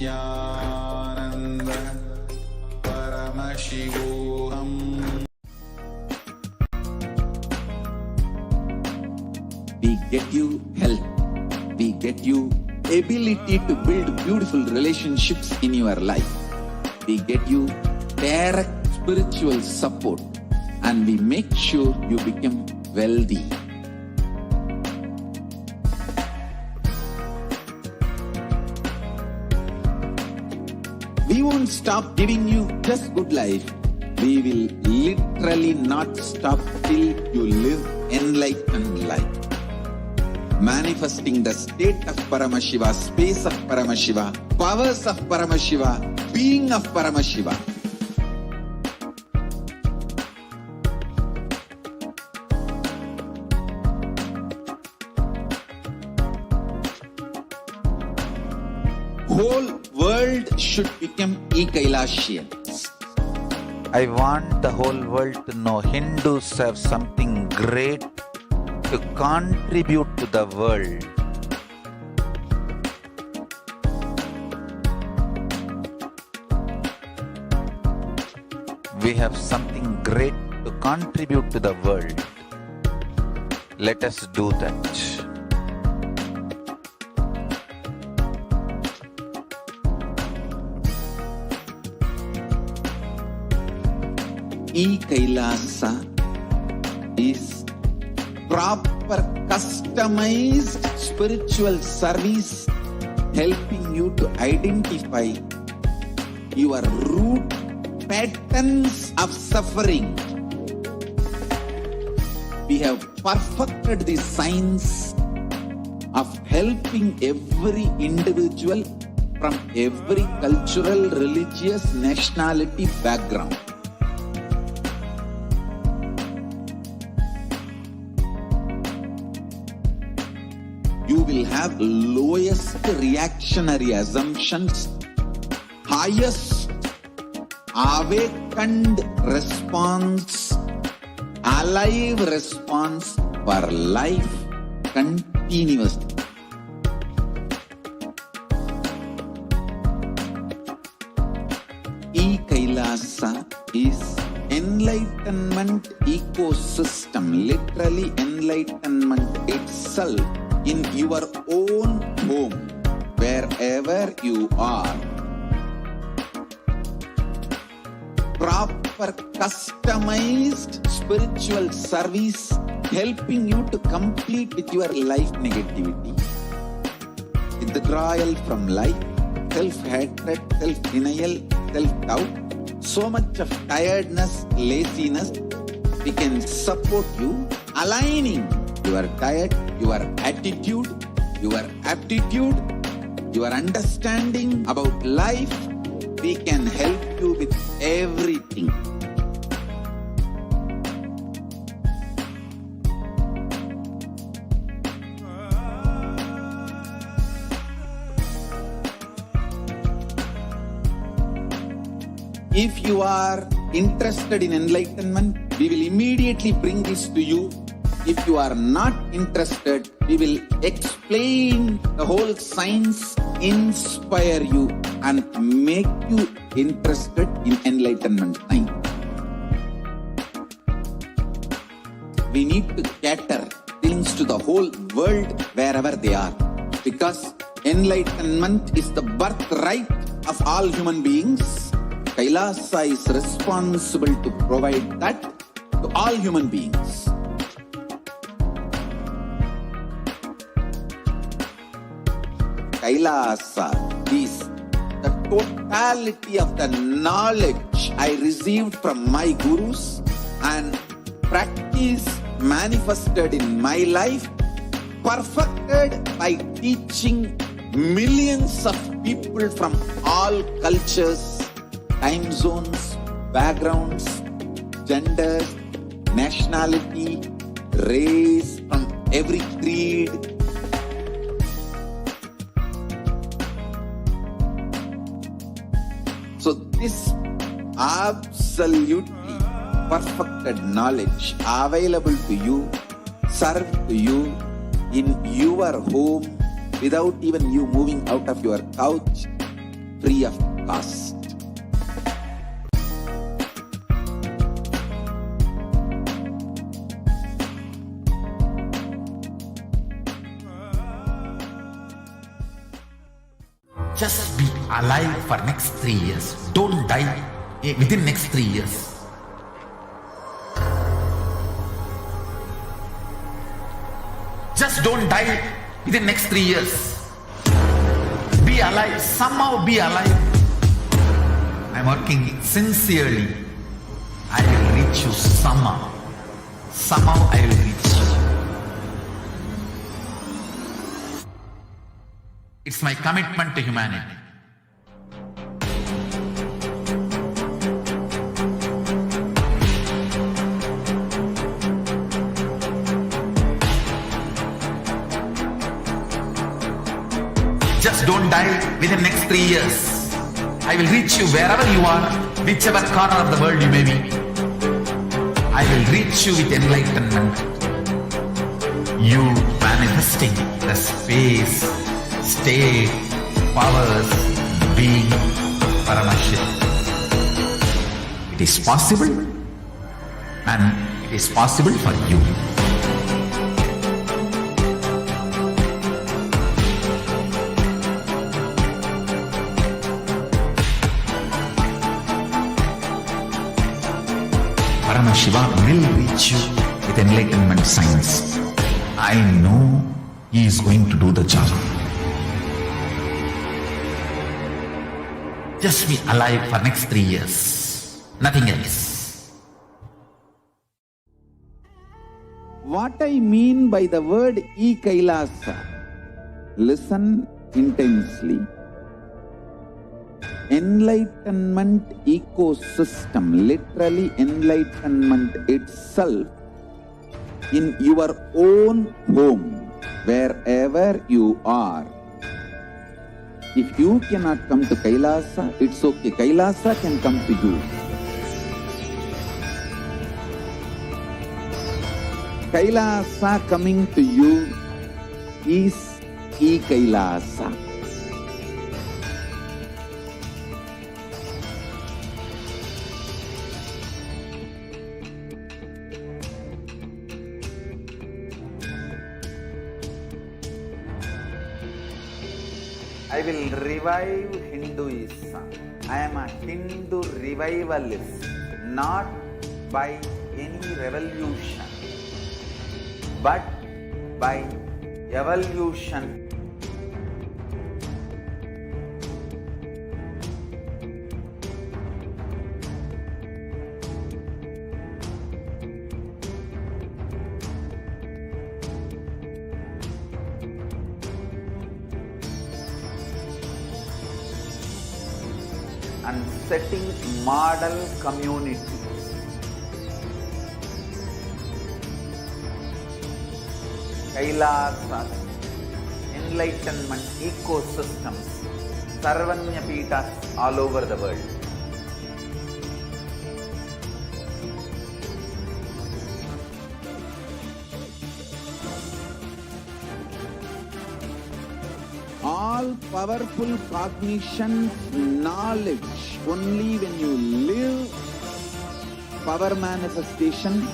Nithyananda Paramashivoham. We get you health. We get you ability to build beautiful relationships in your life. We get you direct spiritual support, and we make sure you become wealthy. We won't stop giving you just good life. We will literally not stop till you live enlightened life. Manifesting the state of Paramashiva, space of Paramashiva, powers of Paramashiva, being of Paramashiva. Whole world should become Kailashians. I want the whole world to know Hindus have something great to contribute to the world. We have something great to contribute to the world. Let us do that. Kailasa is proper customized spiritual service helping you to identify your root patterns of suffering. We have perfected the science of helping every individual from every cultural, religious, nationality background. You will have lowest reactionary assumptions, highest awakened response, alive response for life continuously. Kailasa is enlightenment ecosystem, literally enlightenment itself in your own home, wherever you are. Proper customized spiritual service helping you to complete with your life negativity, withdrawal from life, self-hatred, self-denial, self-doubt, so much of tiredness, laziness. We can support you aligning your diet, your attitude, your aptitude, your understanding about life. We can help you with everything. If you are interested in enlightenment, we will immediately bring this to you. If you are not interested, we will explain the whole science, inspire you and make you interested in enlightenment time. We need to cater things to the whole world wherever they are, because enlightenment is the birthright of all human beings. Kailasa is responsible to provide that to all human beings. Kailasa is the totality of the knowledge I received from my gurus and practice manifested in my life, perfected by teaching millions of people from all cultures, time zones, backgrounds, genders, nationality, race, from every creed. So this absolutely perfected knowledge available to you, served to you in your home without even you moving out of your couch, free of cost. Just be alive for next 3 years. Don't die. within next 3 years. Just don't die within next 3 years. Be alive, somehow be alive. I'm working sincerely. I will reach you somehow. Somehow I will reach you. It's my commitment to humanity. Just don't die within next 3 years. I will reach you wherever you are, whichever corner of the world you may be. I will reach you with enlightenment. You manifesting the space, state, powers, being Paramashivoham. It is possible, and it is possible for you. Paramashivoham will reach you with enlightenment science. I know he is going to do the job. Just be alive for next 3 years. Nothing else. What I mean by the word E-Kailasa, listen intensely. Enlightenment ecosystem, literally enlightenment itself, in your own home, wherever you are. If you cannot come to Kailasa, it's okay. Kailasa can come to you. Kailasa coming to you is E-Kailasa. I will revive Hinduism. I am a Hindu revivalist, not by any revolution, but by evolution. And setting model communities. Kailasas, enlightenment ecosystems, Sarvanya Pitas all over the world. All powerful cognition, knowledge, only when you live power manifestation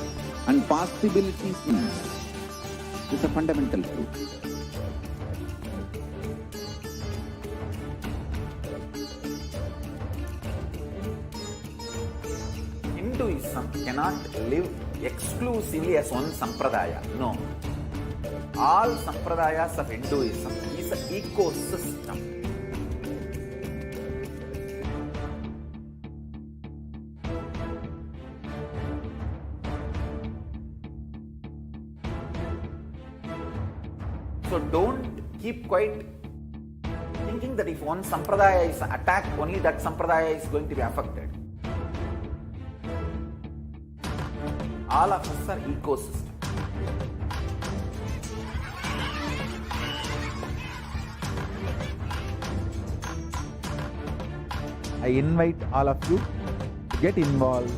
and possibilities is a fundamental truth. Hinduism cannot live exclusively as one sampradaya. No. All sampradayas of Hinduism is an ecosystem. So don't keep quiet thinking that if one sampradaya is attacked, only that sampradaya is going to be affected. All of us are ecosystem. I invite all of you to get involved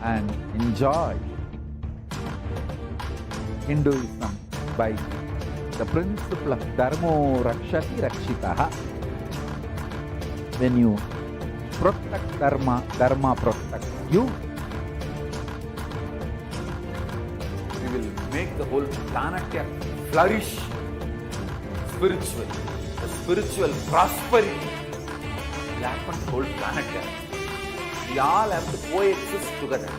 and enjoy Hinduism by the principle of Dharmo Rakshati Rakshitaha. When you protect Dharma, Dharma protects you. We will make the whole planet flourish spiritually. The spiritual prosperity will happen to the whole planet. We all have to coexist together.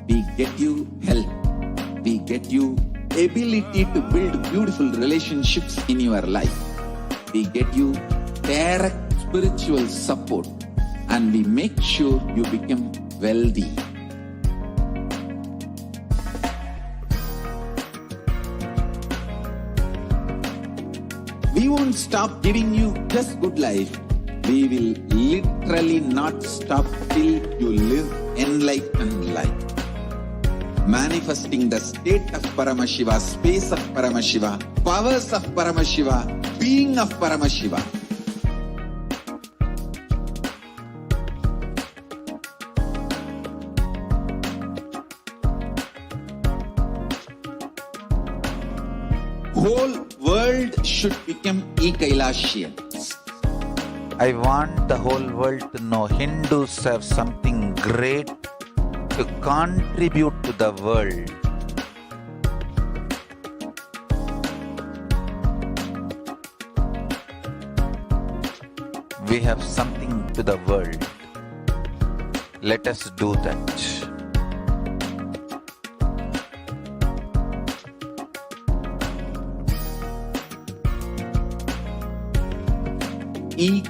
We get you health. We get you ability to build beautiful relationships in your life. We get you direct spiritual support, and we make sure you become wealthy. We won't stop giving you just good life. We will literally not stop till you live enlightened life. Manifesting the state of Paramashiva, space of Paramashiva, powers of Paramashiva, being of Paramashiva. Whole world should become Kailashians. I want the whole world to know Hindus have something great to contribute to the world. We have something to the world. Let us do that.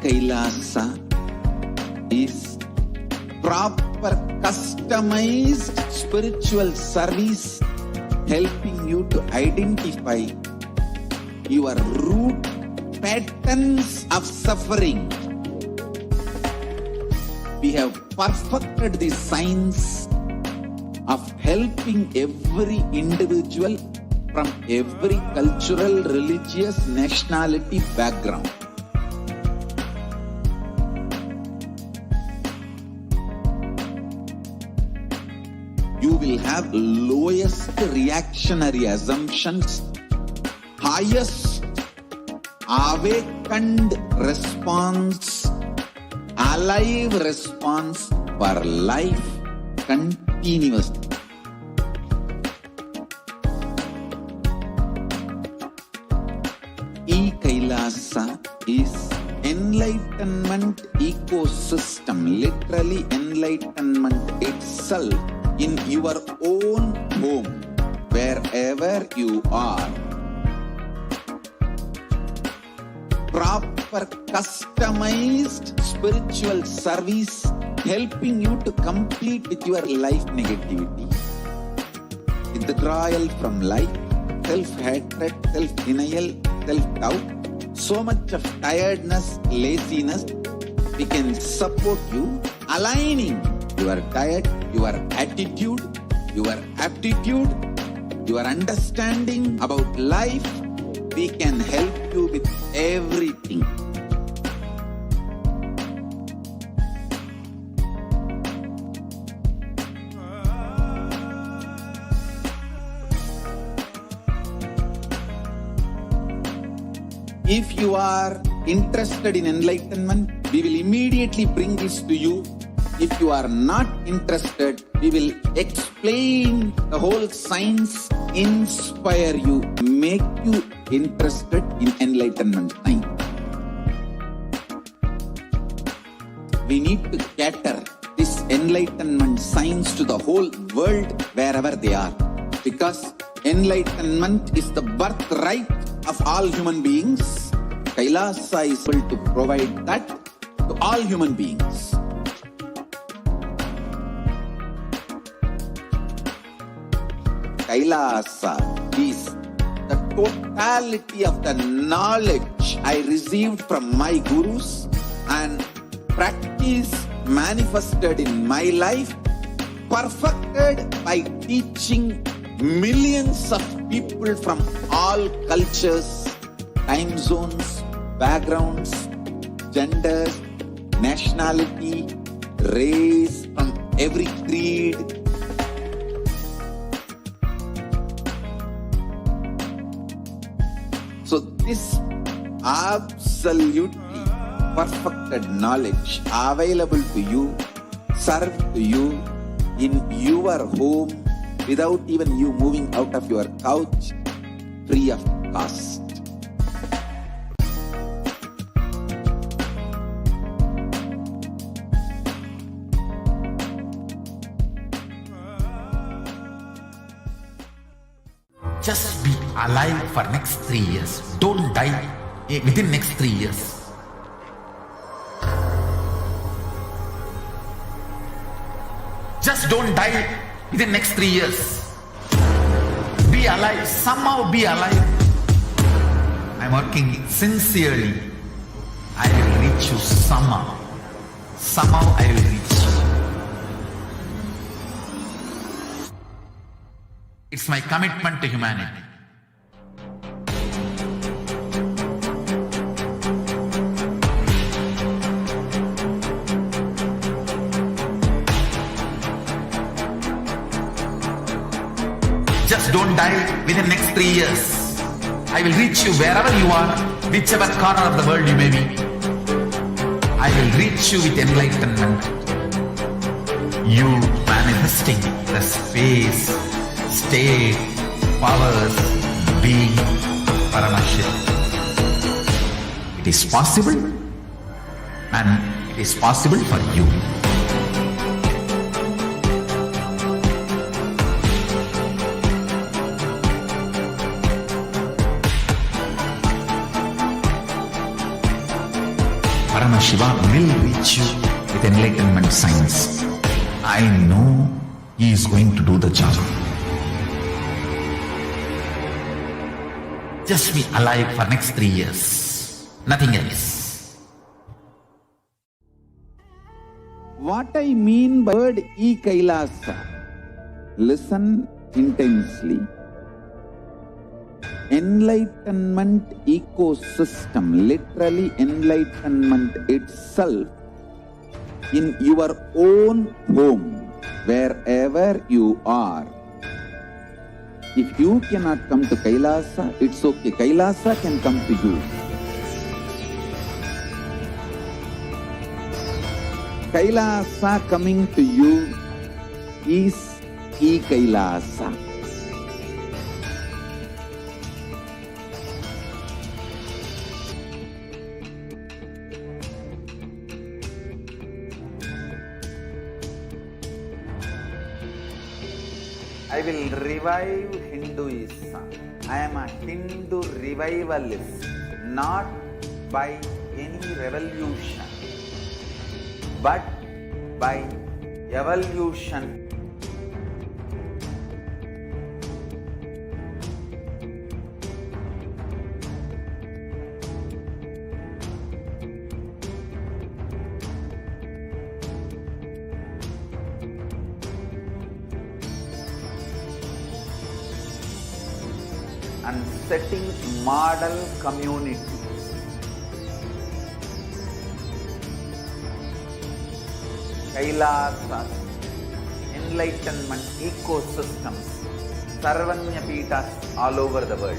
Kailasa is proper customized spiritual service helping you to identify your root patterns of suffering. We have perfected the science of helping every individual from every cultural, religious, nationality background. You will have lowest reactionary assumptions, highest awakened response, alive response for life continuously. Kailasa is enlightenment ecosystem, literally enlightenment itself in your own home, wherever you are. Proper customized spiritual service helping you to compete with your life negativity. Withdrawal from life, self-hatred, self-denial, self-doubt, so much of tiredness, laziness. We can support you aligning your diet, your attitude, your aptitude, your understanding about life. We can help you with everything. If you are interested in enlightenment, we will immediately bring this to you. If you are not interested, we will explain the whole science, inspire you, make you interested in enlightenment time. We need to cater this enlightenment science to the whole world wherever they are, because enlightenment is the birthright of all human beings. Kailasa is able to provide that to all human beings. Kailasa is the totality of the knowledge I received from my gurus and practice manifested in my life, perfected by teaching millions of people from all cultures, time zones, backgrounds, genders, nationality, race, from every creed. So this absolutely perfected knowledge available to you, served to you in your home, without even you moving out of your couch, free of cost. Just be alive for next 3 years. Don't die within next 3 years. Just don't die within next 3 years. Be alive. Somehow be alive. I'm working sincerely. I will reach you somehow. Somehow I will reach you. It's my commitment to humanity. Just don't die within next 3 years. I will reach you wherever you are, whichever corner of the world you may be. I will reach you with enlightenment. You manifesting the space, state, powers, being Paramashivoham. It is possible, and it is possible for you. Paramashivoham will reach you with enlightenment science. I know he is going to do the job. Just be alive for next 3 years. Nothing else. What I mean by word e-Kailasa, listen intensely. Enlightenment ecosystem, literally enlightenment itself, in your own home, wherever you are. If you cannot come to Kailasa, it's okay. Kailasa can come to you. Kailasa coming to you is e-Kailasa. I will revive Hinduism. I am a Hindu revivalist, not by any revolution, but by evolution. And setting model community. Kailasas, enlightenment ecosystems, Sarvanya Pitas all over the world.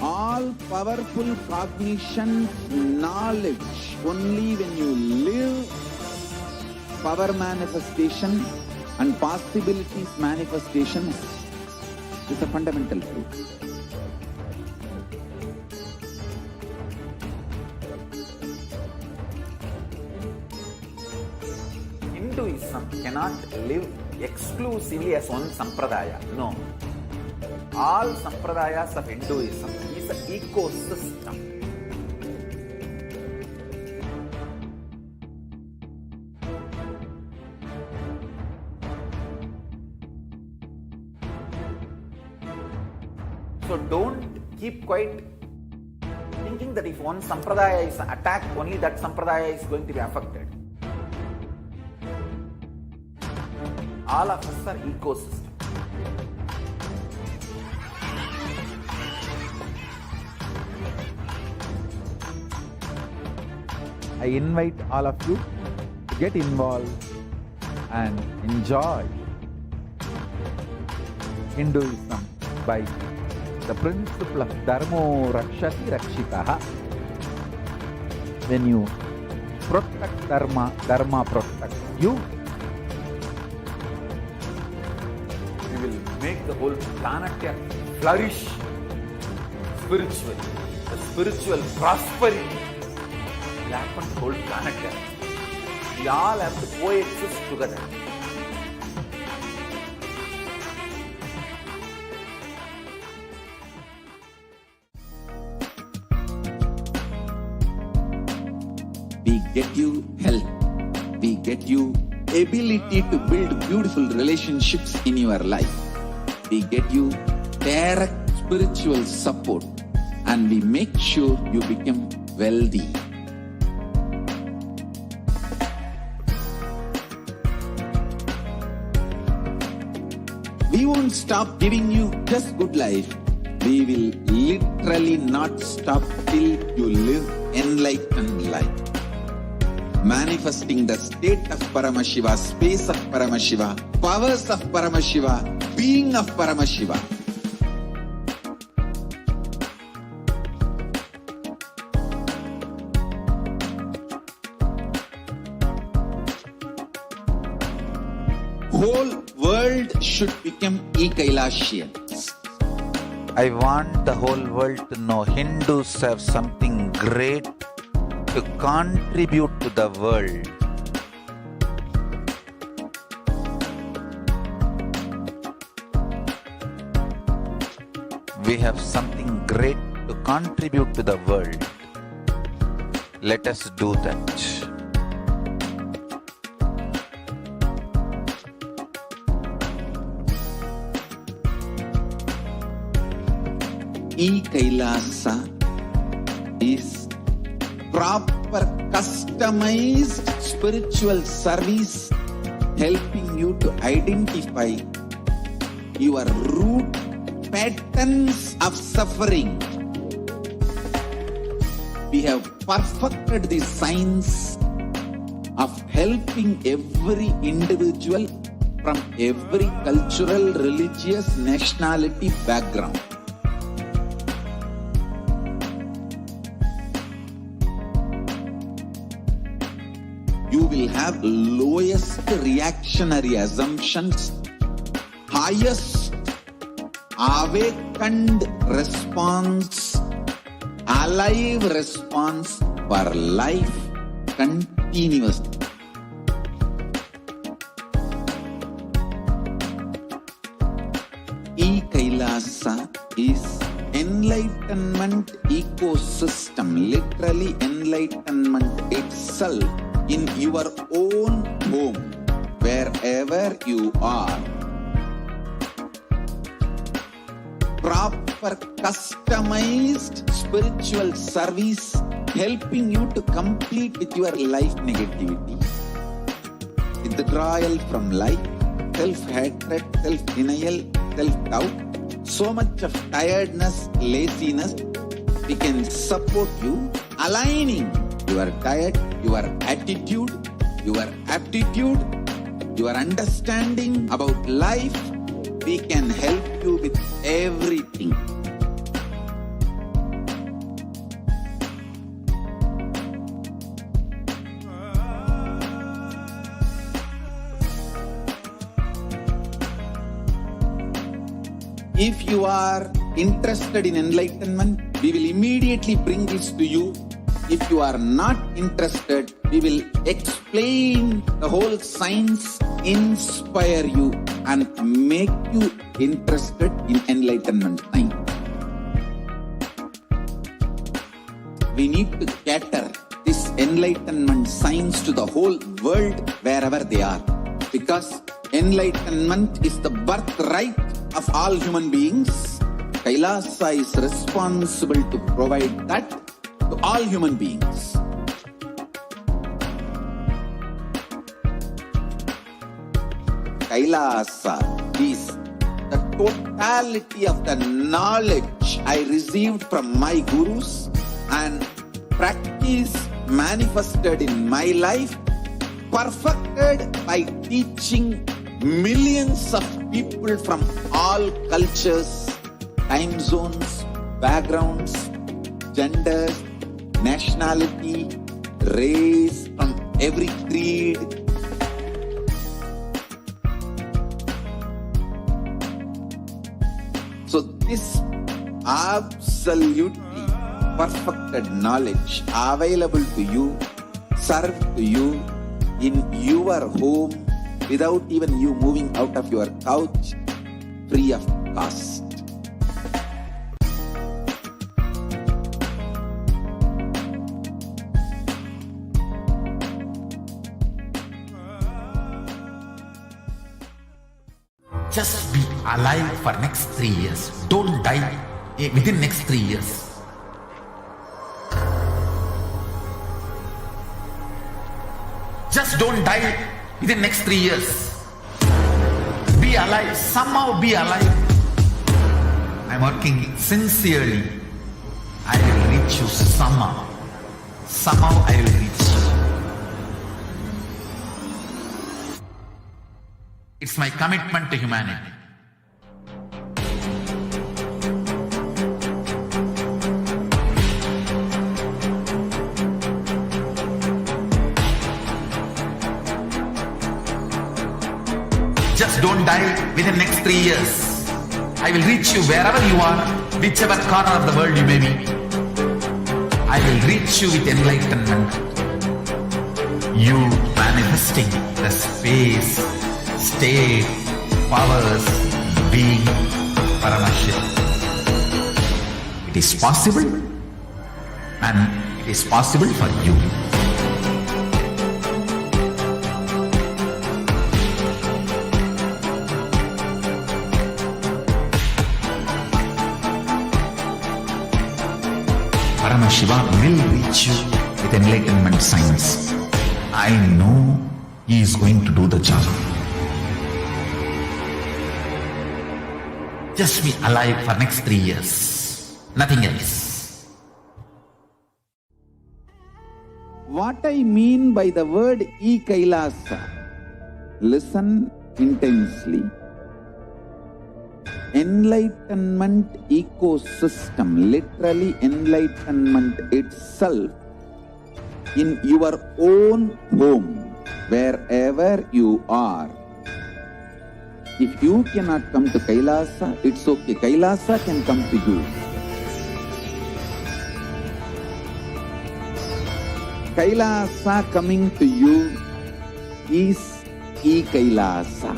All powerful cognition, knowledge, only when you live power manifestation and possibilities manifestation is a fundamental truth. Hinduism cannot live exclusively as one sampradaya. No. All sampradayas of Hinduism is an ecosystem. So don't keep quiet thinking that if one sampradaya is attacked, only that sampradaya is going to be affected. All of us are ecosystem. I invite all of you to get involved and enjoy Hinduism by The principle of dharmo rakshati rakshitaha. When you protect dharma, dharma protects you. We will make the whole planet flourish spiritually. The spiritual prosperity will happen to the whole planet Earth. We all have to coexist together. We get you health. We get you ability to build beautiful relationships in your life. We get you direct spiritual support, and we make sure you become wealthy. We won't stop giving you just good life. We will literally not stop till you live enlightened life. Manifesting the state of Paramashiva, space of Paramashiva, powers of Paramashiva, being of Paramashiva. Whole world should become e-Kailashians. I want the whole world to know Hindus have something great to contribute to the world. We have something great to contribute to the world. Let us do that. E-Kailasa is proper customized spiritual service helping you to identify your root patterns of suffering. We have perfected the science of helping every individual from every cultural, religious, nationality background. You will have lowest reactionary assumptions, highest awakened response, alive response for life continuously. E-Kailasa is enlightenment ecosystem, literally enlightenment itself in your own home, wherever you are. Proper customized spiritual service helping you to complete with your life negativity, withdrawal from life, self-hatred, self-denial, self-doubt, so much of tiredness, laziness. We can support you aligning your diet, your attitude, your aptitude, your understanding about life. We can help you with everything. If you are interested in enlightenment, we will immediately bring this to you. If you are not interested, we will explain the whole science, inspire you, and make you interested in enlightenment time. We need to cater this enlightenment science to the whole world wherever they are, because enlightenment is the birthright of all human beings. Kailasa is responsible to provide that to all human beings. Kailasa is the totality of the knowledge I received from my gurus and practice manifested in my life, perfected by teaching millions of people from all cultures, time zones, backgrounds, genders, nationality, race, from every creed. So this absolutely perfected knowledge available to you, served to you in your home without even you moving out of your couch, free of cost. Just be alive for next 3 years. Don't die within next 3 years. Just don't die within next 3 years. Be alive. Somehow be alive. I'm working sincerely. I will reach you somehow. Somehow I will reach you. It's my commitment to humanity. Just don't die within next 3 years. I will reach you wherever you are, whichever corner of the world you may be. I will reach you with enlightenment. You manifesting the space, state, powers, being Paramashivoham. It is possible, and it is possible for you. Paramashivoham will reach you with enlightenment science. I know he is going to do the job. Just be alive for next 3 years. Nothing else. What I mean by the word e-Kailasa, listen intensely. Enlightenment ecosystem, literally enlightenment itself, in your own home, wherever you are. If you cannot come to Kailasa, it's okay. Kailasa can come to you. Kailasa coming to you is e-Kailasa.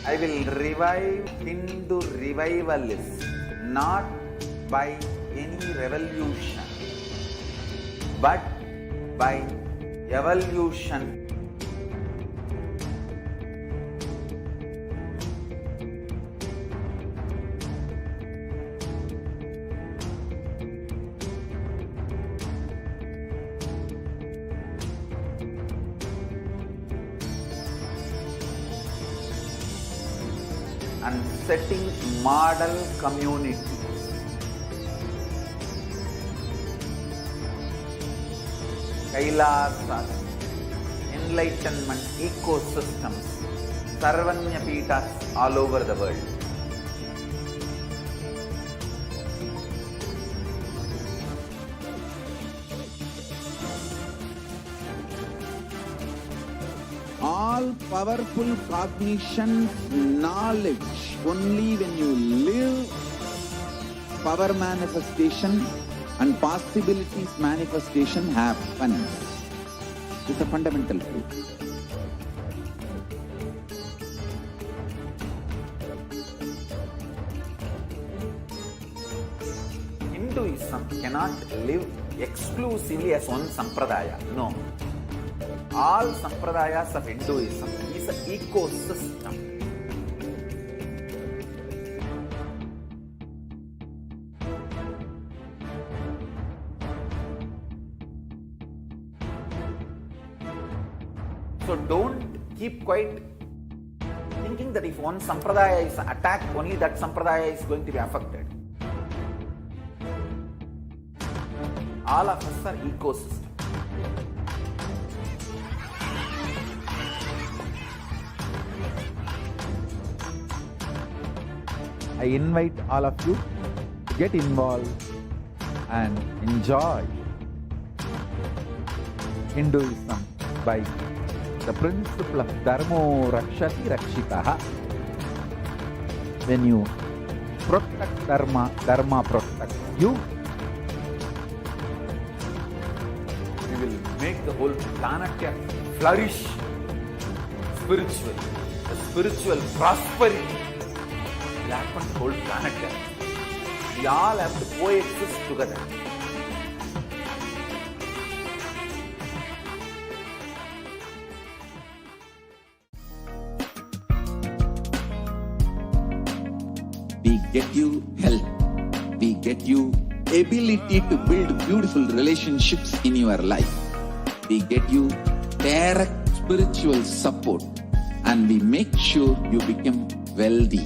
I will revive Hindu revivalists, not by any revolution, but by evolution. And setting model community. Kailasas, enlightenment ecosystems, Sarvanya Pitas all over the world. All powerful cognition, knowledge, only when you live, power manifestation and possibilities manifestation happens. It's a fundamental truth. Hinduism cannot live exclusively as one sampradaya. No. All sampradayas of Hinduism is an ecosystem. So don't keep quiet thinking that if one sampradaya is attacked, only that sampradaya is going to be affected. All of us are ecosystem. I invite all of you to get involved and enjoy Hinduism by the principle of Dharmo Rakshati Rakshitaha. When you protect Dharma, Dharma protects you. We will make the whole planet flourish spiritually. The spiritual prosperity will happen to the whole planet. We all have to coexist together. We get you health. We get you ability to build beautiful relationships in your life. We get you direct spiritual support, and we make sure you become wealthy.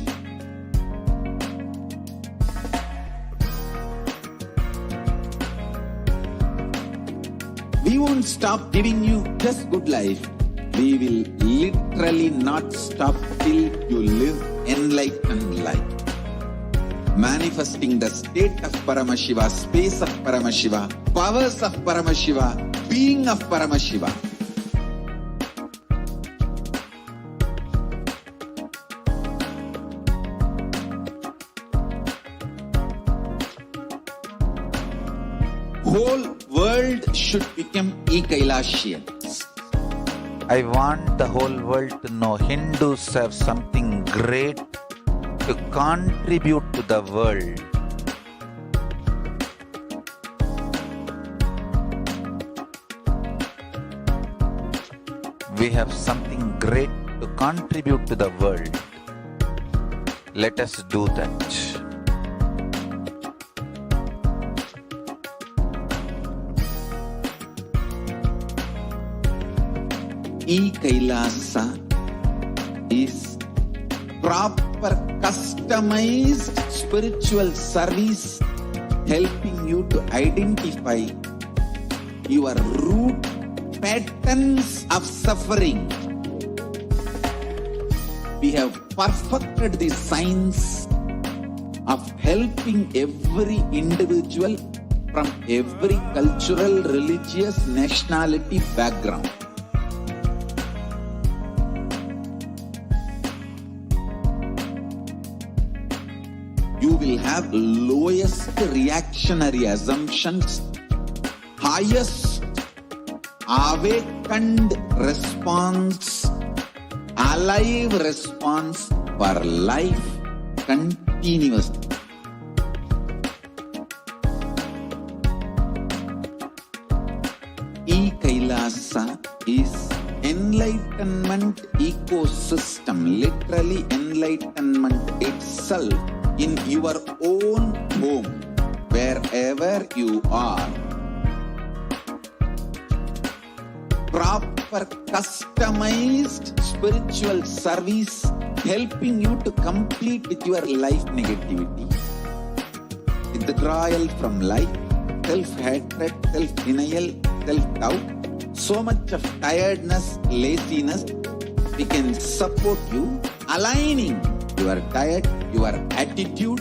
We won't stop giving you just good life. We will literally not stop till you live enlightened life. Manifesting the state of Paramashiva, space of Paramashiva, powers of Paramashiva, being of Paramashiva. Whole world should become e-Kailashians. I want the whole world to know Hindus have something great to contribute to the world. We have something great to contribute to the world. Let us do that. E-Kailasa is proper customized spiritual service helping you to identify your root patterns of suffering. We have perfected the science of helping every individual from every cultural, religious, nationality background. You will have lowest reactionary assumptions, highest awakened response, alive response for life continuously. E-Kailasa is enlightenment ecosystem, literally enlightenment itself in your own home, wherever you are. Proper customized spiritual service helping you to complete with your life negativity. Withdrawal from life, self-hatred, self-denial, self-doubt, so much of tiredness, laziness. We can support you aligning your diet, your attitude,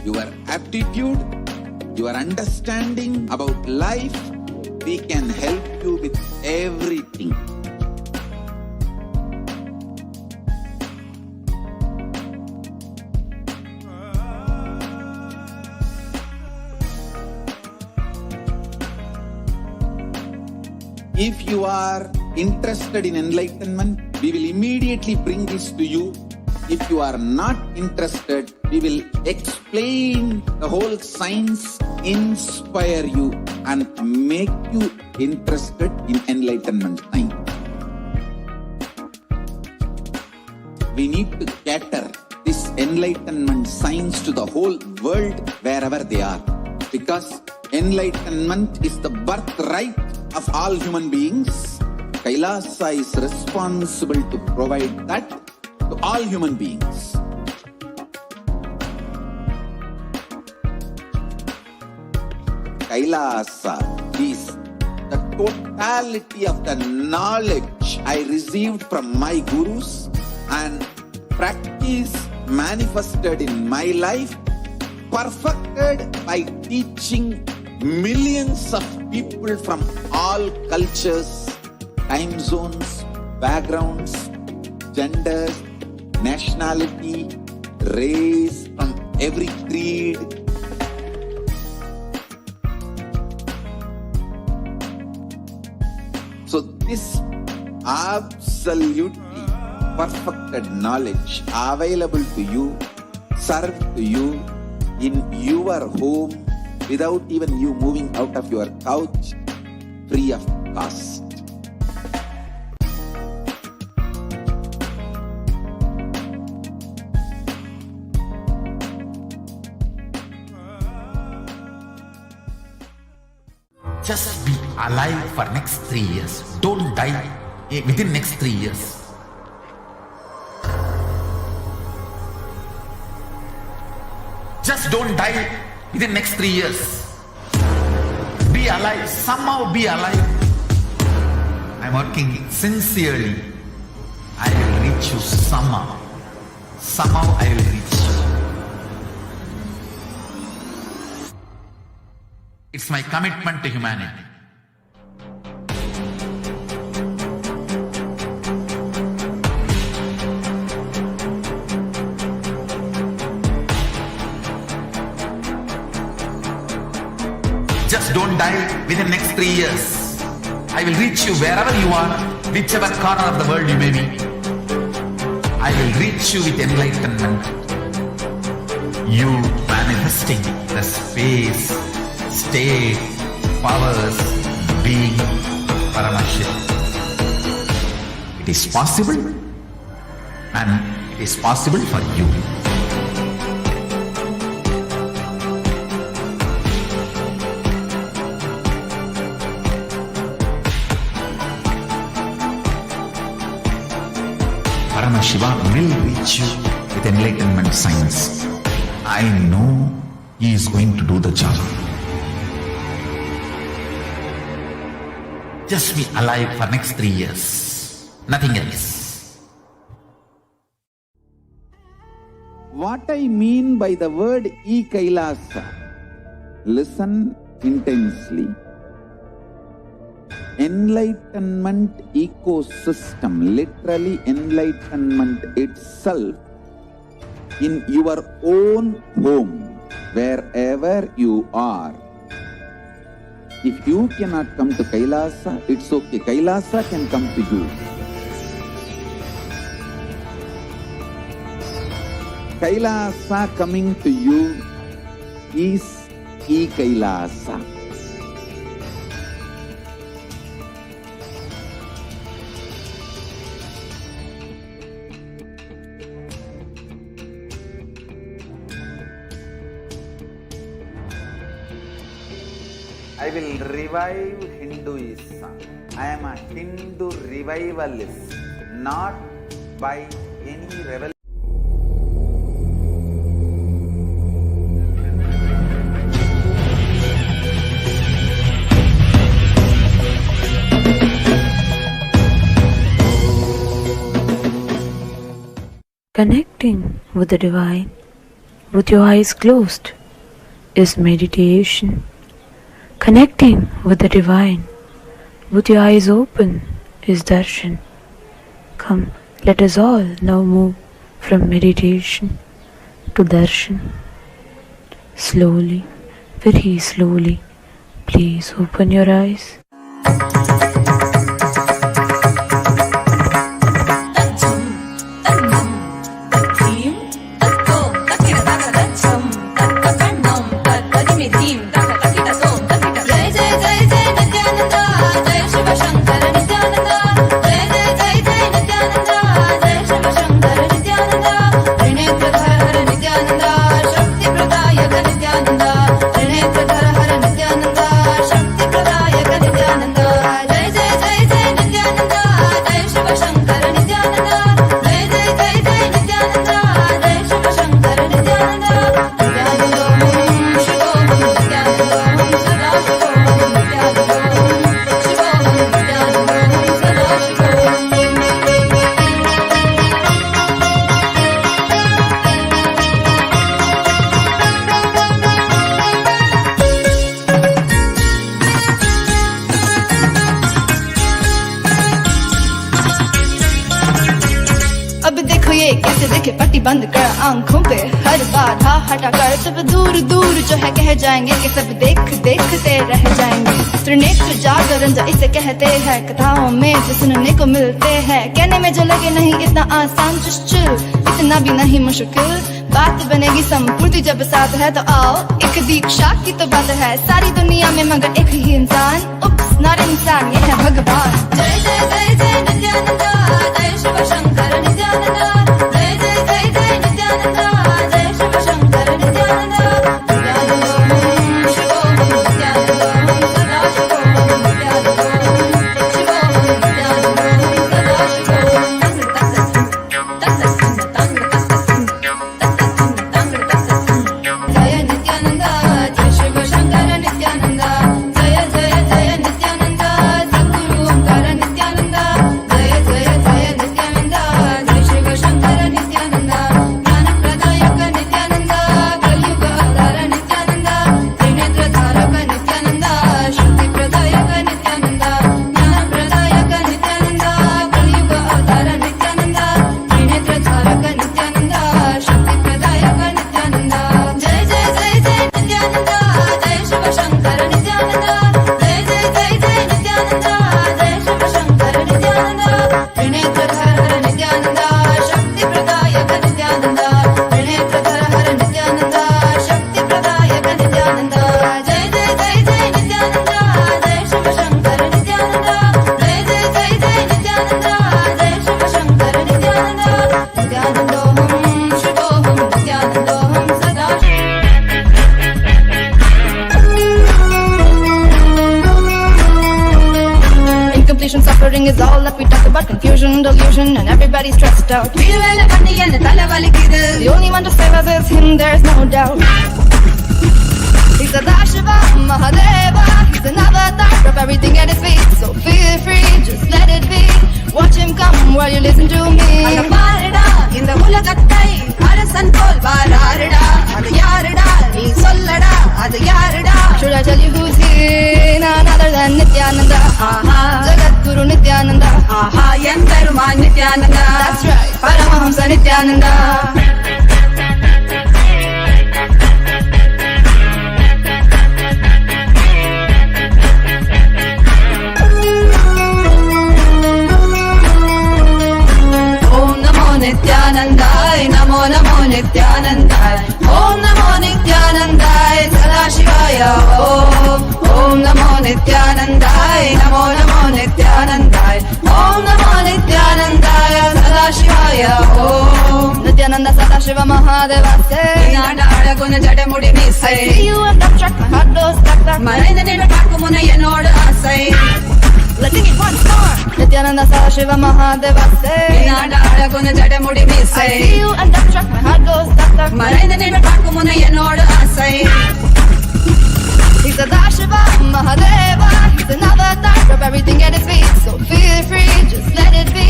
your aptitude, your understanding about life. We can help you with everything. If you are interested in enlightenment, we will immediately bring this to you. If you are not interested, we will explain the whole science, inspire you and make you interested in enlightenment science. We need to cater this enlightenment science to the whole world wherever they are, because enlightenment is the birthright of all human beings. Kailasa is responsible to provide that to all human beings. Kailasa is the totality of the knowledge I received from my gurus and practice manifested in my life, perfected by teaching millions of people from all cultures, time zones, backgrounds, genders, nationality, race, from every creed. So this absolutely perfected knowledge available to you, served to you in your home without even you moving out of your couch, free of cost. Just be alive for next 3 years. Don't die within next 3 years. Just don't die within next 3 years. Be alive. Somehow be alive. I'm working sincerely. I will reach you somehow. Somehow I will reach you. It's my commitment to humanity. Just don't die within next 3 years. I will reach you wherever you are, whichever corner of the world you may be. I will reach you with enlightenment. You manifesting the space, state, powers, being Paramashivoham. It is possible, and it is possible for you. Paramashivoham will reach you with enlightenment science. I know he is going to do the job. Just be alive for next 3 years. Nothing else. What I mean by the word E-Kailasa, listen intensely. Enlightenment ecosystem, literally enlightenment itself, in your own home, wherever you are. If you cannot come to Kailasa, it's okay. Kailasa can come to you. Kailasa coming to you is E-Kailasa. I will revive Hinduism. I am a Hindu revivalist, not by any revolution. Connecting with the divine with your eyes closed is meditation. Connecting with the divine with your eyes open is darshan. Come, let us all now move from meditation to darshan. Slowly, very slowly, please open your eyes. Nithyananda, Shakti Pradaya Nithyananda, देखे पट्टी बंद कर आंखों पे हर बाधा हटा कर सब दूर दूर जो है कह जाएंगे कि सब देख देखते रह जाएंगे। त्रिनेत्र जागरण जो इसे कहते हैं कथाओं में जो सुनने को मिलते हैं, कहने में जो लगे नहीं इतना आसान चुश्चुल इतना भी नहीं मुश्किल, बात बनेगी संपूर्ति जब साथ है तो आओ एक दीक्षा की तो बात है सारी दुनिया में मगर एक ही इंसान, उप्स नॉट इंसान ये है भगवान। जय जय जय जय नित्यानंदा जय शिव शंकर नित्यानंदा जय जय जय जय नित्यानंदा जय शिव शंकर नित्यानंदा नित्यानंदोहम शिवोहम नित्यानंदोहम सदा शिवोहम नित्यानंदोहम शिवोहम नित्यानंदोहम सदा शिवोहम जय नित्यानंदा जय शिव शंकर नित्यानंदा जय जय जय नित्यानंदा सद्गुरु ओंकार नित्यानंदा जय जय जय नित्यानंदा जय शिव शंकर नित्यानंदा ज्ञान प्रदायक नित्यानंदा कलयुग अवतार नित्यानंदा त्रिनेत्र धारक नित्यानंदा शुद्धि प्रदायक नित्यानंदा ज्ञान प्रदायक नित्यानंदा कलयुग अवतार नित्यानंदा त्रिनेत्र धारक नित्यानंदा शुद्धि प्रदायक नित्यानंदा जय जय जय जय नित्यानंदा जय शिव शंकर नित्यानंदा जय जय जय जय नित्यानंदा जय शिव शंकर नित्यानंदा त्रिनेत्र धर नित्यानंदा शक्ति प्रदायक नित्यानंदा त्रिनेत्र धर नित्यानंदा शक्ति प्रदायक नित्यानंदा जय जय जय जय नित्यानंदा जय शिव शंकर नित्यानंदा जय जय जय जय नित्यानंदा जय शिव शंकर नित्यानंदा नित्यानंदोहम शिवोहम नित्यानंदोहम सदा Incompletion, suffering is all that we talk about. Confusion, delusion, and everybody's stressed out. The only one to save us is him, there's no doubt. He's a Dashiva, Mahadeva. He's an avatar of everything at his feet. So feel free, just let it be. Watch him come while you listen to me. இந்த உலகத்தை அரசன் போல் வாழாருடா அது யாருடா நீ சொல்லடா அது யாருடா Should I tell you who's here? None other than Nithyananda. Jagadguru Nithyananda. என் பெருமான் Nithyananda. That's right, Paramahamsa Nithyananda. नित्यानंदाय Namo Namo नित्यानंदाय ओम नमो नित्यानंदाय सदाशिवाय ओम नमो नित्यानंदाय नमो नमो नित्यानंदाय ओम नमो नित्यानंदाय सदाशिवाय ओम नित्यानंद सदाशिव महादेवस्य नाडाडगुण जडमुடி மீசை I see you and that track my heart goes stuck back மறைந்த நின்ற பார்க்கும் முனை என்னோடு ஆசை Let's sing it once more. Nithyananda Sadashiva Mahadevase நாடாடகுன ஜடமுடி மீசை I see you and that track my heart goes stuck stuck மறைந்த நின்ற பார்க்கும் முனை என்னோடு ஆசை He's a Dashiva Mahadeva. He's an avatar of everything at his feet. So feel free, just let it be.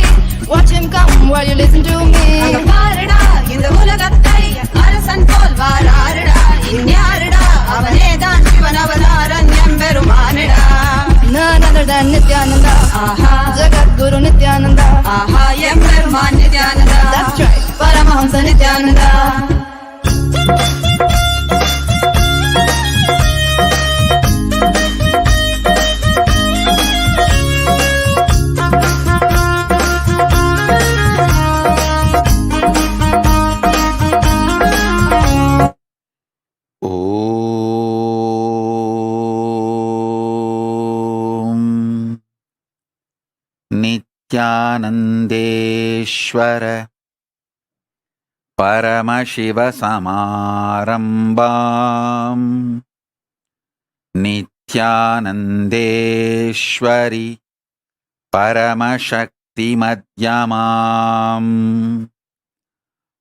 Watch him come while you listen to me. அங்க பாருடா இந்த உலகத்தை அரசன் போல் வாழாருடா இன்யாருடா அவனேதான் சிவன் அவதாரன் எம்பெருமானிடா None other than Nithyananda. Jagadguru Nithyananda. எம் பெருமான் Nithyananda. That's right, Paramahamsa Nithyananda. नित्यानन्देश्वर परमशिवसमारम्भाम् नित्यानन्देश्वरि परमशक्तिमध्यमाम्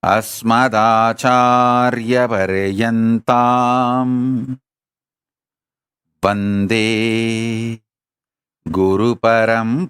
अस्मदाचार्यपर्यन्ताम् वन्दे गुरुपरम्पराम्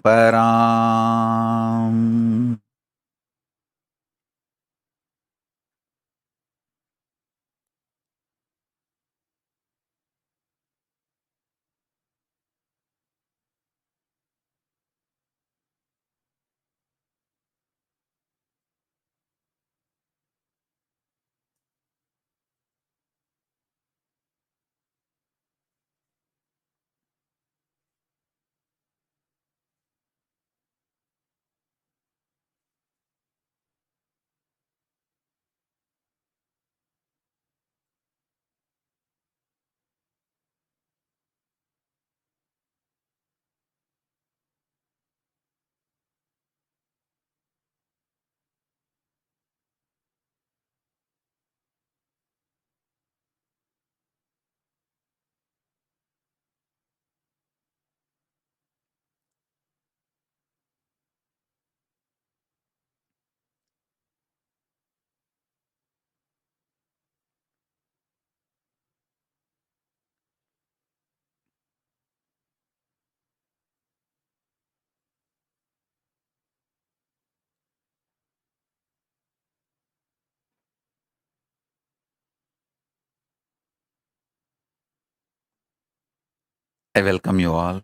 I welcome you all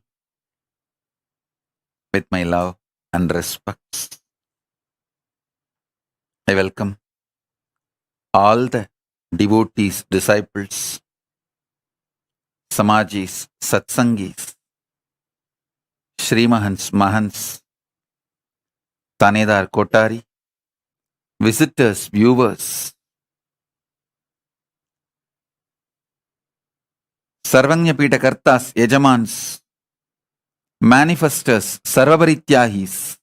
with my love and respect. I welcome all the devotees, disciples, Samajis, Satsangis, Srimahans, Mahants, Tanedar Kotari, visitors, viewers, Sarvanyapita Kartas, Yajamans, manifestors, Sarvabarityahis,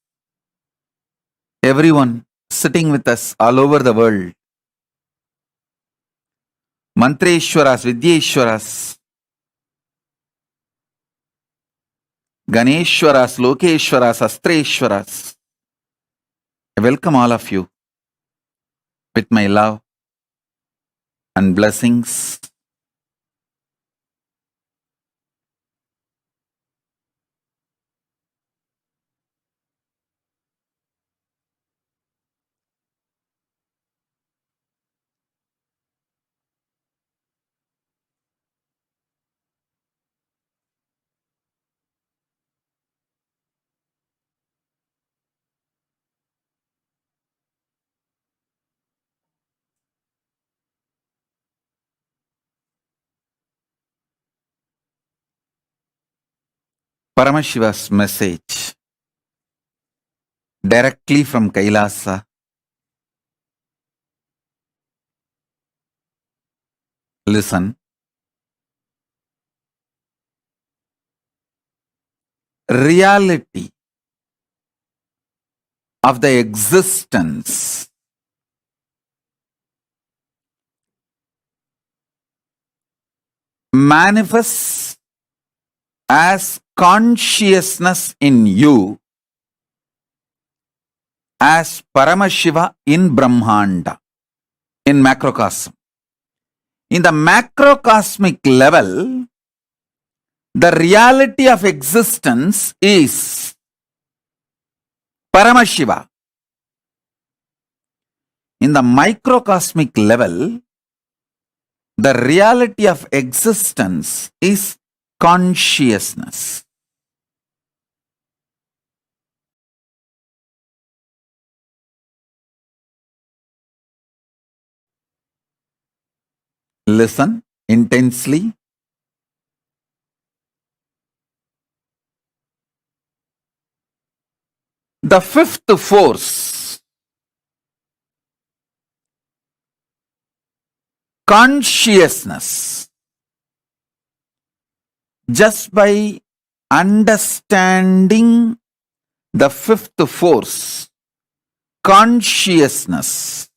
everyone sitting with us all over the world, Mantreshwaras, Vidyeshwaras, Ganeshwaras, Lokeshwaras, Astreshwaras. I welcome all of you with my love and blessings. Paramashiva's message directly from Kailasa. Listen. Reality of the existence manifests as consciousness in you as Paramashiva in Brahmanda, in macrocosm. In the macrocosmic level, the reality of existence is Paramashiva. In the microcosmic level, the reality of existence is consciousness. Listen intensely. The fifth force, consciousness, just by understanding the fifth force, consciousness,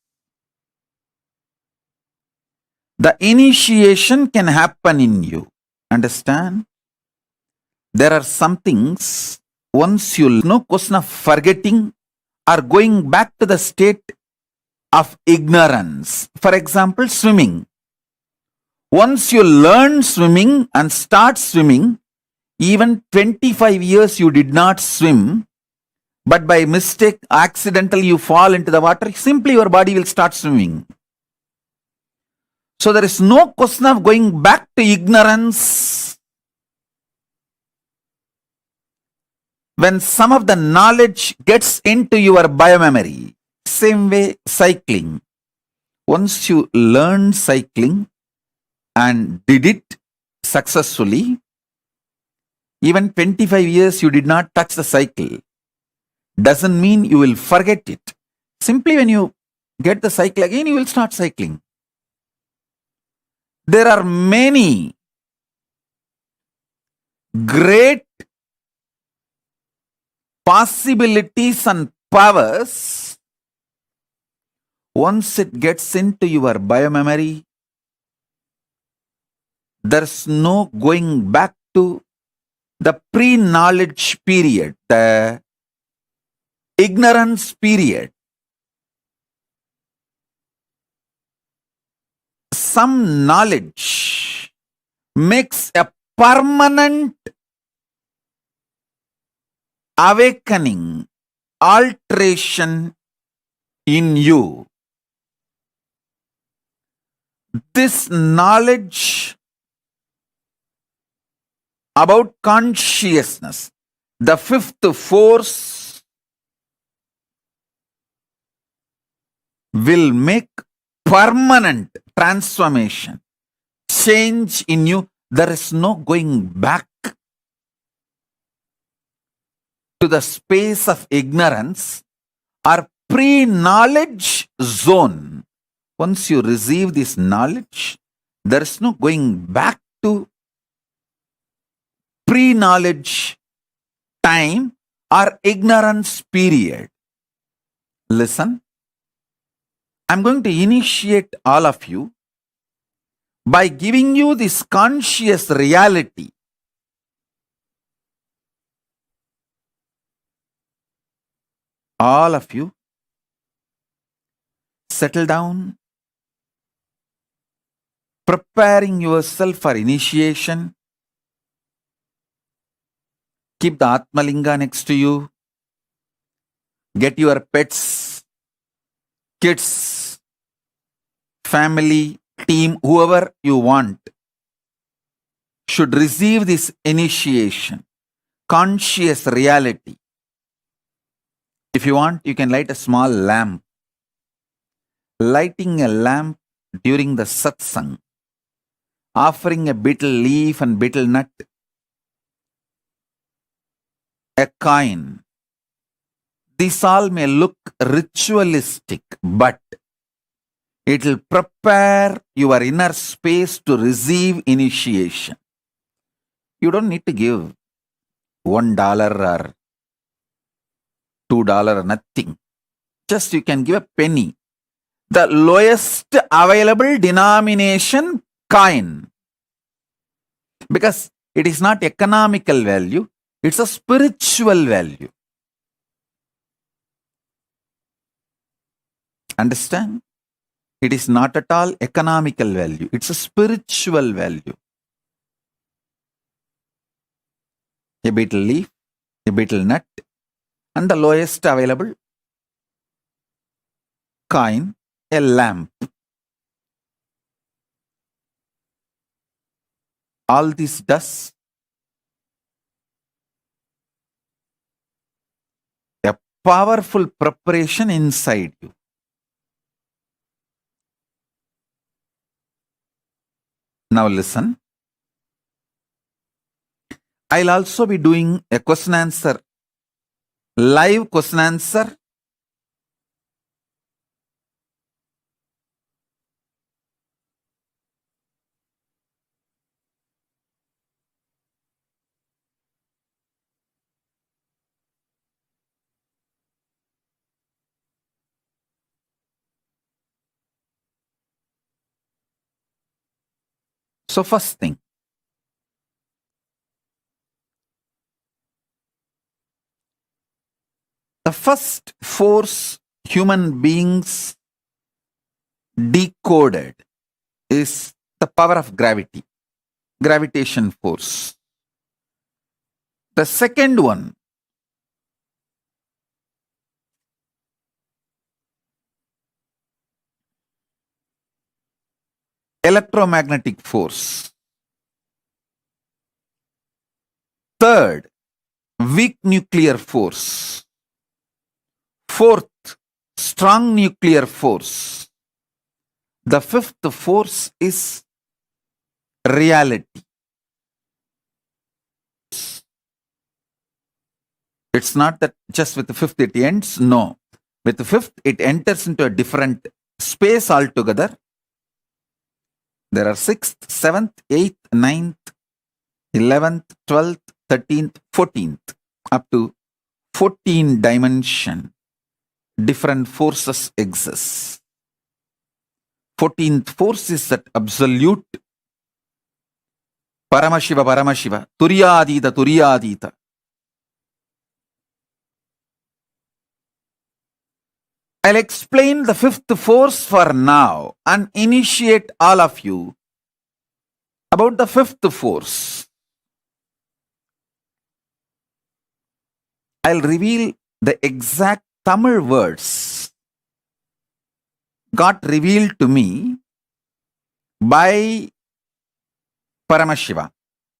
the initiation can happen in you. Understand? There are some things, once you no question of forgetting or going back to the state of ignorance. For example, swimming. Once you learn swimming and start swimming, even 25 years you did not swim, but by mistake, accidentally you fall into the water, simply your body will start swimming. So there is no question of going back to ignorance. When some of the knowledge gets into your biomemory, same way cycling. Once you learn cycling and did it successfully, even 25 years you did not touch the cycle, doesn't mean you will forget it. Simply when you get the cycle again, you will start cycling. There are many great possibilities and powers. Once it gets into your biomemory, there's no going back to the pre-knowledge period, the ignorance period. Some knowledge makes a permanent awakening, alteration in you. This knowledge about consciousness. The fifth force will make permanent transformation, change in you. There is no going back to the space of ignorance or pre-knowledge zone. Once you receive this knowledge, there is no going back to pre-knowledge time or ignorance period. Listen, I'm going to initiate all of you by giving you this conscious reality. All of you, settle down, preparing yourself for initiation. Keep the Atmalinga next to you. Get your pets, kids, family, team, whoever you want should receive this initiation, conscious reality. If you want, you can light a small lamp. Lighting a lamp during the satsang, offering a betel leaf and betel nut, a coin. These all may look ritualistic, but it will prepare your inner space to receive initiation. You don't need to give $1 or $2 or nothing. Just you can give a penny. The lowest available denomination coin. Because it is not economical value, it's a spiritual value. Understand? It is not at all economical value. It's a spiritual value. A betel leaf, a betel nut, and the lowest available coin, a lamp. All this does a powerful preparation inside you. Now listen. I'll also be doing a question answer, live question answer. So first thing, the first force human beings decoded is the power of gravity, gravitation force. The second one, electromagnetic force. Third, weak nuclear force. Fourth, strong nuclear force. The fifth force is reality. It's not that just with the fifth it ends. No. With the fifth, it enters into a different space altogether. There are 6th, 7th, 8th, 9th, 11th, 12th, 13th, 14th, up to 14 dimension. Different forces exist. 14th force is that absolute Paramashiva, Turyadita. I'll explain the fifth force for now and initiate all of you about the fifth force. I'll reveal the exact Tamil words got revealed to me by Paramashiva.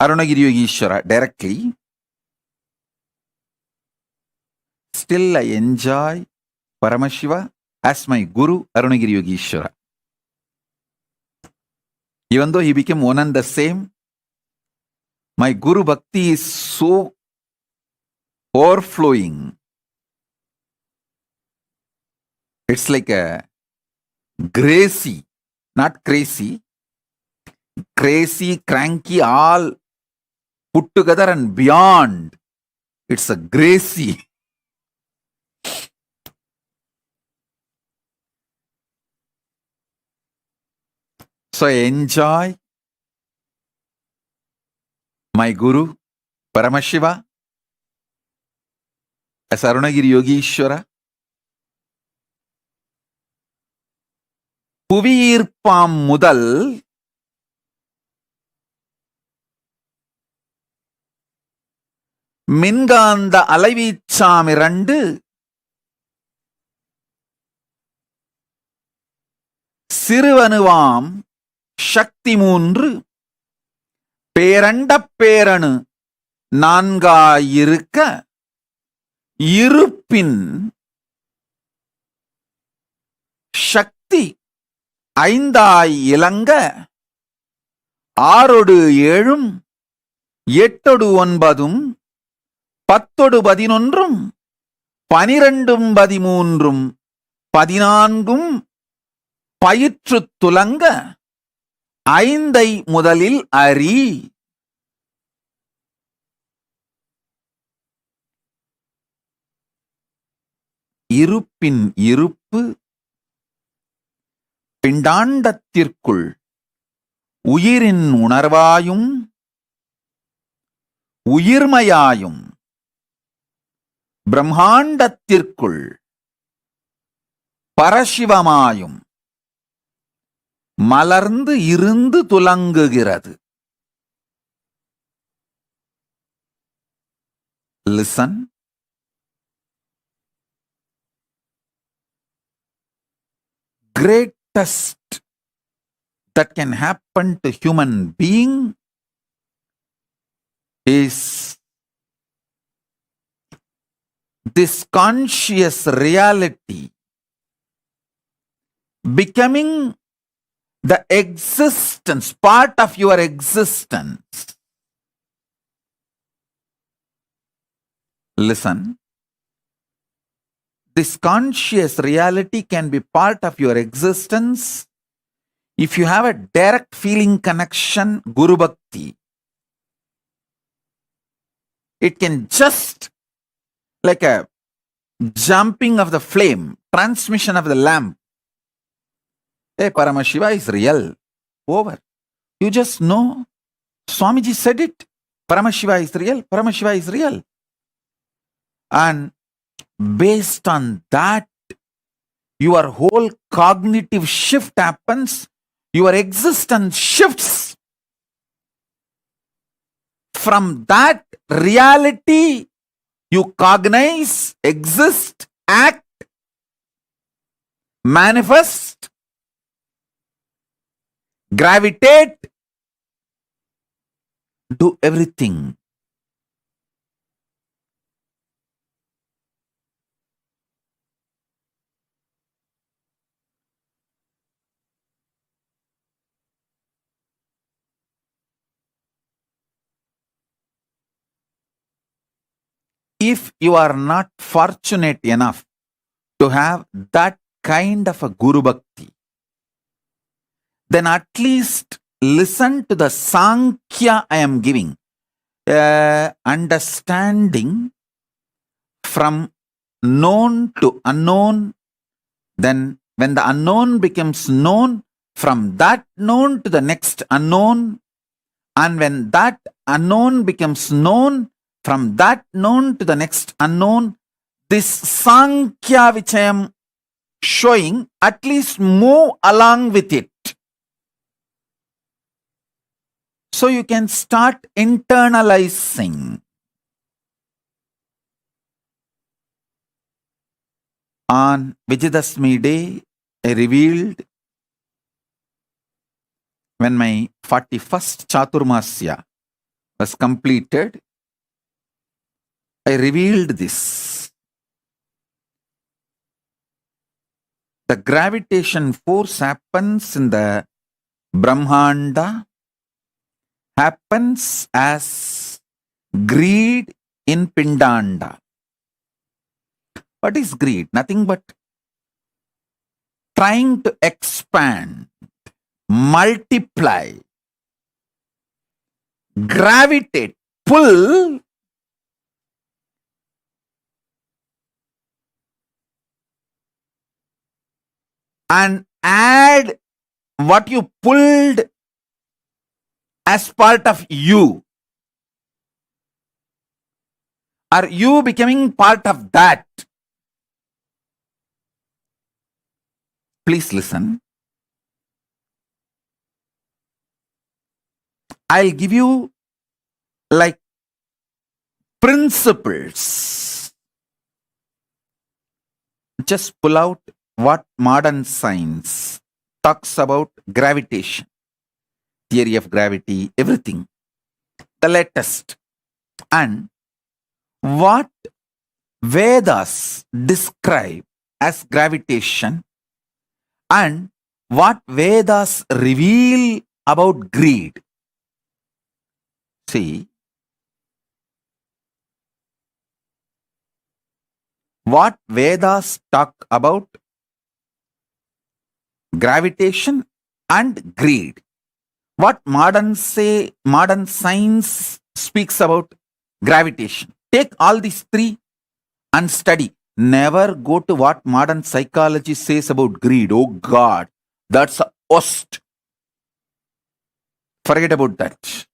Arunagiri Yogeshwara directly. Still I enjoy Paramashiva as my Guru, Arunagiri Yogeshwara. Even though he became one and the same, my Guru Bhakti is so overflowing. It's like a gracie, not crazy, crazy, cranky, all put together and beyond. It's a gracie. So I enjoy my Guru, Paramashiva, as Arunagiri Yogeshwara. புவியீர்ப்பாம் முதல் மின்காந்த அலைவீச்சாமிரண்டு சிறுவனுவாம் சக்தி மூன்று பேரண்டப் பேரணு நான்காயிருக்க இருப்பின் சக்தி ஐந்தாய் இலங்க ஆறொடு ஏழும் எட்டொடு ஒன்பதும் பத்தொடு பதினொன்றும் பனிரெண்டும் பதிமூன்றும் பதினான்கும் பயிற்றுத் துலங்க ஐந்தை முதலில் அறி. இருப்பின் இருப்பு பிண்டாண்டத்திற்குள் உயிரின் உணர்வாயும் உயிர்மையாயும் பிரம்மாண்டத்திற்குள் பரசிவமாயும் மலர்ந்து இருந்து துலங்குகிறது. Listen. Greatest that can happen to human being is this conscious reality becoming the existence, part of your existence. Listen. This conscious reality can be part of your existence if you have a direct feeling connection, Guru Bhakti. It can just like a jumping of the flame, transmission of the lamp. Hey, Paramashiva is real. Over. You just know. Swamiji said it. Paramashiva is real. Paramashiva is real. And based on that, your whole cognitive shift happens. Your existence shifts. From that reality, you cognize, exist, act, manifest, gravitate, do everything. If you are not fortunate enough to have that kind of a Guru Bhakti, then at least listen to the Sankhya I am giving. Understanding from known to unknown. Then when the unknown becomes known, from that known to the next unknown. And when that unknown becomes known, from that known to the next unknown, this Sankhya which I am showing, at least move along with it. So you can start internalizing. On Vijayadashmi day, I revealed when my 41st Chaturmasya was completed, I revealed this. The gravitation force happens in the Brahmanda, happens as greed in Pindanda. What is greed? Nothing but trying to expand, multiply, gravitate, pull, and add what you pulled as part of you. Are you becoming part of that? Please listen. I'll give you like principles. Just pull out what modern science talks about gravitation, theory of gravity, everything, the latest, and what Vedas describe as gravitation and what Vedas reveal about greed. See, what Vedas talk about gravitation and greed. What modern science speaks about gravitation. Take all these three and study. Never go to what modern psychology says about greed. Oh God, that's a worst. Forget about that.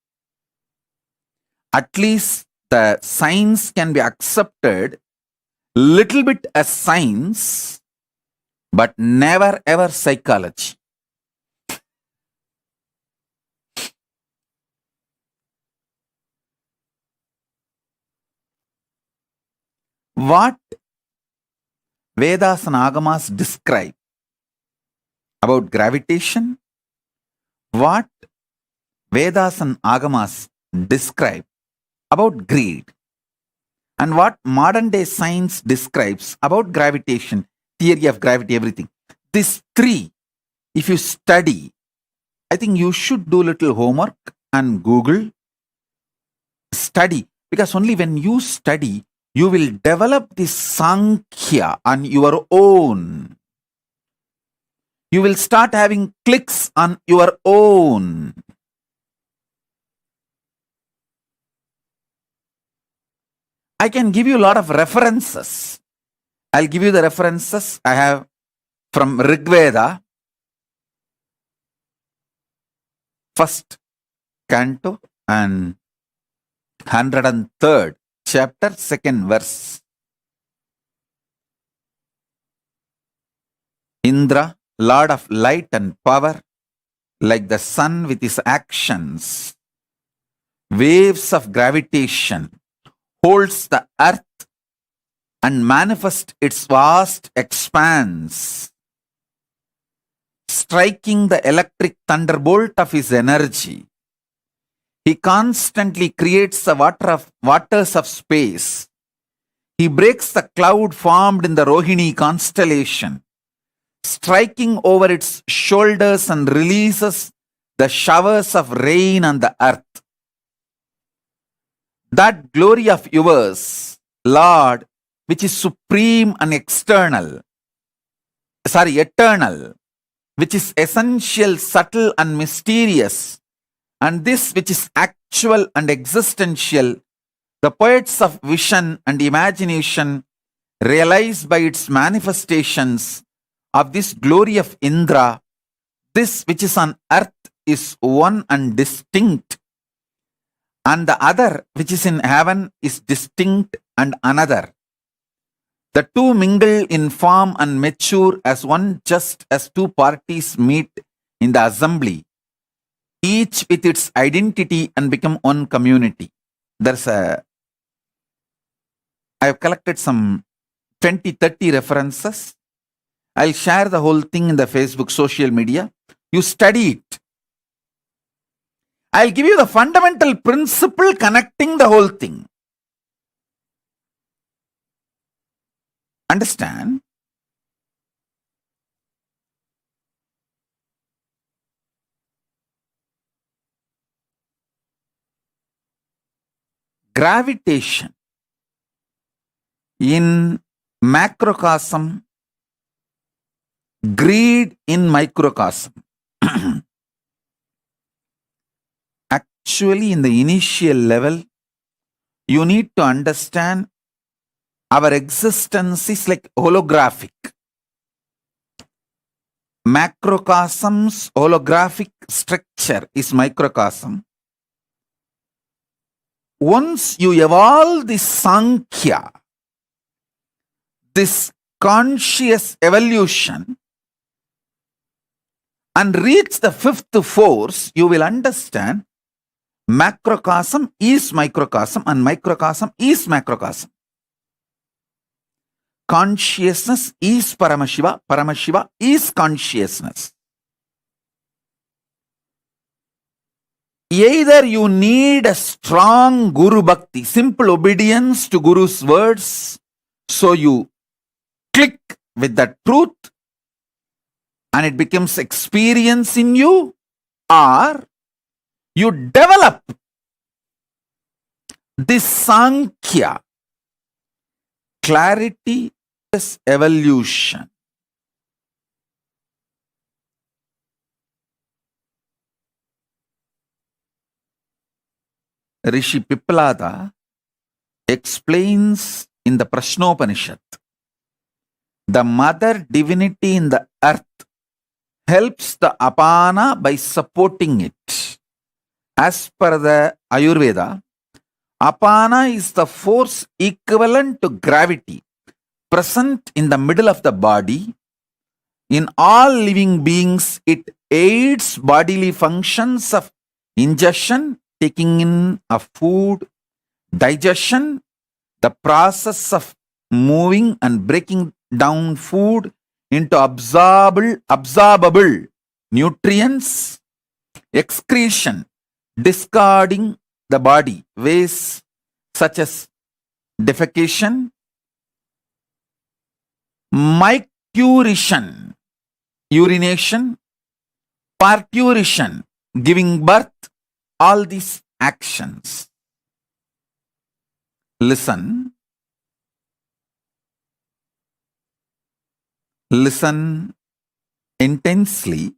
At least the science can be accepted little bit as science, but never ever psychology. What Vedas and Agamas describe about gravitation, what Vedas and Agamas describe about greed, and what modern day science describes about gravitation, theory of gravity, everything. These three, if you study, I think you should do little homework and Google, study, because only when you study, you will develop this Sankhya on your own. You will start having clicks on your own. I can give you a lot of references. I'll give you the references I have from Rig Veda, first canto and 103rd chapter, 2nd verse. Indra, Lord of light and power, like the sun with his actions, waves of gravitation, holds the earth and manifests its vast expanse, striking the electric thunderbolt of his energy. He constantly creates the waters of space. He breaks the cloud formed in the Rohini constellation, striking over its shoulders and releases the showers of rain on the earth. That glory of yours, Lord, which is supreme and eternal, which is essential, subtle and mysterious, and this which is actual and existential, the poets of vision and imagination realize by its manifestations of this glory of Indra. This which is on earth is one and distinct, and the other which is in heaven is distinct and another. The two mingle in form and mature as one, just as two parties meet in the assembly, each with its identity, and become one community. I have collected some 20-30 references. I'll share the whole thing in the Facebook social media. You study it. I'll give you the fundamental principle connecting the whole thing. Understand? Gravitation in macrocosm, greed in microcosm. Actually, in the initial level, you need to understand our existence is like holographic. Macrocosm's holographic structure is microcosm. Once you evolve this Sankhya, this conscious evolution, and reach the fifth force, you will understand macrocosm is microcosm and microcosm is macrocosm. Consciousness is Paramashiva, Paramashiva is consciousness. Either you need a strong Guru Bhakti, simple obedience to Guru's words, so you click with the truth and it becomes experience in you, or you develop this Sankhya, clarity, this evolution. Rishi Piplada explains in the Prashnopanishad, the mother divinity in the earth helps the apana by supporting it. As per the Ayurveda, apana is the force equivalent to gravity, present in the middle of the body. In all living beings, it aids bodily functions of ingestion, taking in of food, digestion, the process of moving and breaking down food into absorbable nutrients, excretion, discarding the body, waste such as defecation, micturition, urination, parturition, giving birth, all these actions. Listen. Listen intensely.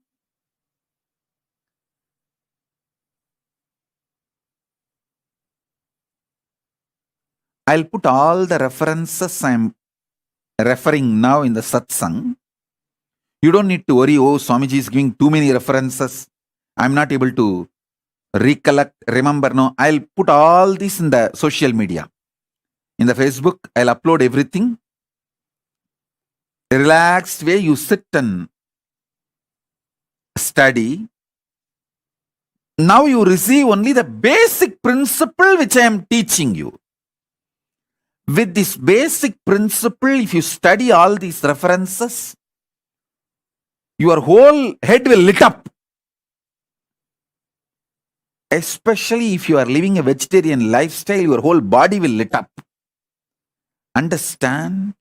I'll put all the references I'm referring now in the satsang. You don't need to worry, oh, Swamiji is giving too many references. I'm not able to recollect, remember. No, I'll put all this in the social media. In the Facebook, I'll upload everything. Relaxed way, you sit and study. Now you receive only the basic principle which I am teaching you. With this basic principle, if you study all these references, your whole head will lit up. Especially if you are living a vegetarian lifestyle, your whole body will lit up. Understand?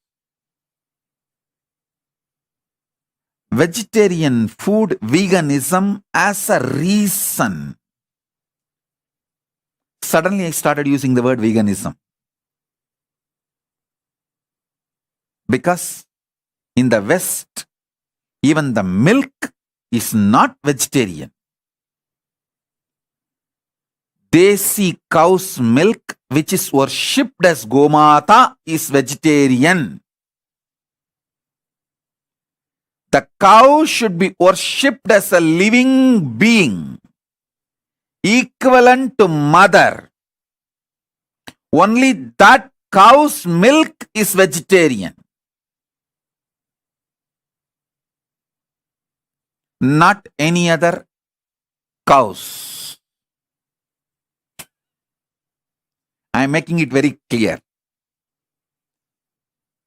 Vegetarian food, veganism as a reason. Suddenly I started using the word veganism. Because in the West, even the milk is not vegetarian. Desi cow's milk, which is worshipped as Gomata, is vegetarian. The cow should be worshipped as a living being, equivalent to mother. Only that cow's milk is vegetarian. Not any other cows. I am making it very clear.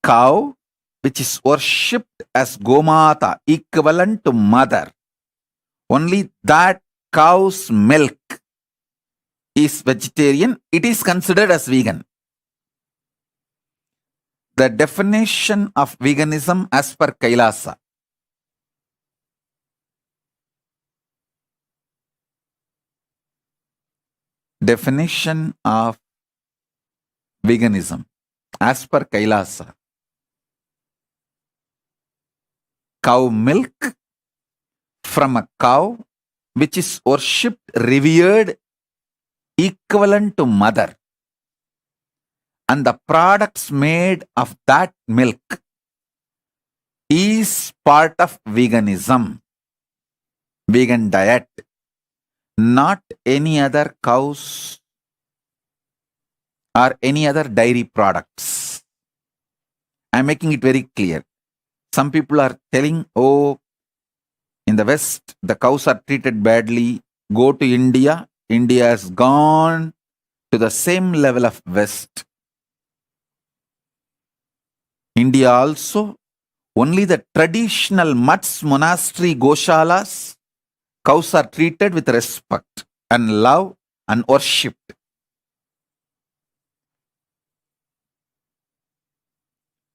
Cow, which is worshipped as Gomata, equivalent to mother. Only that cow's milk is vegetarian, it is considered as vegan. The definition of veganism as per Kailasa. Definition of veganism as per Kailasa. Cow milk from a cow which is worshipped, revered, equivalent to mother, and the products made of that milk is part of veganism, vegan diet, not any other cows or any other dairy products. I'm making it very clear. Some people are telling, oh, in the West, the cows are treated badly. Go to India. India has gone to the same level of West. India also, only the traditional mutts, monastery, goshalas, cows are treated with respect and love and worshipped.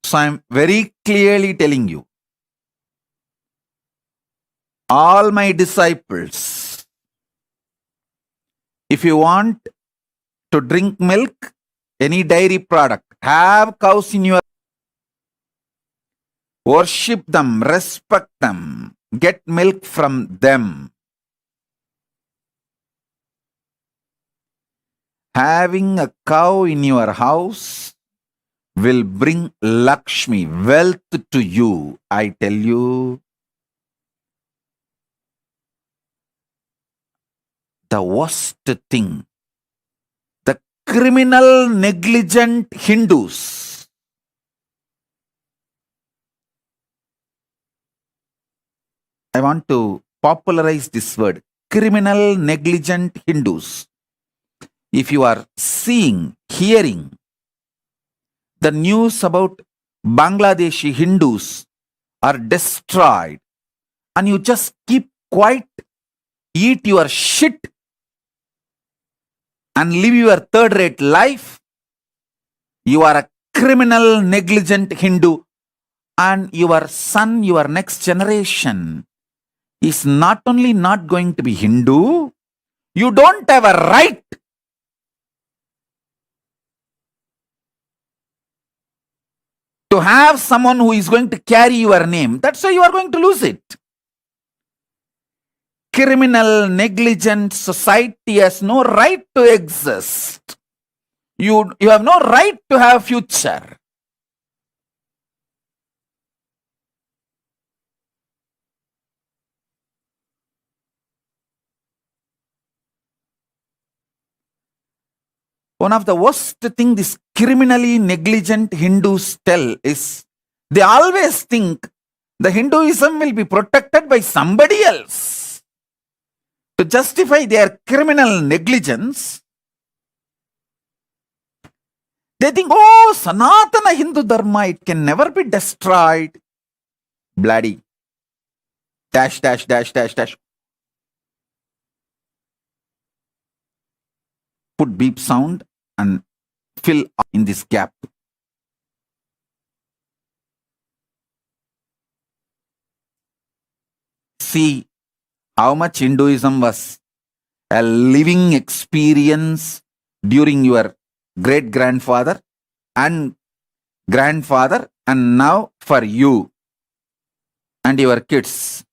So I'm very clearly telling you, all my disciples, if you want to drink milk, any dairy product, have cows in your, worship them, respect them, get milk from them. Having a cow in your house will bring Lakshmi, wealth to you. I tell you, the worst thing, the criminal, negligent Hindus, I want to popularize this word, criminal, negligent Hindus. If you are seeing, hearing the news about Bangladeshi Hindus are destroyed, and you just keep quiet, eat your shit, and live your third-rate life, you are a criminal, negligent Hindu, and your son, your next generation, is not only not going to be Hindu, you don't have a right to have someone who is going to carry your name. That's why you are going to lose it. Criminal, negligent society has no right to exist. You have no right to have future. One of the worst thing these criminally negligent Hindus tell is they always think the Hinduism will be protected by somebody else. To justify their criminal negligence, they think, oh, Sanatana Hindu Dharma, it can never be destroyed. Bloody. Dash, dash, dash, dash, dash. Put beep sound and fill in this gap. See how much Hinduism was a living experience during your great-grandfather and grandfather, and now for you and your kids.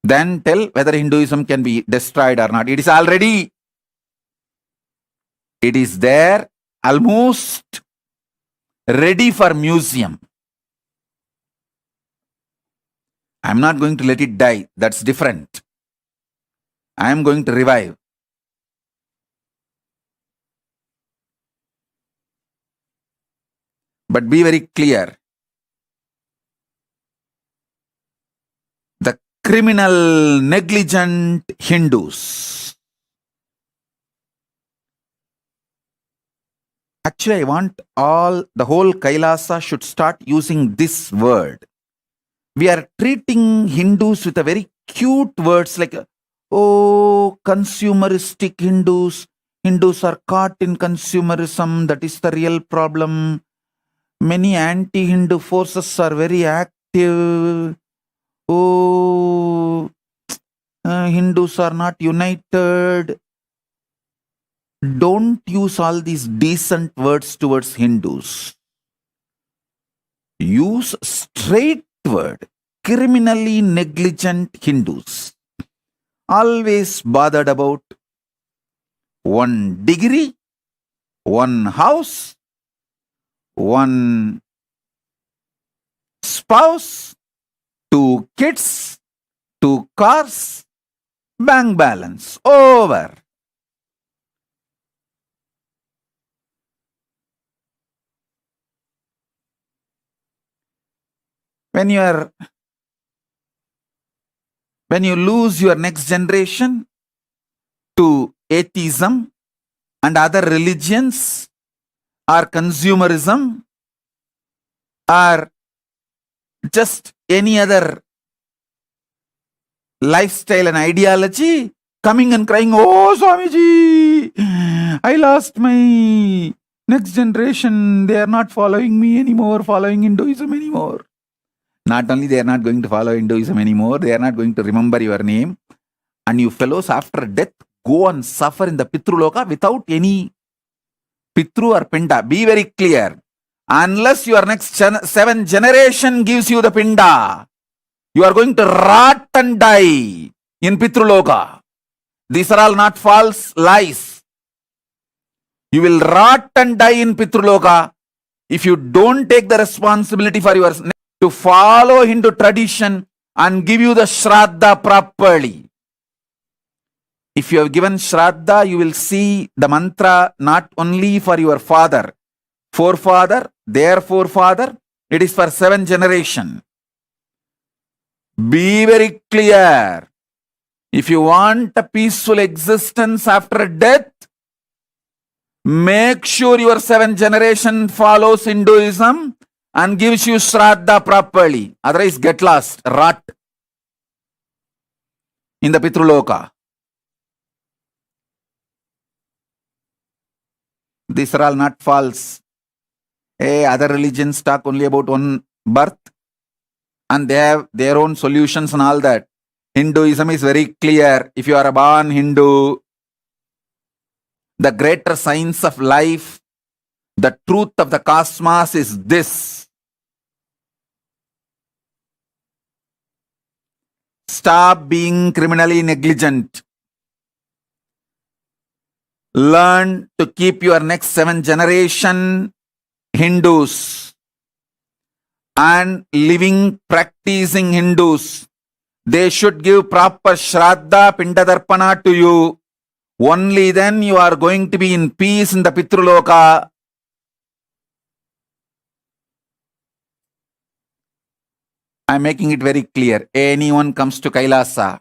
Then tell whether Hinduism can be destroyed or not. It is already. It is there, almost ready for museum. I'm not going to let it die. That's different. I am going to revive. But be very clear. The criminal, negligent Hindus. Actually, I want the whole Kailasa should start using this word. We are treating Hindus with a very cute words like, Oh, consumeristic Hindus. Hindus are caught in consumerism. That is the real problem. Many anti-Hindu forces are very active. Oh, Hindus are not united. Don't use all these decent words towards Hindus. Use straight word. Criminally negligent Hindus. Always bothered about one degree, one house, one spouse, 2 kids, 2 cars, bank balance. Over. When you lose your next generation to atheism and other religions or consumerism or just any other lifestyle and ideology, coming and crying, oh Swamiji, I lost my next generation. They are not following me anymore, following Hinduism anymore. Not only they are not going to follow Hinduism anymore, they are not going to remember your name. And you fellows after death go and suffer in the Pitruloka without any Pitru or Pinda. Be very clear. Unless your next 7 generation gives you the Pinda, you are going to rot and die in Pitruloka. These are all not false lies. You will rot and die in Pitruloka if you don't take the responsibility for your to follow Hindu tradition and give you the Shraddha properly. If you have given Shraddha, you will see the mantra not only for your father, forefather, their forefather, it is for 7 generation. Be very clear. If you want a peaceful existence after death, make sure your 7 generation follows Hinduism and gives you Shraddha properly. Otherwise, get lost, rot in the Pitruloka. These are all not false. Hey, other religions talk only about one birth and they have their own solutions and all that. Hinduism is very clear. If you are a born Hindu, the greater science of life, the truth of the cosmos is this. Stop being criminally negligent. Learn to keep your next 7 generation Hindus and living, practicing Hindus. They should give proper Shraddha, Pindadarpana to you. Only then you are going to be in peace in the Pitruloka. I am making it very clear. Anyone comes to Kailasa,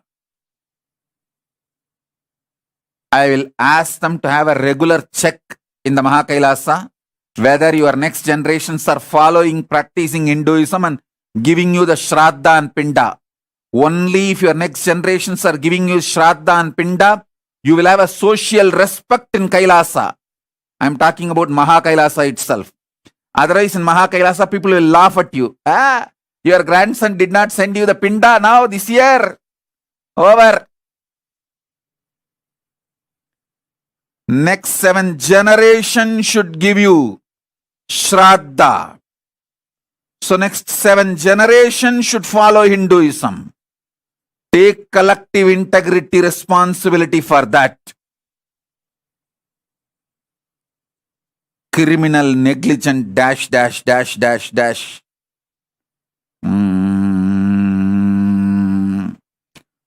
I will ask them to have a regular check in the Mahakailasa, whether your next generations are following, practicing Hinduism and giving you the Shraddha and Pinda. Only if your next generations are giving you Shraddha and Pinda, you will have a social respect in Kailasa. I am talking about Mahakailasa itself. Otherwise, in Mahakailasa, people will laugh at you. Your grandson did not send you the Pinda now this year. Over. Next 7 generation should give you Shraddha. So next 7 generation should follow Hinduism. Take collective integrity responsibility for that. Criminal, negligent, dash, dash, dash, dash, dash.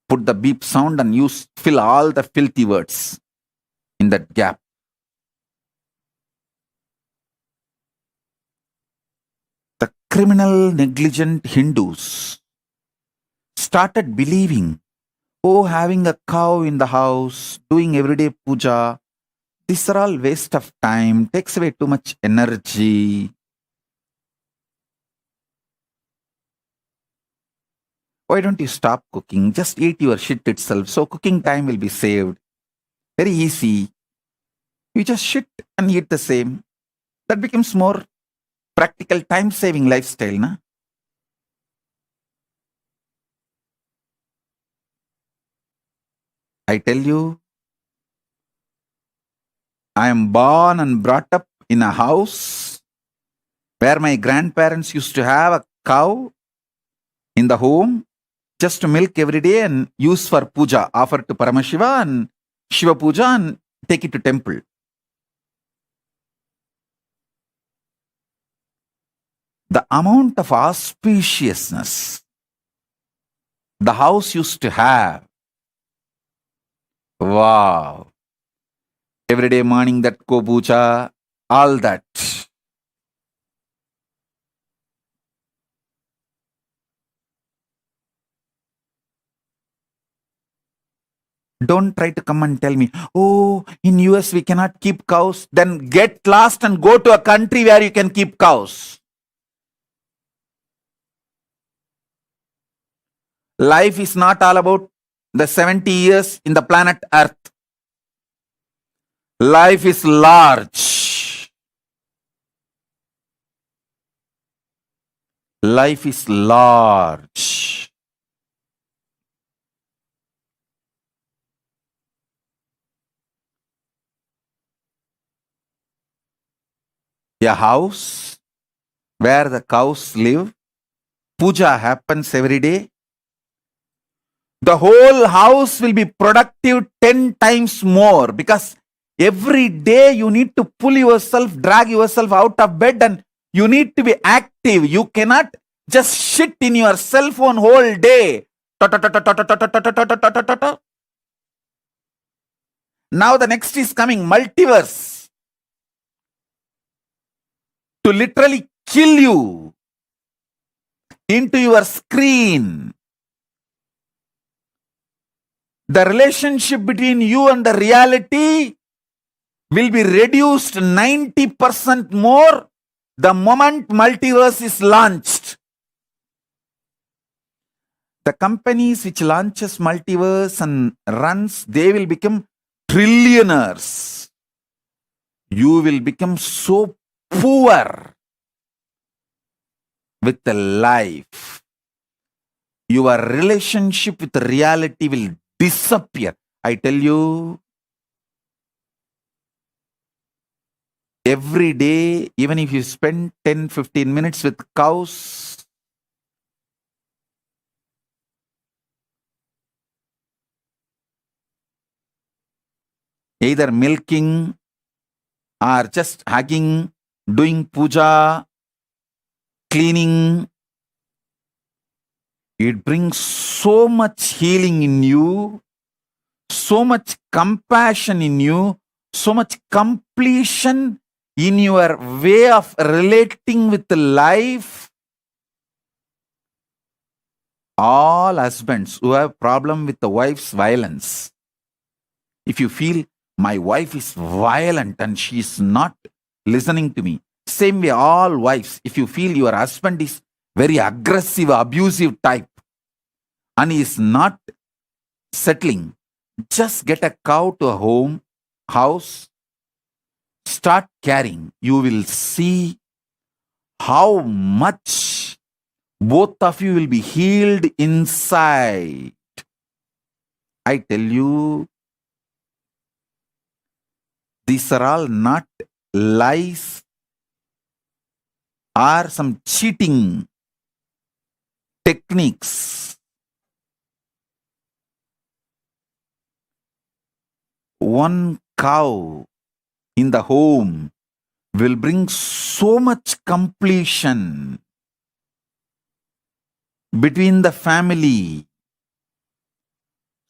Put the beep sound and fill all the filthy words in that gap. The criminal, negligent Hindus started believing, oh, having a cow in the house, doing everyday puja, these are all waste of time, takes away too much energy. Why don't you stop cooking? Just eat your shit itself. So cooking time will be saved. Very easy. You just shit and eat the same. That becomes more practical, time-saving lifestyle, na? I tell you, I am born and brought up in a house where my grandparents used to have a cow in the home just to milk every day and use for puja, offer to Paramashiva and Shiva puja and take it to temple. The amount of auspiciousness the house used to have. Wow. Every day morning that go puja, all that. Don't try to come and tell me, oh, in US we cannot keep cows. Then get lost and go to a country where you can keep cows. Life is not all about the 70 years in the planet Earth. Life is large. Life is large. A house where the cows live, puja happens every day. The whole house will be productive 10 times more because every day you need to pull yourself, drag yourself out of bed and you need to be active. You cannot just sit in your cell phone whole day. Now the next is coming, multiverse. To literally kill you into your screen. The relationship between you and the reality will be reduced 90% more the moment multiverse is launched. The companies which launches multiverse and runs, they will become trillionaires. You will become so poor with the life. Your relationship with reality will disappear. I tell you, every day, even if you spend 10-15 minutes with cows, either milking or just hugging, doing puja, cleaning, it brings so much healing in you, so much compassion in you, so much completion in your way of relating with life. All husbands who have problem with the wife's violence, if you feel my wife is violent and she is not listening to me, same way all wives, if you feel your husband is very aggressive, abusive type and he is not settling, just get a cow to a house, start caring. You will see how much both of you will be healed inside. I tell you, these are all not lies or some cheating techniques. One cow in the home will bring so much completion between the family,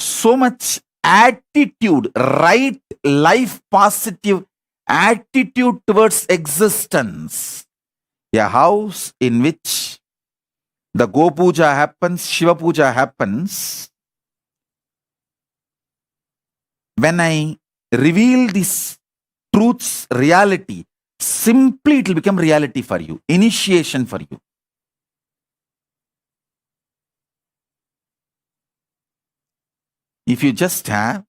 so much attitude, right life positive attitude towards existence. A house in which the Go Puja happens, Shiva Puja happens. When I reveal this truth's reality, simply it will become reality for you, initiation for you. If you just have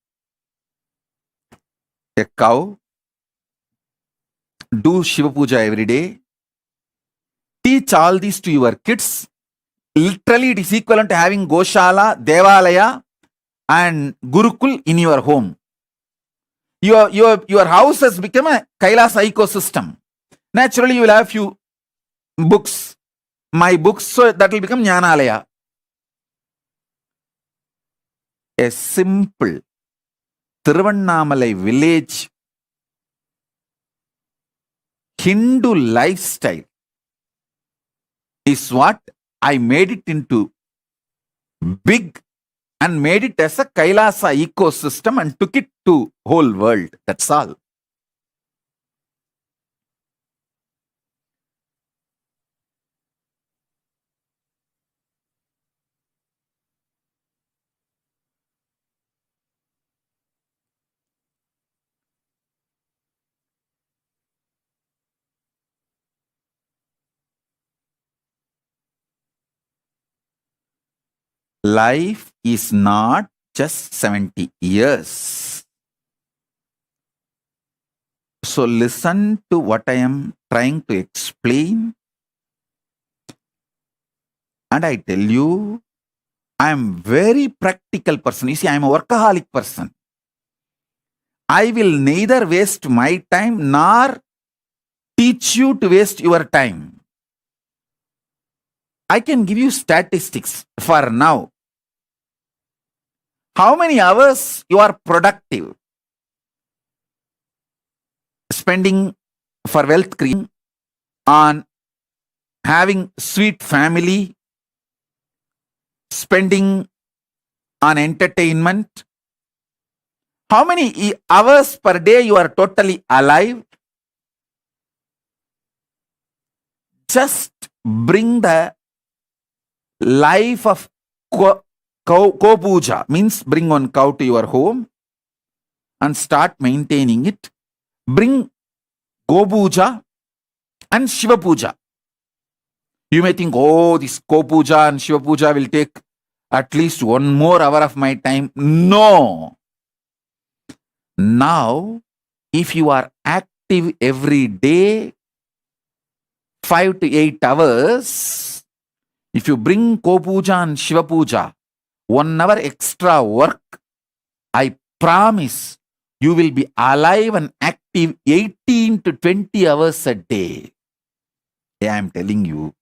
a cow, do Shiva Puja every day, teach all this to your kids. Literally, it is equivalent to having Goshala, Devalaya, and Gurukul in your home. Your house has become a Kailasa ecosystem. Naturally, you will have few books, my books, so that will become Jnanalaya. A simple Tiruvannamalai village Hindu lifestyle is what I made it into big and made it as a Kailasa ecosystem and took it to whole world. That's all. Life is not just 70 years. So listen to what I am trying to explain. And I tell you, I am very practical person. You see, I am a workaholic person. I will neither waste my time nor teach you to waste your time. I can give you statistics for now. How many hours you are productive? Spending for wealth creation, on having sweet family, spending on entertainment. How many hours per day you are totally alive? Just bring the life of cow puja, means bring one cow to your home and start maintaining it. Bring go puja and Shiva puja. You may think, oh, this Ko Puja and Shiva Puja will take at least 1 more hour of my time. No. Now, if you are active every day, 5 to 8 hours, if you bring Ko Puja and Shiva Puja, 1 hour extra work, I promise you will be alive and active 18 to 20 hours a day. Yeah, I am telling you.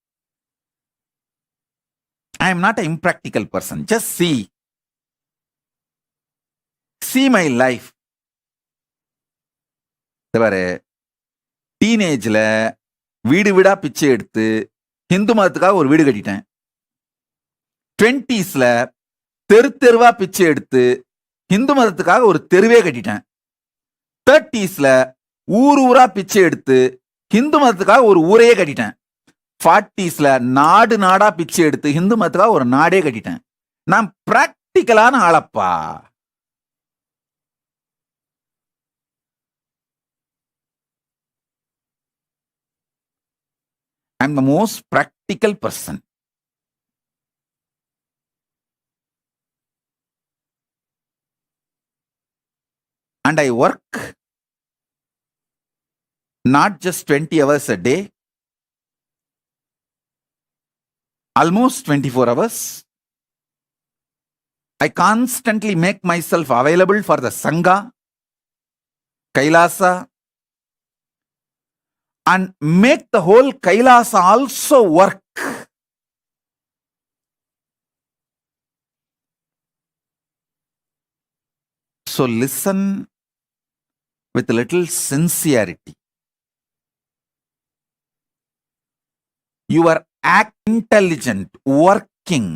I am not an impractical person. Just see. See my life. டீனேஜில் வீடு வீடா பிச்சை எடுத்து ஹிந்து மதத்துக்காக ஒரு வீடு கட்டிட்டேன். 20s தெருவா பிச்சை எடுத்து ஹிந்து மதத்துக்காக ஒரு தெருவே கட்டிட்டேன். 30s ஊரா பிச்சை எடுத்து ஹிந்து மதத்துக்காக ஒரு ஊரையே கட்டிட்டேன். 40s நாடா பிச்சை எடுத்து ஹிந்து மதத்துக்காக ஒரு நாடே கட்டிட்டேன். நான் பிராக்டிக்கலான ஆளப்பா. I'm the most practical person. And I work not just 20 hours a day, almost 24 hours. I constantly make myself available for the Sangha, Kailasa, and make the whole Kailasa also work. So listen with a little sincerity. Your act intelligent, working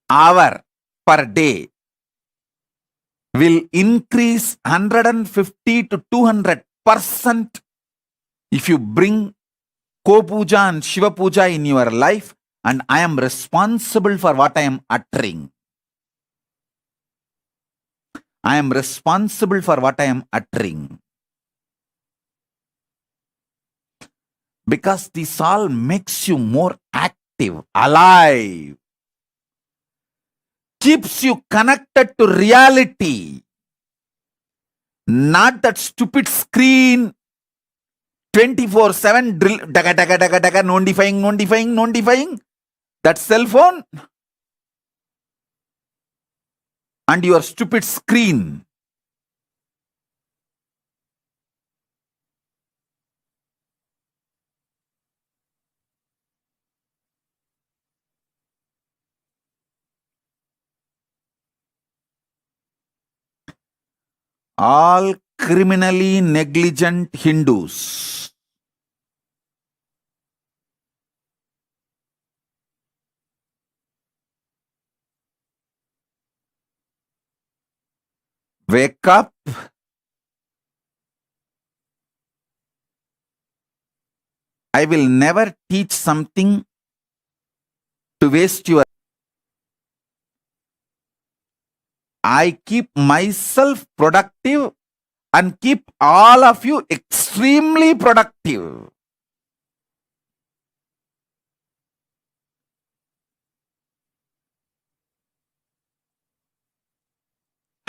hour per day will increase 150 to 200% if you bring Ko Puja and Shiva Puja in your life, and I am responsible for what I am uttering. I am responsible for what I am uttering. Because this all makes you more active, alive. keeps you connected to reality, not that stupid screen 24/7 drill, daga, daga, daga, daga, notifying, that cell phone and your stupid screen. All criminally negligent Hindus wake up, I will never teach something to waste your. I keep myself productive and keep all of you extremely productive.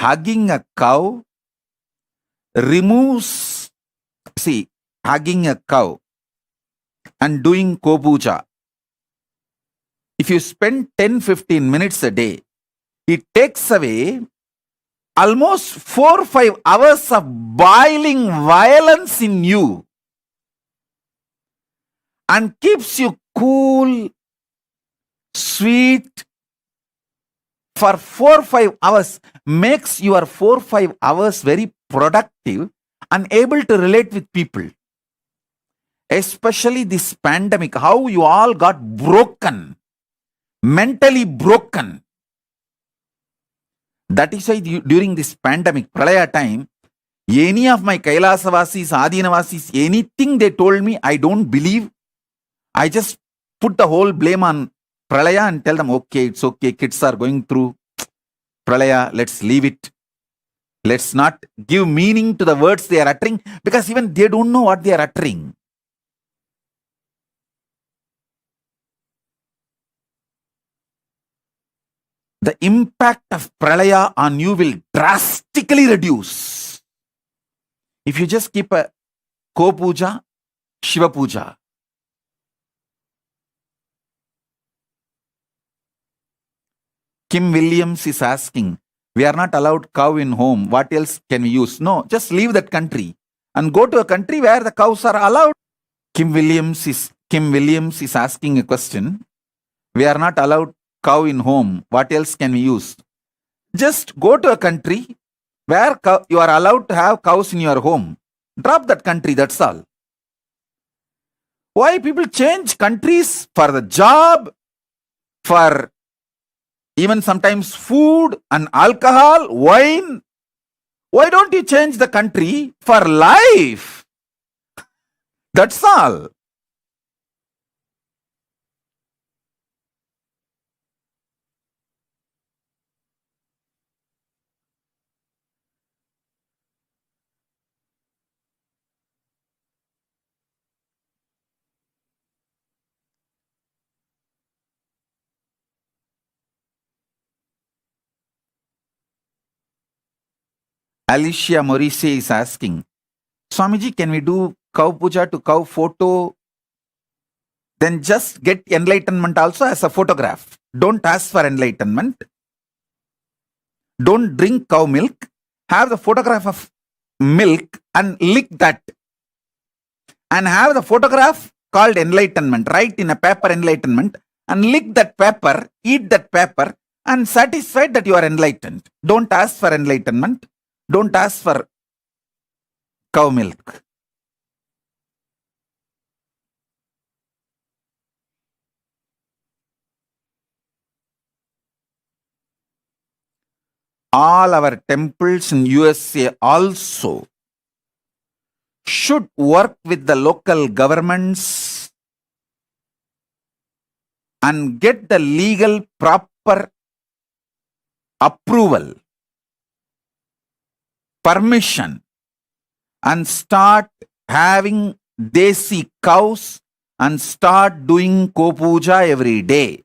Hugging a cow removes, hugging a cow and doing kopuja. If you spend 10-15 minutes a day, it takes away almost 4-5 hours of boiling violence in you and keeps you cool, sweet for 4-5 hours, makes your 4-5 hours very productive and able to relate with people. Especially this pandemic, how you all got broken, mentally broken. That is why during this pandemic, Pralaya time, any of my Kailasavasis, Adinavasis, anything they told me, I don't believe. I just put the whole blame on Pralaya and tell them, okay, it's okay, kids are going through Pralaya, let's leave it. Let's not give meaning to the words they are uttering, because even they don't know what they are uttering. The impact of Pralaya on you will drastically reduce if you just keep a Ko-puja, Shiva-puja. Kim Williams is asking, we are not allowed cow in home. What else can we use? No, just leave that country and go to a country where the cows are allowed. Kim Williams is asking a question. We are not allowed cow in home. What else can we use? Just go to a country where you are allowed to have cows in your home. Drop that country, that's all. Why people change countries for the job, for even sometimes food and alcohol, wine? Why don't you change the country for life? That's all. Alicia Morisse is asking, Swamiji, can we do cow puja to cow photo? Then just get enlightenment also as a photograph. Don't ask for enlightenment. Don't drink cow milk. Have the photograph of milk and lick that. And have the photograph called enlightenment. Write in a paper enlightenment and lick that paper, eat that paper, and satisfied that you are enlightened. Don't ask for enlightenment. Don't ask for cow milk. All our temples in USA also should work with the local governments and get the legal proper approval, permission, and start having desi cows and start doing Ko-puja every day.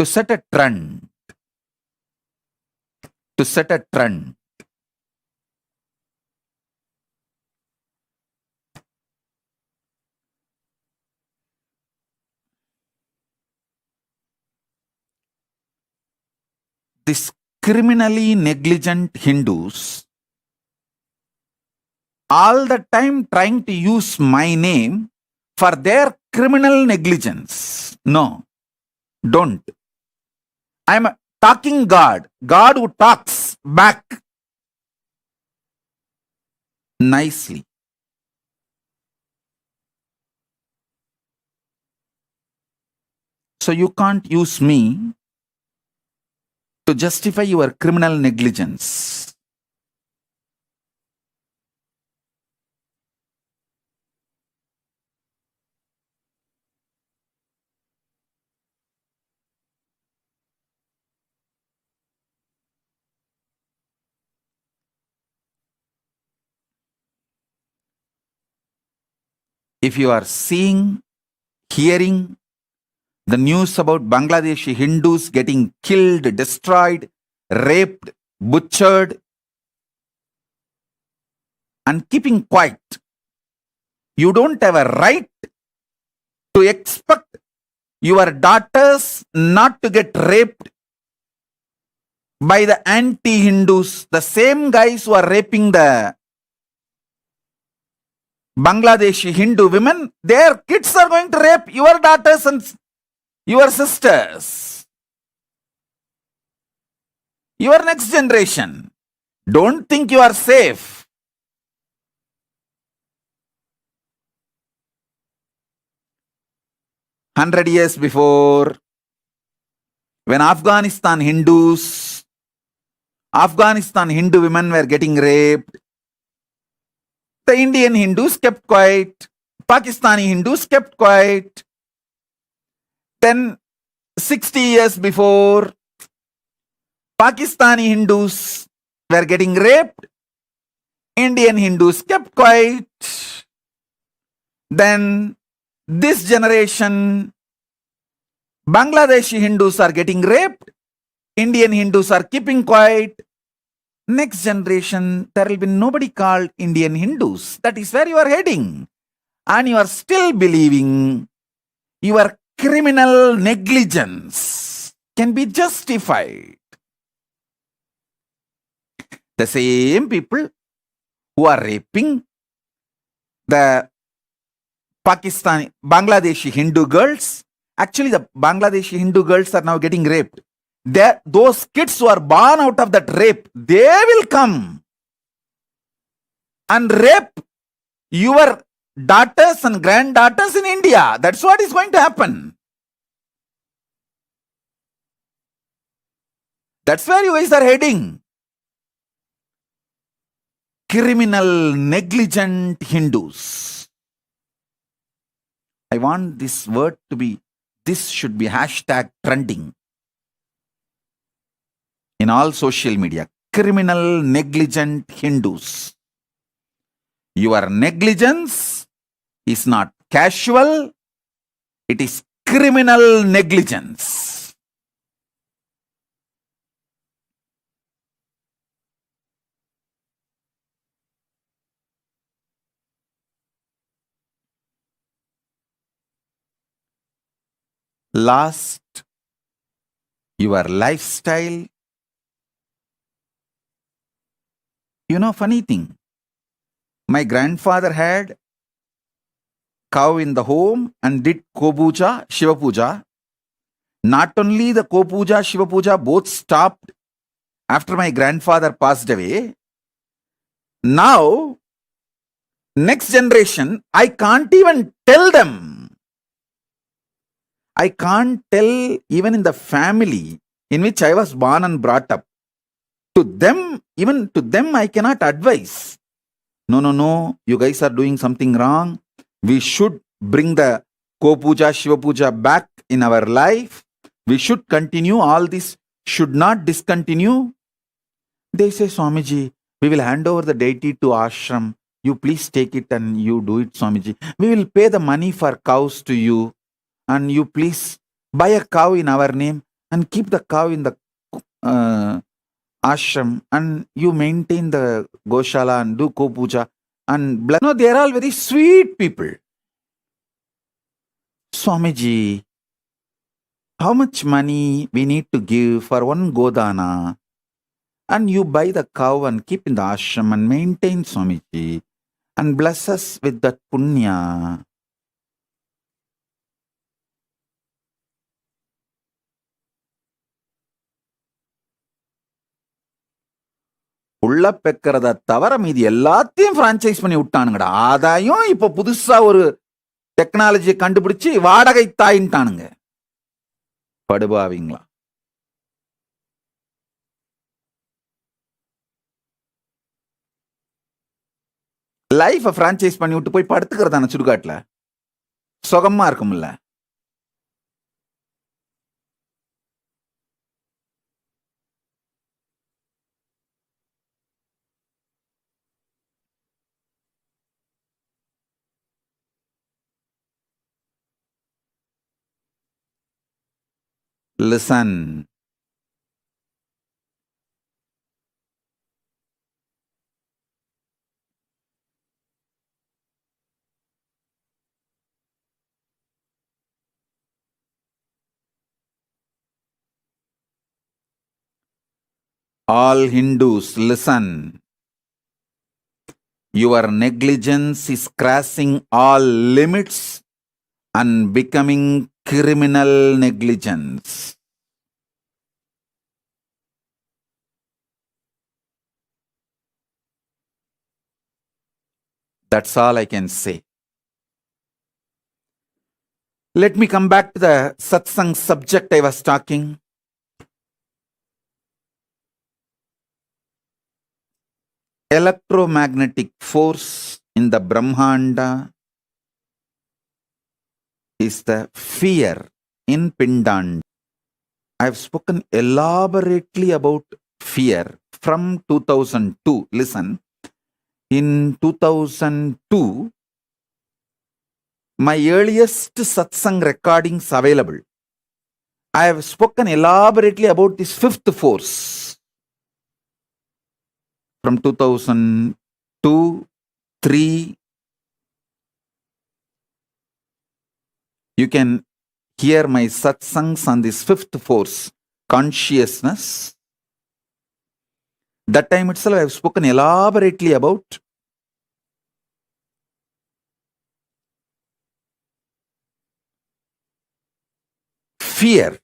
to set a trend. To set a trend. These criminally negligent Hindus all the time trying to use my name for their criminal negligence. No, don't. I'm a talking God, God who talks back nicely. So you can't use me to justify your criminal negligence. If you are seeing, hearing the news about Bangladeshi Hindus getting killed, destroyed, raped, butchered, and keeping quiet, you don't have a right to expect your daughters not to get raped by the anti-Hindus, the same guys who are raping the Bangladeshi Hindu women. Their kids are going to rape your daughters and your sisters, your next generation. Don't think you are safe. "100 years before, when Afghanistan Hindu women were getting raped, the Indian Hindus kept quiet. Pakistani Hindus kept quiet. Then 60 years before, Pakistani Hindus were getting raped. Indian Hindus kept quiet. Then this generation, Bangladeshi Hindus are getting raped. Indian Hindus are keeping quiet. Next generation, there will be nobody called Indian Hindus. That is where you are heading. And you are still believing your criminal negligence can be justified. The same people who are raping the Bangladeshi Hindu girls, actually the Bangladeshi Hindu girls are now getting raped. Those kids who are born out of that rape, they will come and rape your daughters and granddaughters in India. That's what is going to happen. That's where you guys are heading. Criminal, negligent Hindus. I want this word to be, this should be hashtag trending in all social media. Criminal, negligent Hindus. Your negligence is not casual, it is criminal negligence. Last, your lifestyle. You know, funny thing, my grandfather had cow in the home and did Ko-puja, Shiva-puja. Not only the Ko-puja, Shiva-puja both stopped after my grandfather passed away. Now, next generation, I can't even tell them. I can't tell even in the family in which I was born and brought up. To them, even to them, I cannot advise. No, you guys are doing something wrong. We should bring the Ko-puja, Shiva-puja back in our life. We should continue. All this should not discontinue. They say, Swamiji, we will hand over the deity to ashram. You please take it and you do it, Swamiji. We will pay the money for cows to you and you please buy a cow in our name and keep the cow in the ashram, and you maintain the goshala and do ko-puja and bless. No, they are all very sweet people. Swamiji, how much money we need to give for one godana? And you buy the cow and keep in the ashram and maintain, Swamiji, and bless us with that punya. உள்ள பெக்கிறத தவிர மீதி எல்லாத்தையும் franchise பண்ணி விட்டானுங்கடா. அதையும் இப்ப புதுசா ஒரு டெக்னாலஜியை கண்டுபிடிச்சு வாடகை தாயின்ட்டானுங்க. படுபாவீங்களா? லைஃபை பிரான்ச்சைஸ் பண்ணி விட்டு போய் படுத்துக்கிறதான சுடுகாட்டுல சுகமா இருக்கும்ல. Listen. All Hindus, listen. Your negligence is crossing all limits and becoming criminal negligence. That's all I can say. Let me come back to the satsang subject I was talking. Electromagnetic force in the Brahmanda is the fear in Pindanda. I have spoken elaborately about fear from 2002. Listen, in 2002, my earliest satsang recordings available. I have spoken elaborately about this fifth force from 2002, 3. You can hear my satsangs on this fifth force, consciousness. That time itself I have spoken elaborately about fear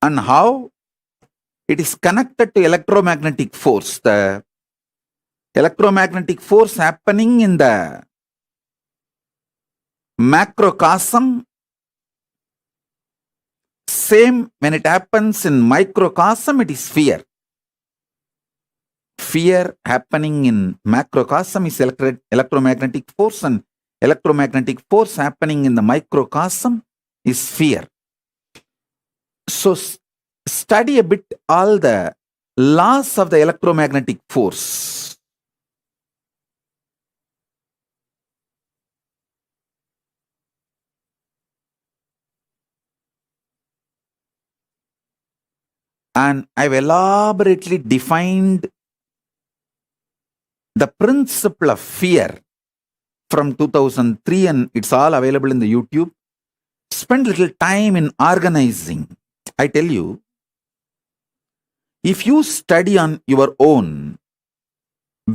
and how it is connected to electromagnetic force. The electromagnetic force happening in the macrocosm, same when it happens in microcosm, it is fear. Fear happening in macrocosm is electromagnetic force, and electromagnetic force happening in the microcosm is fear. So study a bit all the laws of the electromagnetic force. And I've elaborately defined the principle of fear from 2003, and it's all available in the YouTube. Spend little time in organizing. I tell you, if you study on your own,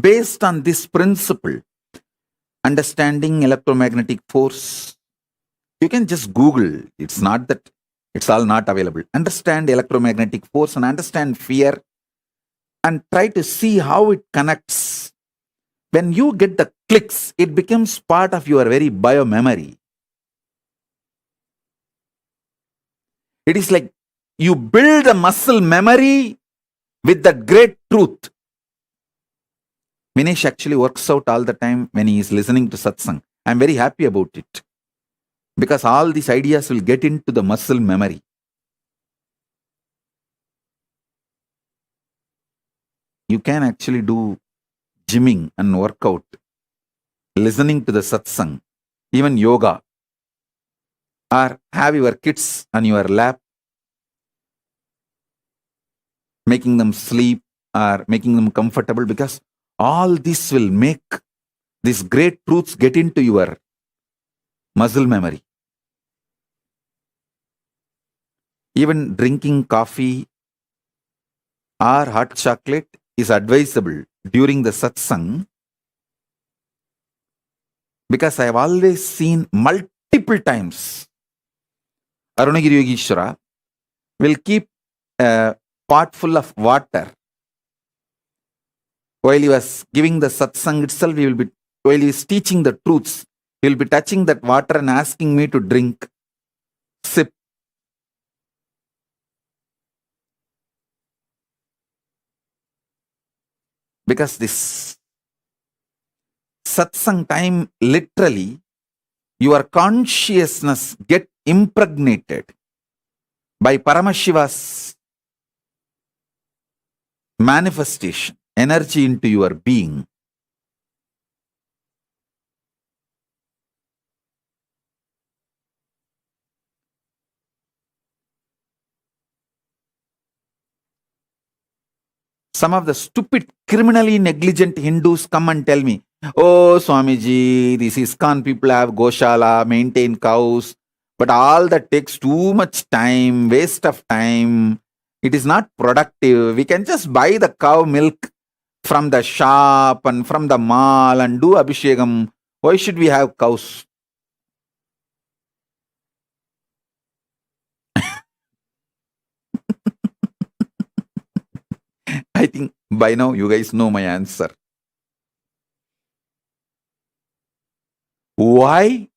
based on this principle, understanding electromagnetic force, you can just Google. It's not that it's all not available. Understand electromagnetic force and understand fear and try to see how it connects. When you get the clicks, it becomes part of your very bio-memory. It is like you build a muscle memory with that great truth. Vinesh actually works out all the time when he is listening to satsang. I'm very happy about it, because all these ideas will get into the muscle memory. You can actually do gymming and workout, listening to the satsang, even yoga, or have your kids on your lap making them sleep or making them comfortable, because all this will make these great truths get into your muscle memory. Even drinking coffee or hot chocolate is advisable during the satsang, because I have always seen multiple times Arunagiri Yogeshwara will keep a pot full of water. While he was giving the satsang itself, while he is teaching the truths, he will be touching that water and asking me to drink, sip. Because this satsang time, literally, your consciousness get impregnated by Paramashiva's manifestation, energy into your being. Some of the stupid, criminally negligent Hindus come and tell me, oh, Swamiji, these ISKCON people have Goshala, maintain cows, but all that takes too much time, waste of time. It is not productive. We can just buy the cow milk from the shop and from the mall and do Abhishekam. Why should we have cows? I think by now you guys know my answer. Why?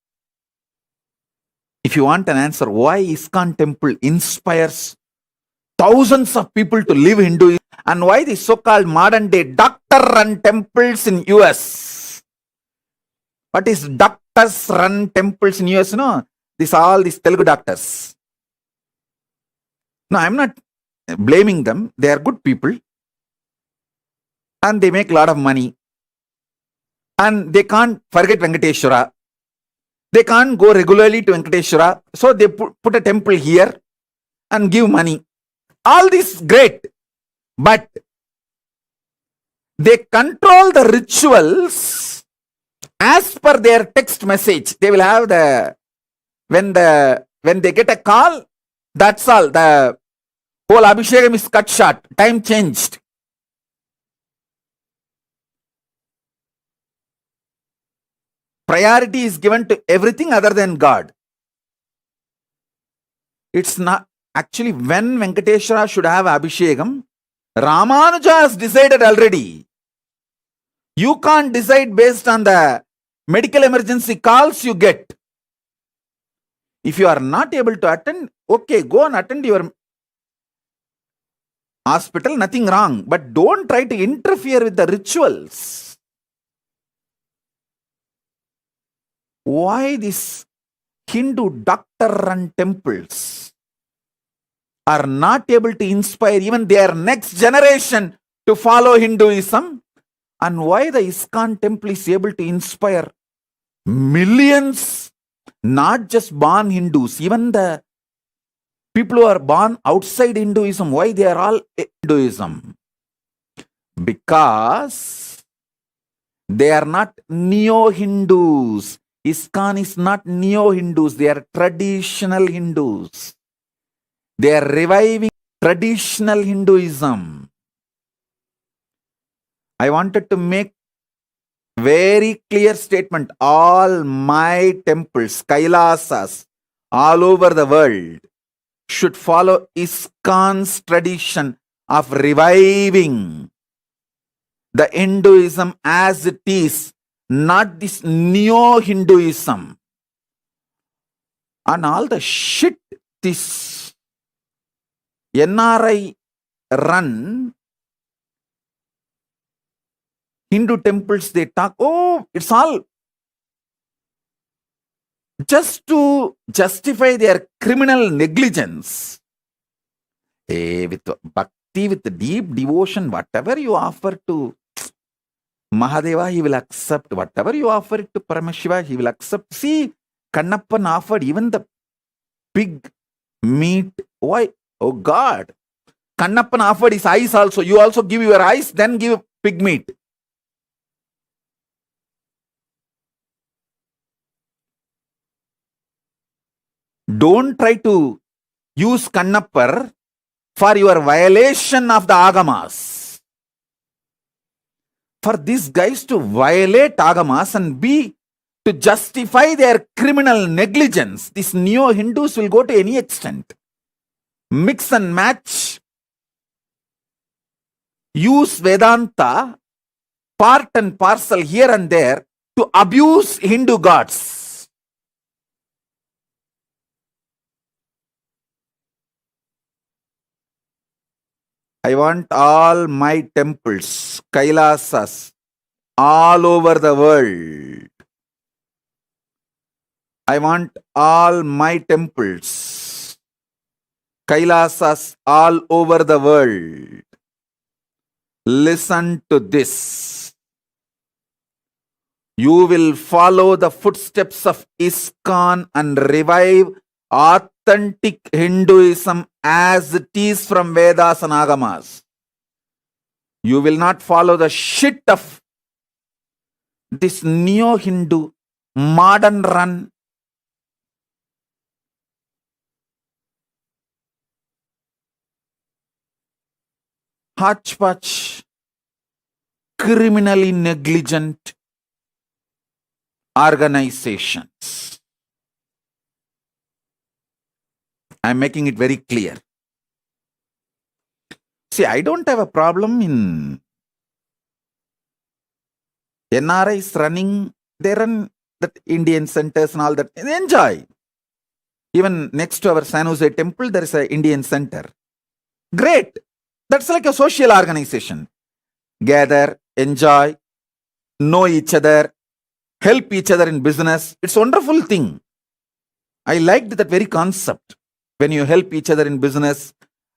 If you want an answer, why ISKCON temple inspires thousands of people to live Hinduism, and why the so-called modern day doctor-run temples in US? What is doctors-run temples in US? No, all these Telugu doctors. No, I'm not blaming them. They are good people. And they make a lot of money. And they can't forget Venkateshwara. They can't go regularly to Venkateshwara. So they put a temple here and give money. All this great. But they control the rituals as per their text message. They will have when they get a call, that's all. The whole Abhishekam is cut short. Time changed. Priority is given to everything other than God. It's not actually when Venkateshwara should have Abhishekam. Ramanuja has decided already. You can't decide based on the medical emergency calls you get. If you are not able to attend, okay, go and attend your hospital, nothing wrong. But don't try to interfere with the rituals. Why these Hindu doctor-run temples are not able to inspire even their next generation to follow Hinduism? And why the ISKCON temple is able to inspire millions, not just born Hindus, even the people who are born outside Hinduism, why they are all Hinduism? Because they are not neo-Hindus. ISKCON is not neo-Hindus, they are traditional Hindus. They are reviving traditional Hinduism. I wanted to make very clear statement. All my temples, Kailasas, all over the world should follow ISKCON's tradition of reviving the Hinduism as it is, not this neo-Hinduism. And all the shit this NRI run Hindu temples, they talk, oh, it's all just to justify their criminal negligence. With bhakti, with deep devotion, whatever you offer to Mahadeva, he will accept. Whatever you offer it to Paramashiva, he will accept. See, Kannappan offered even the pig meat. Why? Oh God. Kannappan offered his eyes also. You also give your eyes, then give pig meat. Don't try to use Kannappar for your violation of the Agamas. For these guys to violate Agamas and to justify their criminal negligence, these neo-Hindus will go to any extent. Mix and match. Use Vedanta, part and parcel here and there, to abuse Hindu gods. I want all my temples, Kailasas, all over the world. I want all my temples, Kailasas, all over the world. Listen to this. You will follow the footsteps of ISKCON and revive authentic Hinduism as it is from Vedas and Agamas. You will not follow the shit of this neo-Hindu, modern run, hodgepodge, criminally negligent organizations. I'm making it very clear. See, I don't have a problem in NRIs running. They run that Indian centers and all that. They enjoy. Even next to our San Jose temple, there is an Indian center. Great. That's like a social organization. Gather, enjoy, know each other, help each other in business. It's a wonderful thing. I liked that very concept. When you help each other in business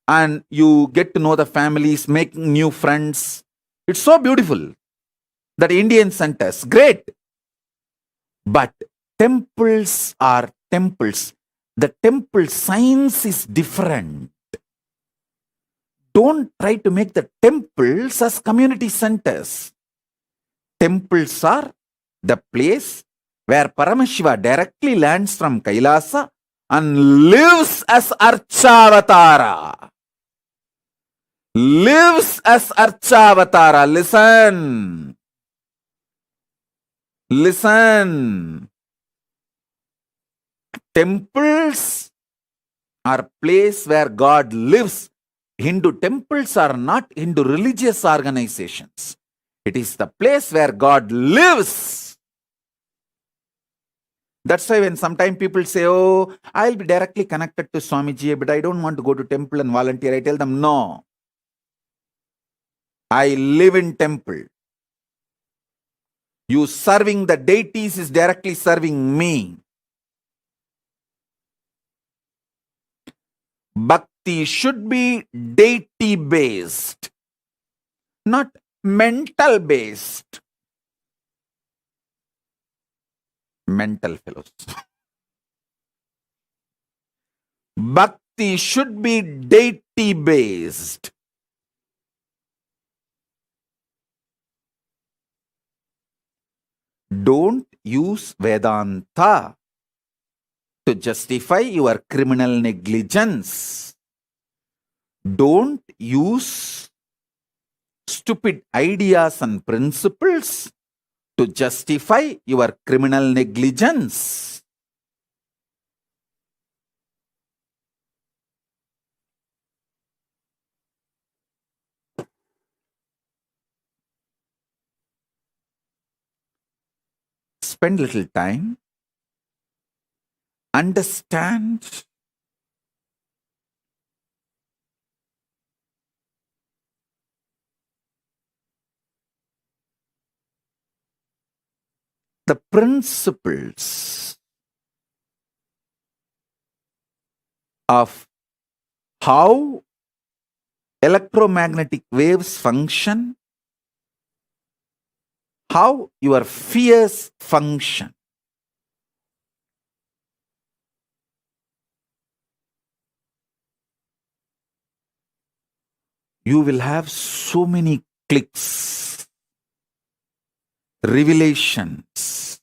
and you get to know the families, making new friends. It's so beautiful. That Indian centers, great. But temples are temples. The temple science is different. Don't try to make the temples as community centers. Temples are the place where Paramashiva directly lands from Kailasa and lives as Archavatara. Lives as Archavatara. Listen. Listen. Temples are place where God lives. Hindu temples are not Hindu religious organizations. It is the place where God lives. That's why when sometimes people say, oh, I'll be directly connected to Swamiji, but I don't want to go to temple and volunteer. I tell them, no. I live in temple. You serving the deities is directly serving me. Bhakti should be deity-based, not mental-based. Mental fellows. Bhakti should be deity-based. Don't use Vedanta to justify your criminal negligence. Don't use stupid ideas and principles to justify your criminal negligence. Spend little time. Understand the principles of how electromagnetic waves function, how your fears function. you will have so many clicks, revelations.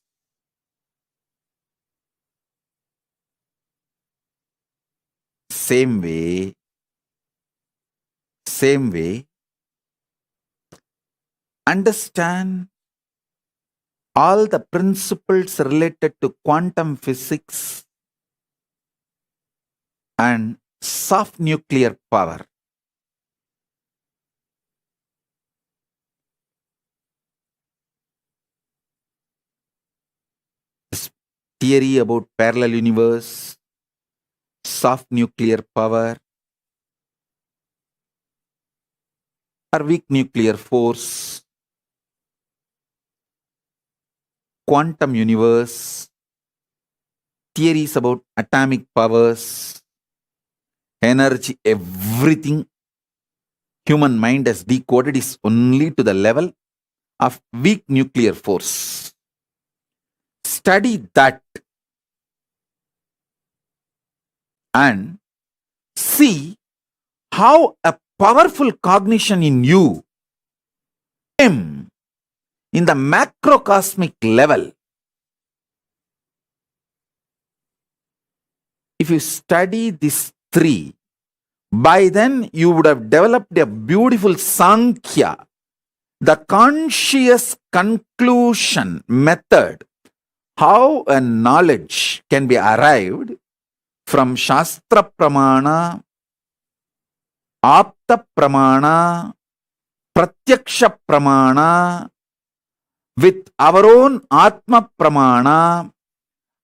Same way, understand all the principles related to quantum physics and soft nuclear power. This theory about parallel universe, soft nuclear power, or weak nuclear force, quantum universe, theories about atomic powers, energy, everything human mind has decoded is only to the level of weak nuclear force. Study that and see how a powerful cognition in you in the macrocosmic level. If you study these three, by then you would have developed a beautiful Sankhya, the conscious conclusion method, how a knowledge can be arrived from Shastra Pramana, Apta Pramana, Pratyaksha Pramana, with our own Atma Pramana,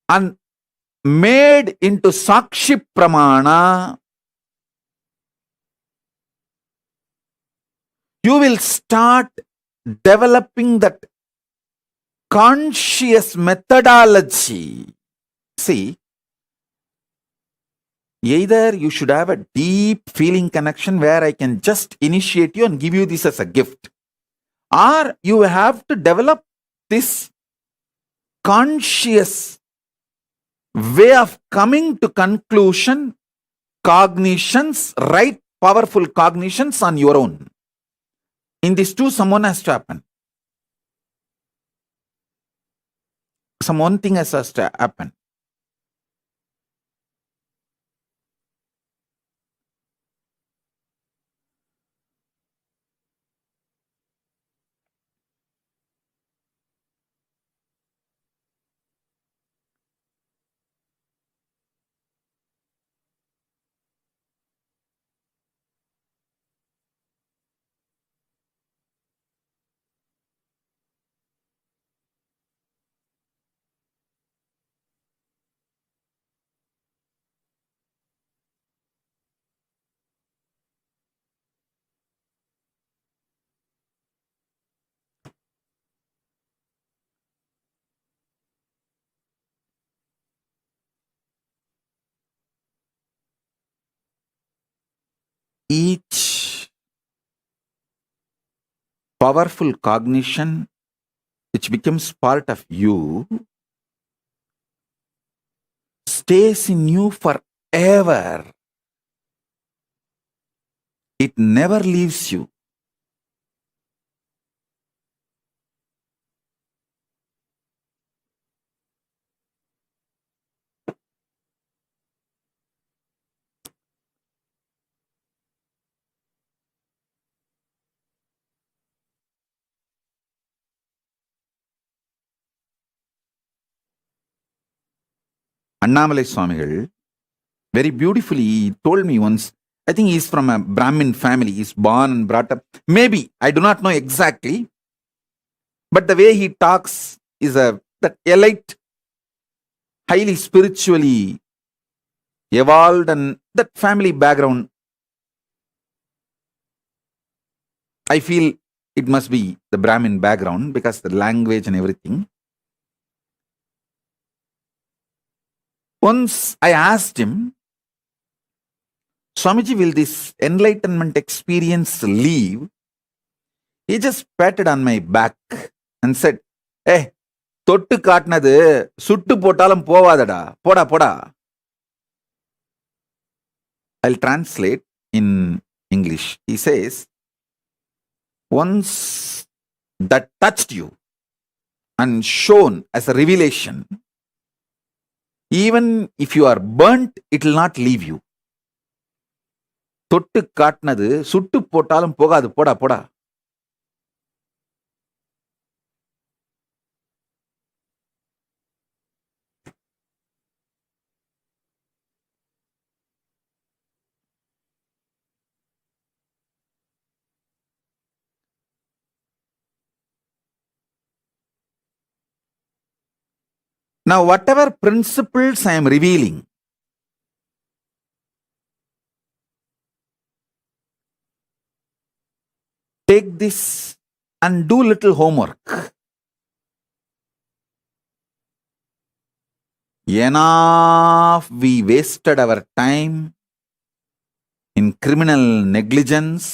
and made into Sakshi Pramana. You will start developing that conscious methodology. See, either you should have a deep feeling connection where I can just initiate you and give you this as a gift, or you have to develop this conscious way of coming to conclusion, cognitions, right powerful cognitions on your own. In these two, someone has to happen. Some one thing has to happen. Each powerful cognition which becomes part of you stays in you forever. It never leaves you. Annamalai Swamigal very beautifully told me once, I think he's from a Brahmin family, he's born and brought up, maybe, I do not know exactly, but the way he talks is that elite, highly spiritually evolved, and that family background, I feel it must be the Brahmin background because the language and everything. Once I asked him, Swamiji, will this enlightenment experience leave? He just patted on my back and said, "Hey, தொட்டு காட்டினது சுட்டு போட்டாலும் போவாதடா, போடா போடா." I'll translate in English. He says, once that touched you and shown as a revelation, even if you are burnt, it will not leave you. தொட்டு காட்டினது சுட்டு போட்டாலும் போகாது, போடா போடா. Now, whatever principles I am revealing, take this and do little homework. Enough we wasted our time in criminal negligence,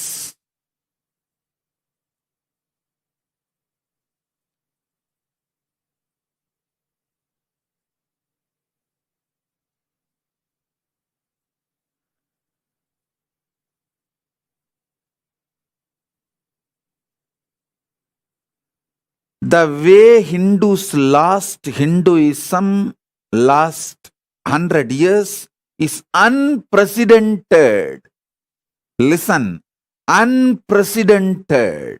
the way Hindus lost Hinduism last 100 years is unprecedented. Listen, unprecedented.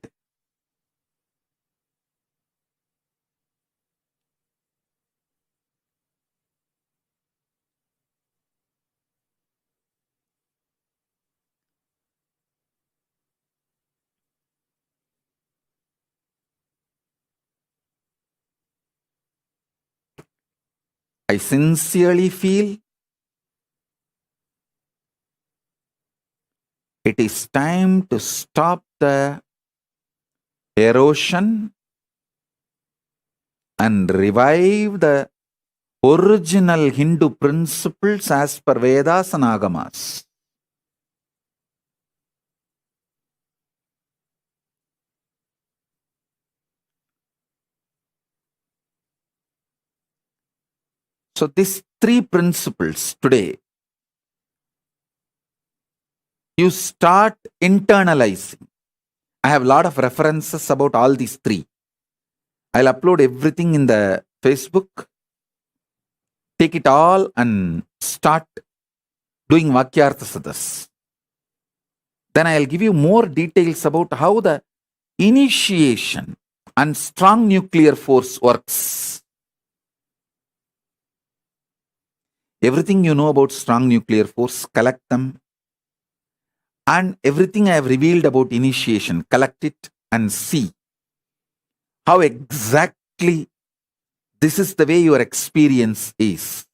I sincerely feel it is time to stop the erosion and revive the original Hindu principles as per Vedas and Agamas. So these three principles today, you start internalizing. I have a lot of references about all these three. I'll upload everything in the Facebook. Take it all and start doing Vakyartha Sadas. Then I'll give you more details about how the initiation and strong nuclear force works. Everything you know about strong nuclear force, collect them. And everything I have revealed about initiation, collect it and see how exactly this is the way your experience is.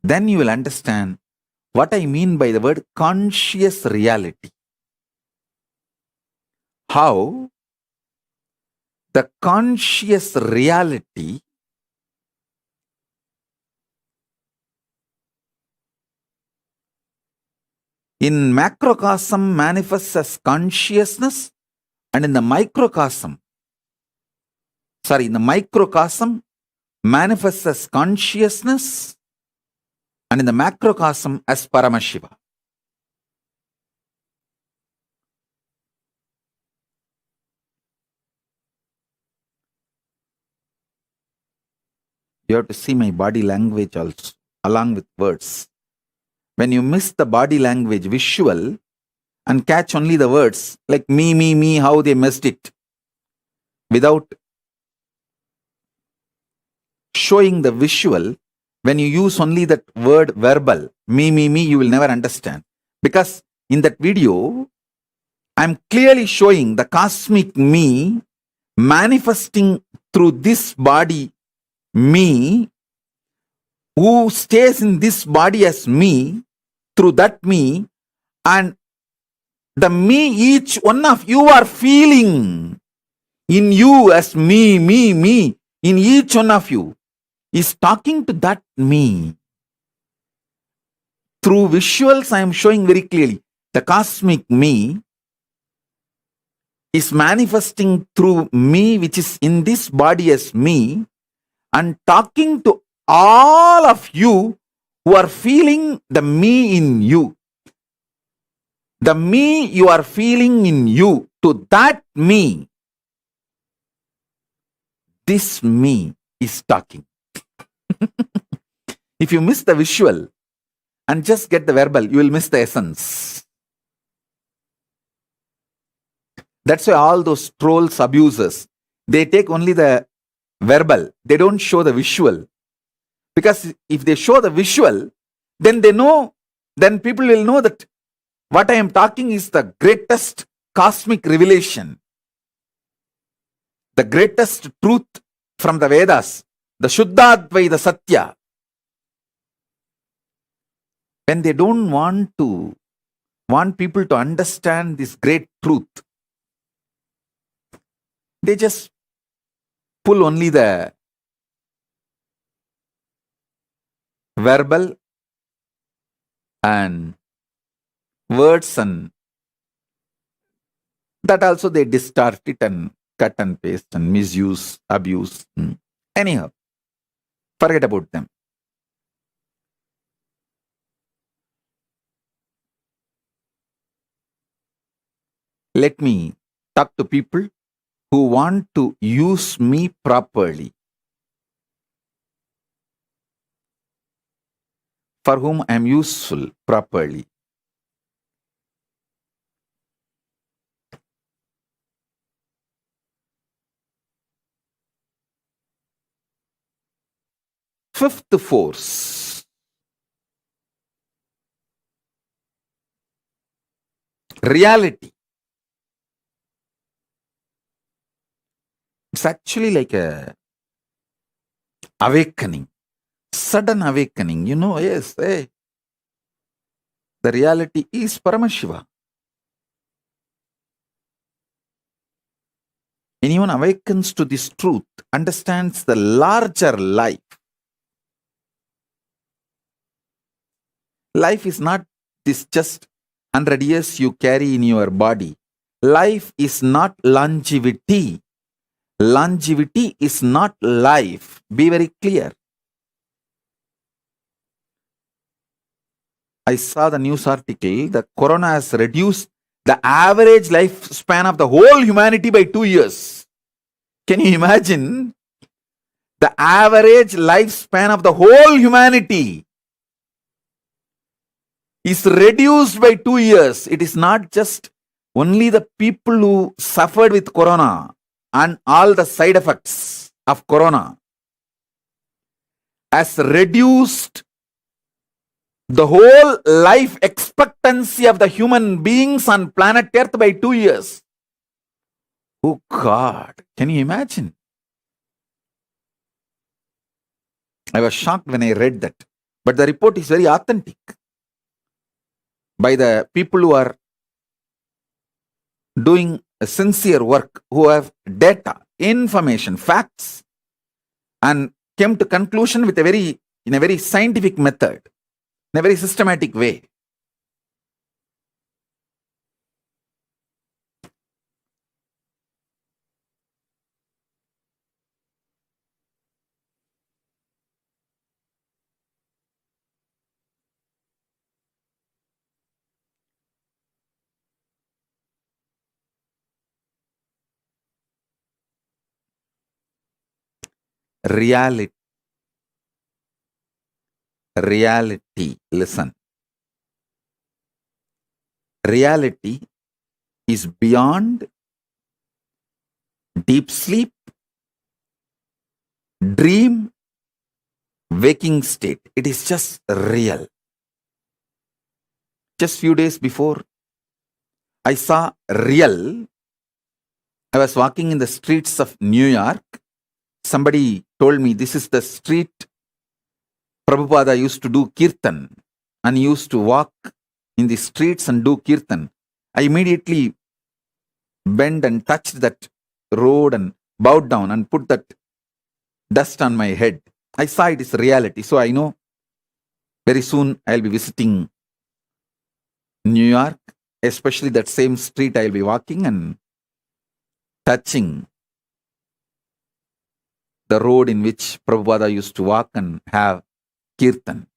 Then you will understand what I mean by the word conscious reality. How the conscious reality in macrocosm manifests as consciousness, and in the microcosm manifests as consciousness, and in the macrocosm as Paramashiva. You have to see my body language also, along with words. When you miss the body language visual and catch only the words, like me, how they missed it, without showing the visual, when you use only that word verbal, me, you will never understand. Because in that video, I'm clearly showing the cosmic me manifesting through this body, me, who stays in this body as me, through that me, and the me each one of you are feeling in you as me, in each one of you is talking to that me. Through visuals, I am showing very clearly the cosmic me is manifesting through me, which is in this body as me, and talking to all of you who are feeling the me in you. The me you are feeling in you, to that me, this me is talking. If you miss the visual and just get the verbal, you will miss the essence. That's why all those trolls, abusers, they take only the verbal. They don't show the visual. Because if they show the visual, then they know, then people will know that what I am talking is the greatest cosmic revelation, the greatest truth from the Vedas, the Shuddhadvaita Satya. When they don't want people to understand this great truth, they just pull only the verbal and words, and that also they distort it and cut and paste and misuse, abuse. Anyhow, forget about them. Let me talk to people who want to use me properly, for whom I am useful properly. Fifth force, reality. It's actually like a awakening, sudden awakening. Yes, hey, the reality is Paramashiva. Anyone awakens to this truth, understands the larger life. Life is not this just 100 years you carry in your body. Life is not longevity. Longevity is not life. Be very clear. I saw the news article that Corona has reduced the average lifespan of the whole humanity by 2 years. Can you imagine? The average lifespan of the whole humanity is reduced by 2 years. It is not just only the people who suffered with Corona and all the side effects of Corona has reduced the whole life expectancy of the human beings on planet Earth by 2 years. Oh God, can you imagine? I was shocked when I read that. But the report is very authentic by the people who are doing sincere work, who have data, information, facts, and came to conclusion in a very scientific method, in a very systematic way. Reality, listen. Reality is beyond deep sleep, dream, waking state. It is just real. Just few days before, I saw real. I was walking in the streets of New York. Somebody told me this is the street Prabhupada used to do kirtan, and he used to walk in the streets and do kirtan. I immediately bent and touched that road and bowed down and put that dust on my head. I saw it is reality. So I know very soon I'll be visiting New York, especially that same street I'll be walking and touching the road in which Prabhupada used to walk and have kirtan.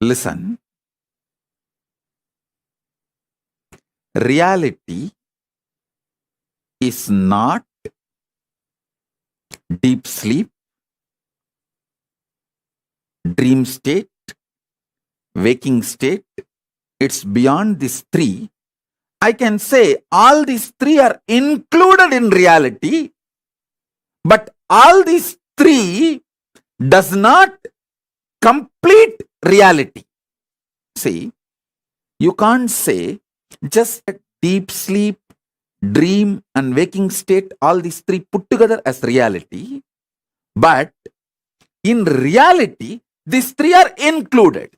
Listen. Reality is not deep sleep, dream state, waking state. It's beyond these three. I can say all these three are included in reality, but all these three does not complete reality. See, you can't say just a deep sleep, dream, and waking state, all these three put together as reality. But in reality, these three are included.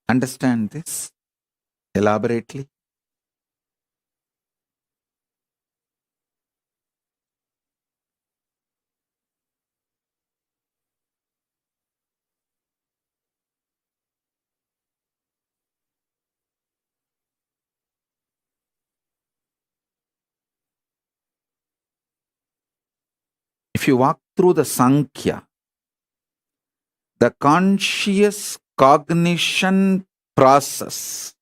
Understand this elaborately. If you walk through the Sankhya, the conscious cognition process,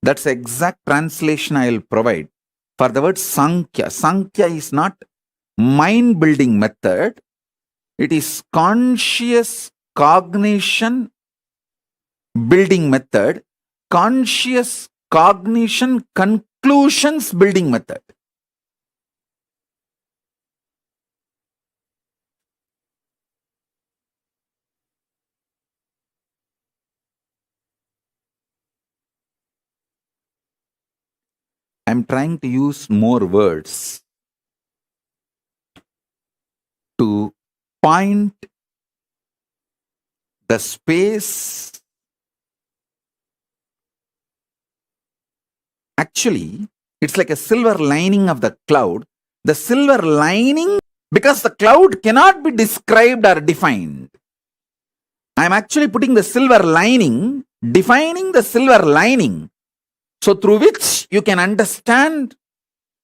that's the exact translation I will provide for the word Sankhya. Sankhya is not mind building method, it is conscious cognition building method, conscious cognition conclusions building method. I'm trying to use more words to point the space. Actually, it's like a silver lining of the cloud. The silver lining, because the cloud cannot be described or defined. I'm actually putting the silver lining, defining the silver lining, so through which you can understand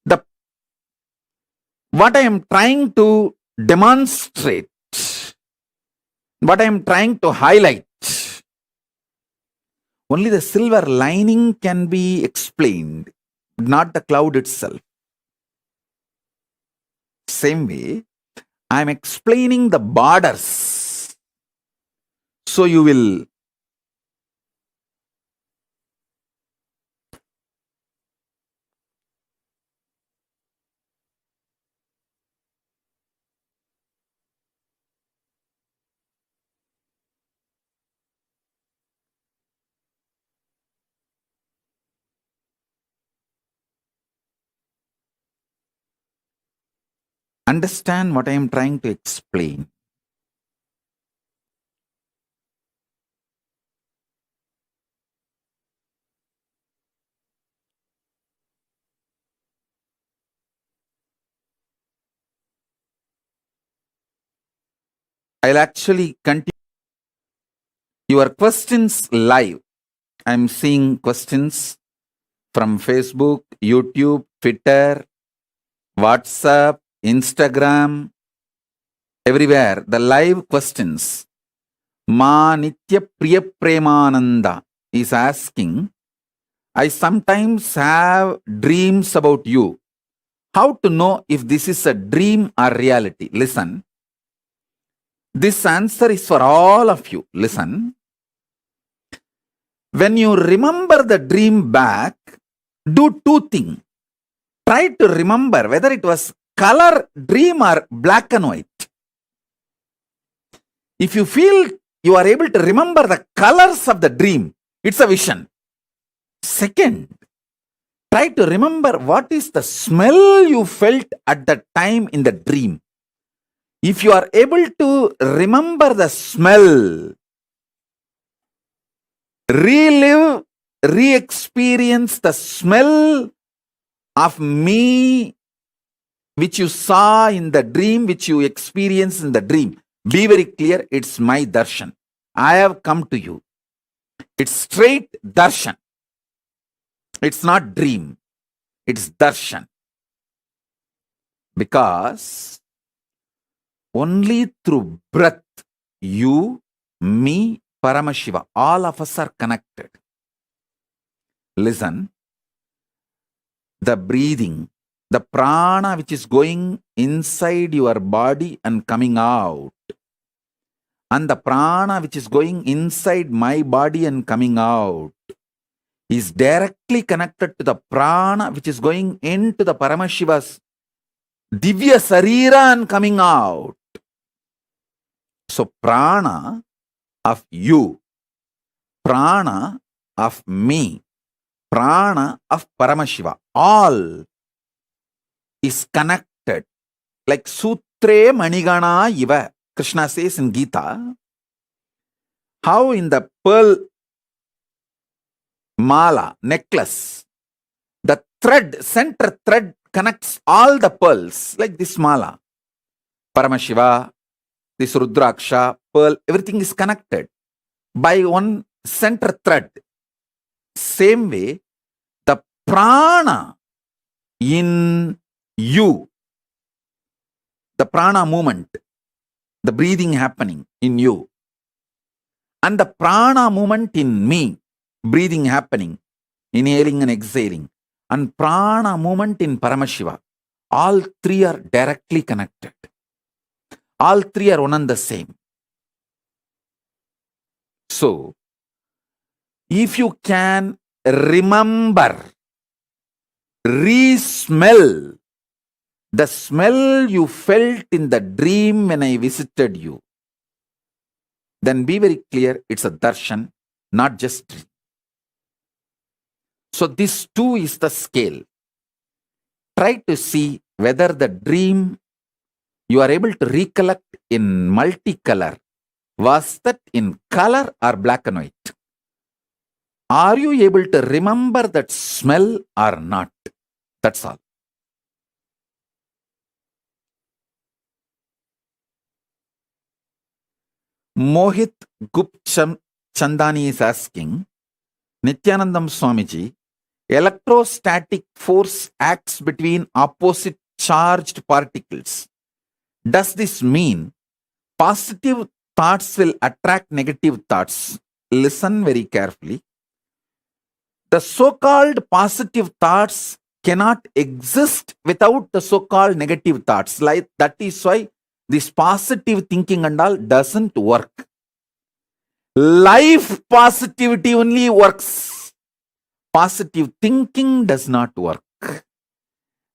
the what I am trying to demonstrate, what I am trying to highlight. Only the silver lining can be explained, not the cloud itself. Same way, I am explaining the borders. So you will understand what I am trying to explain. I'll actually continue. your questions live. I'm seeing questions from Facebook, YouTube, Twitter, WhatsApp, Instagram, everywhere. The live questions. Ma Nitya Priya Premananda is asking, I sometimes have dreams about you. How to know if this is a dream or reality? Listen. This answer is for all of you. Listen. When you remember the dream back, do two things. Try to remember whether it was color dream or black and white. If you feel you are able to remember the colors of the dream, it's a vision. Second, try to remember what is the smell you felt at the time in the dream. If you are able to remember the smell, relive, re-experience the smell of me which you saw in the dream, which you experienced in the dream. Be very clear, it's my darshan. I have come to you. It's straight darshan. It's not dream. It's darshan. Because only through breath, you, me, Paramashiva, all of us are connected. Listen, the breathing, the prana which is going inside your body and coming out, and the prana which is going inside my body and coming out, is directly connected to the prana which is going into the Paramashiva's Divya Sarira and coming out. So prana of you, prana of me, prana of Paramashiva, all is connected. Like Sutre Manigana Iva, Krishna says in Gita, how in the pearl mala, necklace, the thread, center thread connects all the pearls, like this mala. Paramashiva, this Rudraksha, pearl, everything is connected by one center thread. Same way, the prana in you, the prana movement, the breathing happening in you, and the prana movement in me, breathing happening, inhaling and exhaling, and prana movement in Paramashiva, all three are directly connected. All three are one and the same. So, if you can remember, re-smell the smell you felt in the dream when I visited you, then be very clear, it's a darshan, not just dream. So this too is the scale. Try to see whether the dream you are able to recollect in multicolor, was that in color or black and white? Are you able to remember that smell or not? That's all. Mohit Gupcham Chandani is asking, Nithyanandam Swamiji, electrostatic force acts between opposite charged particles. Does this mean positive thoughts will attract negative thoughts? Listen very carefully. The so-called positive thoughts cannot exist without the so-called negative thoughts. Like that is why this positive thinking and all doesn't work. Life positivity only works. Positive thinking does not work.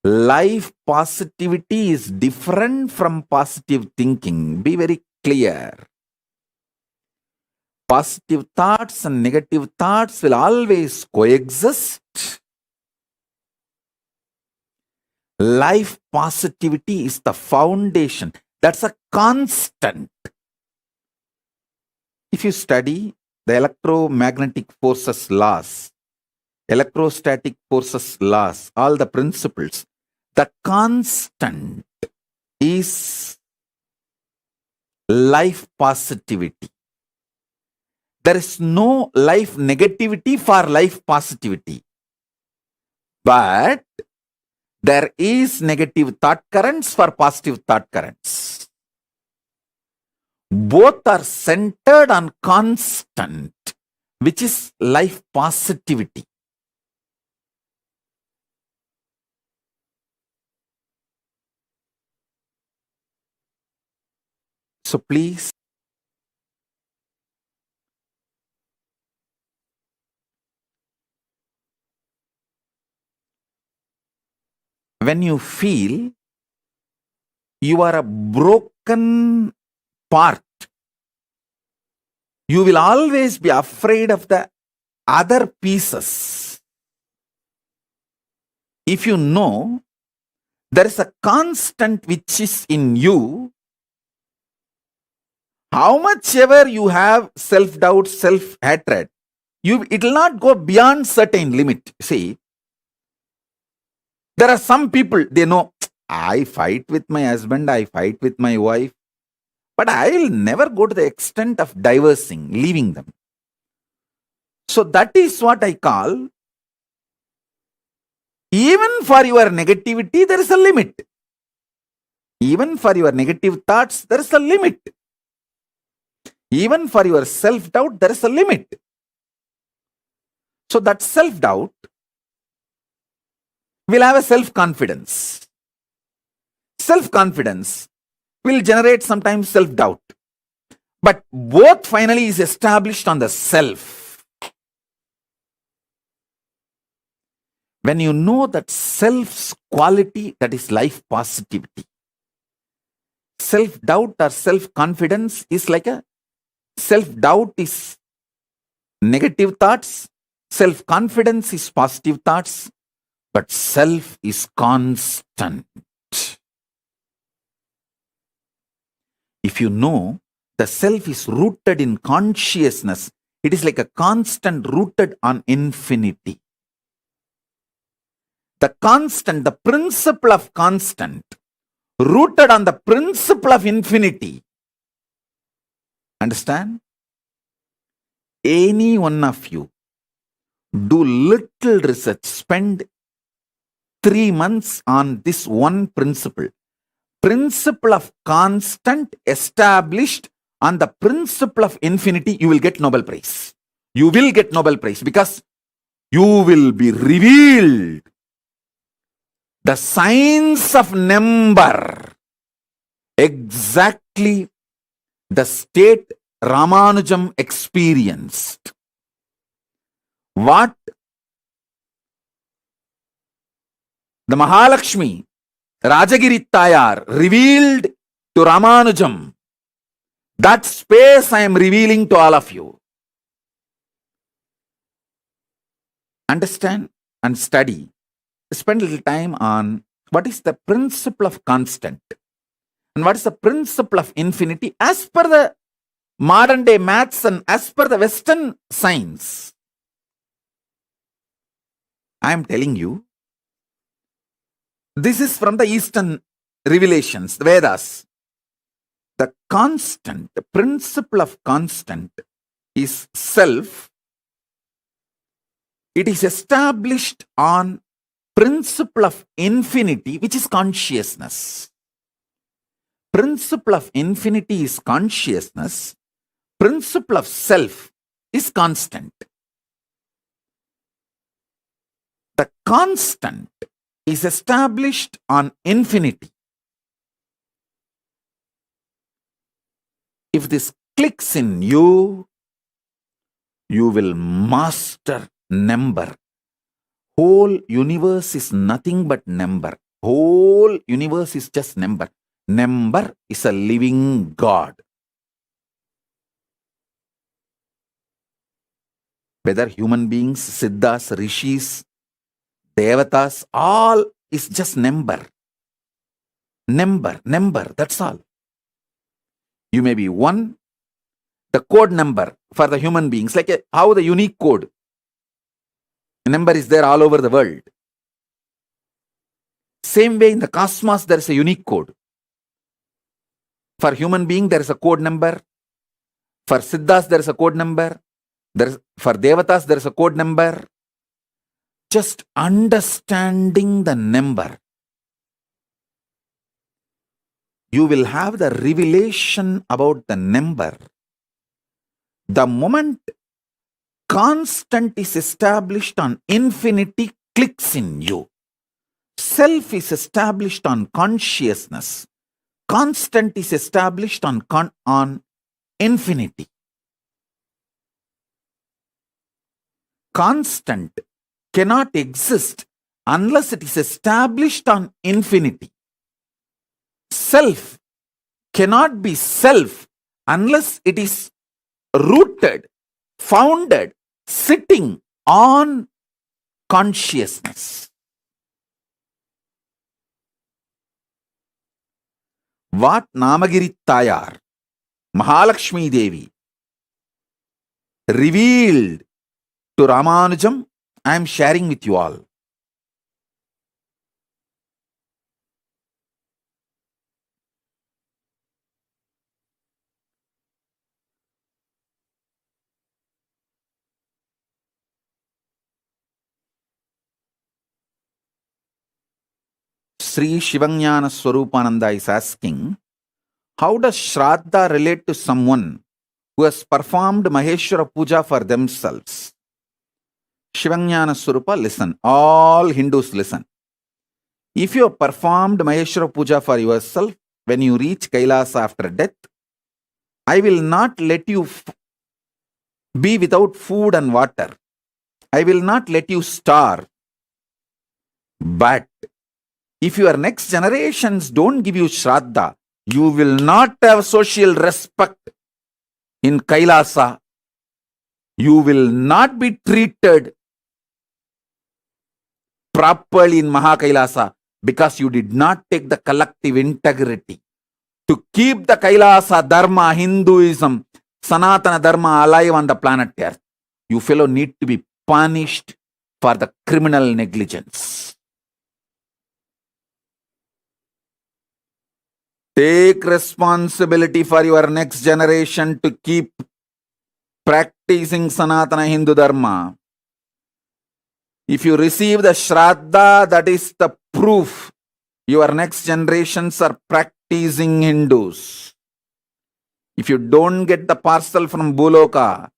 Life positivity is different from positive thinking. Be very clear. Positive thoughts and negative thoughts will always coexist. Life positivity is the foundation. That's a constant. If you study the electromagnetic forces laws, electrostatic forces laws, all the principles, the constant is life positivity. There is no life negativity for life positivity. But there is negative thought currents for positive thought currents. Both are centered on constant, which is life positivity. So please, when you feel you are a broken part, you will always be afraid of the other pieces. If you know there is a constant which is in you, how much ever you have self-doubt, self-hatred, it will not go beyond certain limit. See, there are some people, they know, I fight with my husband, I fight with my wife, but I will never go to the extent of divorcing, leaving them. So that is what I call, even for your negativity, there is a limit. Even for your negative thoughts, there is a limit. Even for your self-doubt, there is a limit. So that self-doubt will have a self-confidence. Self-confidence will generate sometimes self-doubt. But both finally is established on the self. When you know that self's quality, that is life positivity. Self-doubt or self-confidence is like a self-doubt is negative thoughts, self-confidence is positive thoughts, but self is constant. If you know the self is rooted in consciousness, it is like a constant rooted on infinity. The constant, the principle of constant, rooted on the principle of infinity. Understand? Any one of you do little research, spend 3 months on this one principle. Principle of constant established on the principle of infinity, you will get Nobel Prize. You will get Nobel Prize because you will be revealed the science of number, exactly the state Ramanujam experienced. What the Mahalakshmi, Rajagiri Tayar revealed to Ramanujam, that space I am revealing to all of you. Understand and study. Spend a little time on what is the principle of constant and what is the principle of infinity as per the modern day maths and as per the Western science. I am telling you, this is from the Eastern revelations, the Vedas. The constant, the principle of constant is self. It is established on principle of infinity, which is consciousness. Principle of infinity is consciousness. Principle of self is constant. The constant is established on infinity. If this clicks in you, you will master number. Whole universe is nothing but number. Whole universe is just number. Number is a living God. Whether human beings, siddhas, rishis, devatas, all is just number. Number, that's all. You may be one, the code number for the human beings, like how the unique code. Number is there all over the world. Same way in the cosmos, there is a unique code. For human being, there is a code number. For siddhas, there is a code number. For Devatas, there is a code number. Just understanding the number, you will have the revelation about the number. The moment constant is established on infinity clicks in you. Self is established on consciousness. Constant is established on infinity. Constant cannot exist unless it is established on infinity. Self cannot be self unless it is rooted, founded, sitting on consciousness. What Namagiri Tayar, Mahalakshmi Devi, revealed to Ramanujam, I am sharing with you all. Sri Shivanyana Swarupananda is asking, how does Shraddha relate to someone who has performed Maheshwara Puja for themselves? Shivanyana Swarupa, listen. All Hindus listen. If you have performed Maheshwara Puja for yourself, when you reach Kailasa after death, I will not let you be without food and water. I will not let you starve. But if your next generations don't give you Shraddha, you will not have social respect in Kailasa. You will not be treated properly in Mahakailasa because you did not take the collective integrity to keep the Kailasa Dharma, Hinduism, Sanatana Dharma alive on the planet Earth. You fellow need to be punished for the criminal negligence. Take responsibility for your next generation to keep practicing Sanatana Hindu Dharma. If you receive the Shraddha, that is the proof your next generations are practicing Hindus. If you don't get the parcel from Bhuloka,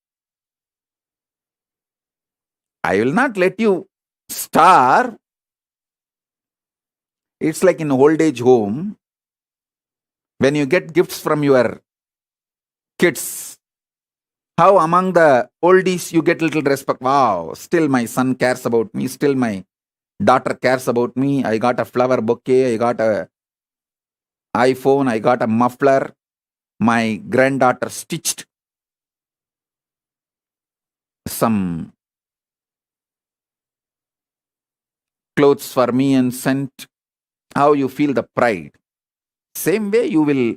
I will not let you starve. It's like in old age home, when you get gifts from your kids, how among the oldies you get little respect. Wow, still my son cares about me, still my daughter cares about me. I got a flower bouquet, I got a iPhone, I got a muffler. My granddaughter stitched some clothes for me and sent. How you feel the pride. Same way you will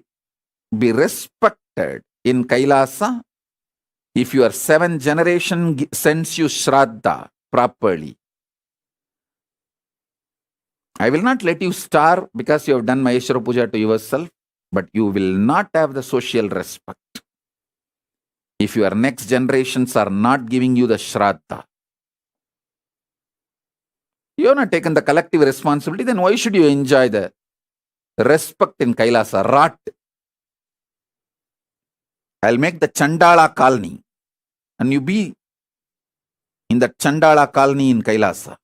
be respected in Kailasa if your 7th generation sends you Shraddha properly. I will not let you starve because you have done Maheshwara Puja to yourself, but you will not have the social respect if your next generations are not giving you the Shraddha. You have not taken the collective responsibility, then why should you enjoy the respect in Kailasa? Rot. I'll make the Chandala colony and you be in the Chandala colony in Kailasa.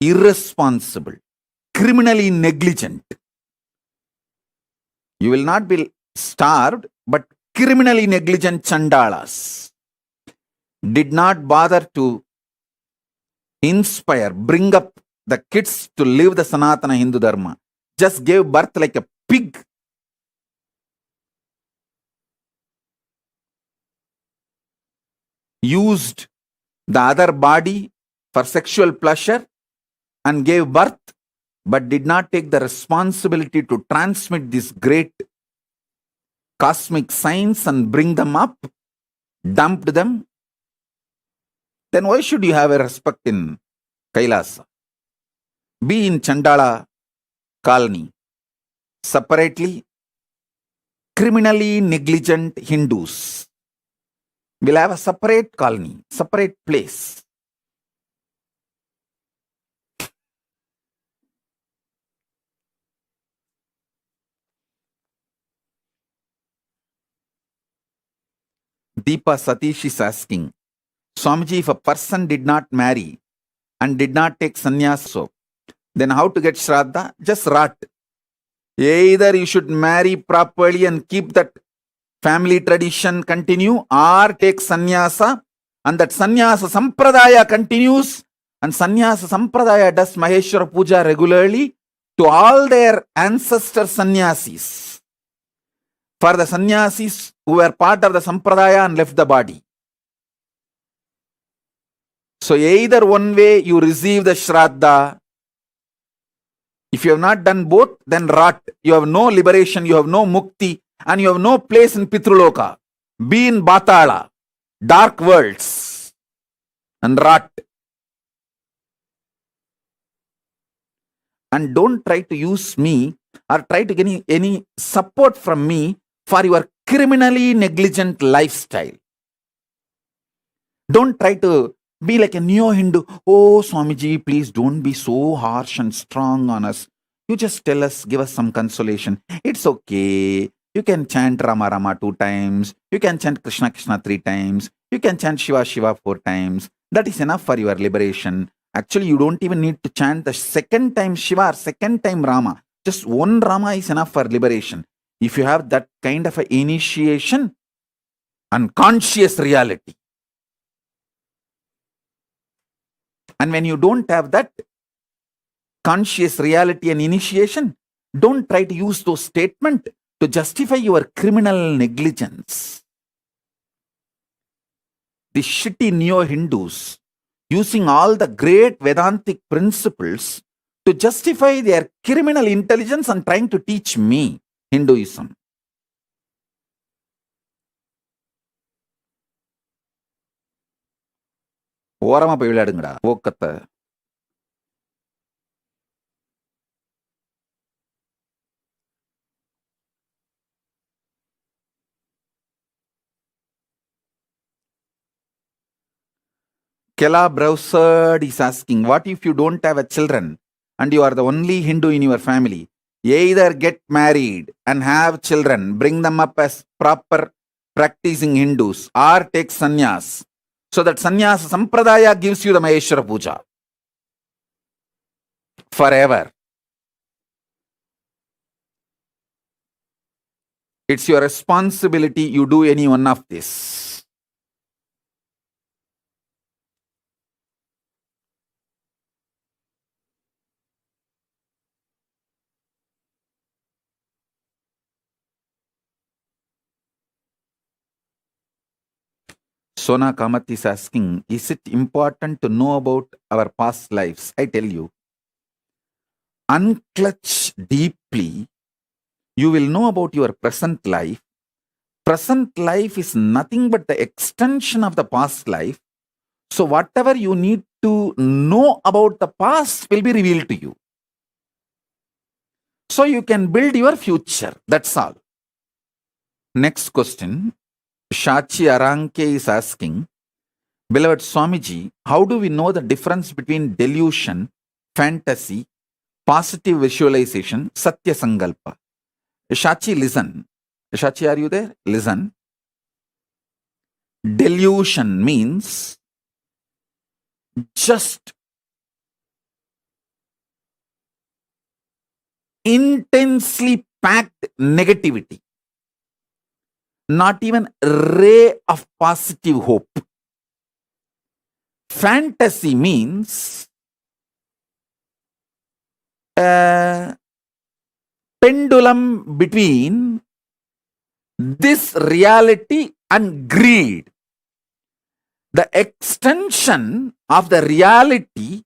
Irresponsible, criminally negligent. You will not be starved, but criminally negligent Chandalas did not bother to inspire, bring up the kids to live the Sanatana Hindu Dharma. Just gave birth like a pig. Used the other body for sexual pleasure and gave birth, but did not take the responsibility to transmit this great cosmic science and bring them up, dumped them. Then why should you have a respect in Kailasa? Be in Chandala colony. Separately, criminally negligent Hindus. We'll have a separate colony, separate place. Deepa Satish is asking, Swamiji, if a person did not marry and did not take sannyasa, then how to get shraddha? Just rot. Either you should marry properly and keep that family tradition continue, or take sannyasa, and that sannyasa sampradaya continues, and sannyasa sampradaya does Maheshwara puja regularly to all their ancestor sannyasis. For the sannyasis who were part of the sampradaya and left the body. So either one way you receive the shraddha. If you have not done both, then rot. You have no liberation, you have no mukti, and you have no place in Pitruloka. Be in Batala, dark worlds, and rot. And don't try to use me or try to get any support from me for your criminally negligent lifestyle. Don't try to be like a neo-Hindu. Oh, Swamiji, please don't be so harsh and strong on us. You just tell us, give us some consolation. It's okay. You can chant Rama Rama 2 times. You can chant Krishna Krishna 3 times. You can chant Shiva Shiva 4 times. That is enough for your liberation. Actually, you don't even need to chant the second time Shiva or second time Rama. Just one Rama is enough for liberation. If you have that kind of an initiation and conscious reality. And when you don't have that conscious reality and initiation, don't try to use those statements to justify your criminal negligence. The shitty neo-Hindus using all the great Vedantic principles to justify their criminal intelligence and trying to teach me Hinduism. ஓரமா போய் விளையாடுங்கடா ஓக்கத்தை. Kela Browserd is asking, what if you don't have a children and you are the only Hindu in your family? Either get married and have children, bring them up as proper practicing Hindus, or take sannyas. So that sannyasa sampradaya gives you the Maheshwara puja. Forever. It's your responsibility you do any one of this. Sona Kamath is asking, is it important to know about our past lives? I tell you, unclutch deeply, you will know about your present life. Present life is nothing but the extension of the past life. So whatever you need to know about the past will be revealed to you. So you can build your future. That's all. Next question. Shachi Aranke is asking, beloved Swamiji, how do we know the difference between delusion, fantasy, positive visualization, Satya Sankalpa? Shachi, listen. Shachi, are you there? Listen. Delusion means just intensely packed negativity. Not even a ray of positive hope. Fantasy means a pendulum between this reality and greed. The extension of the reality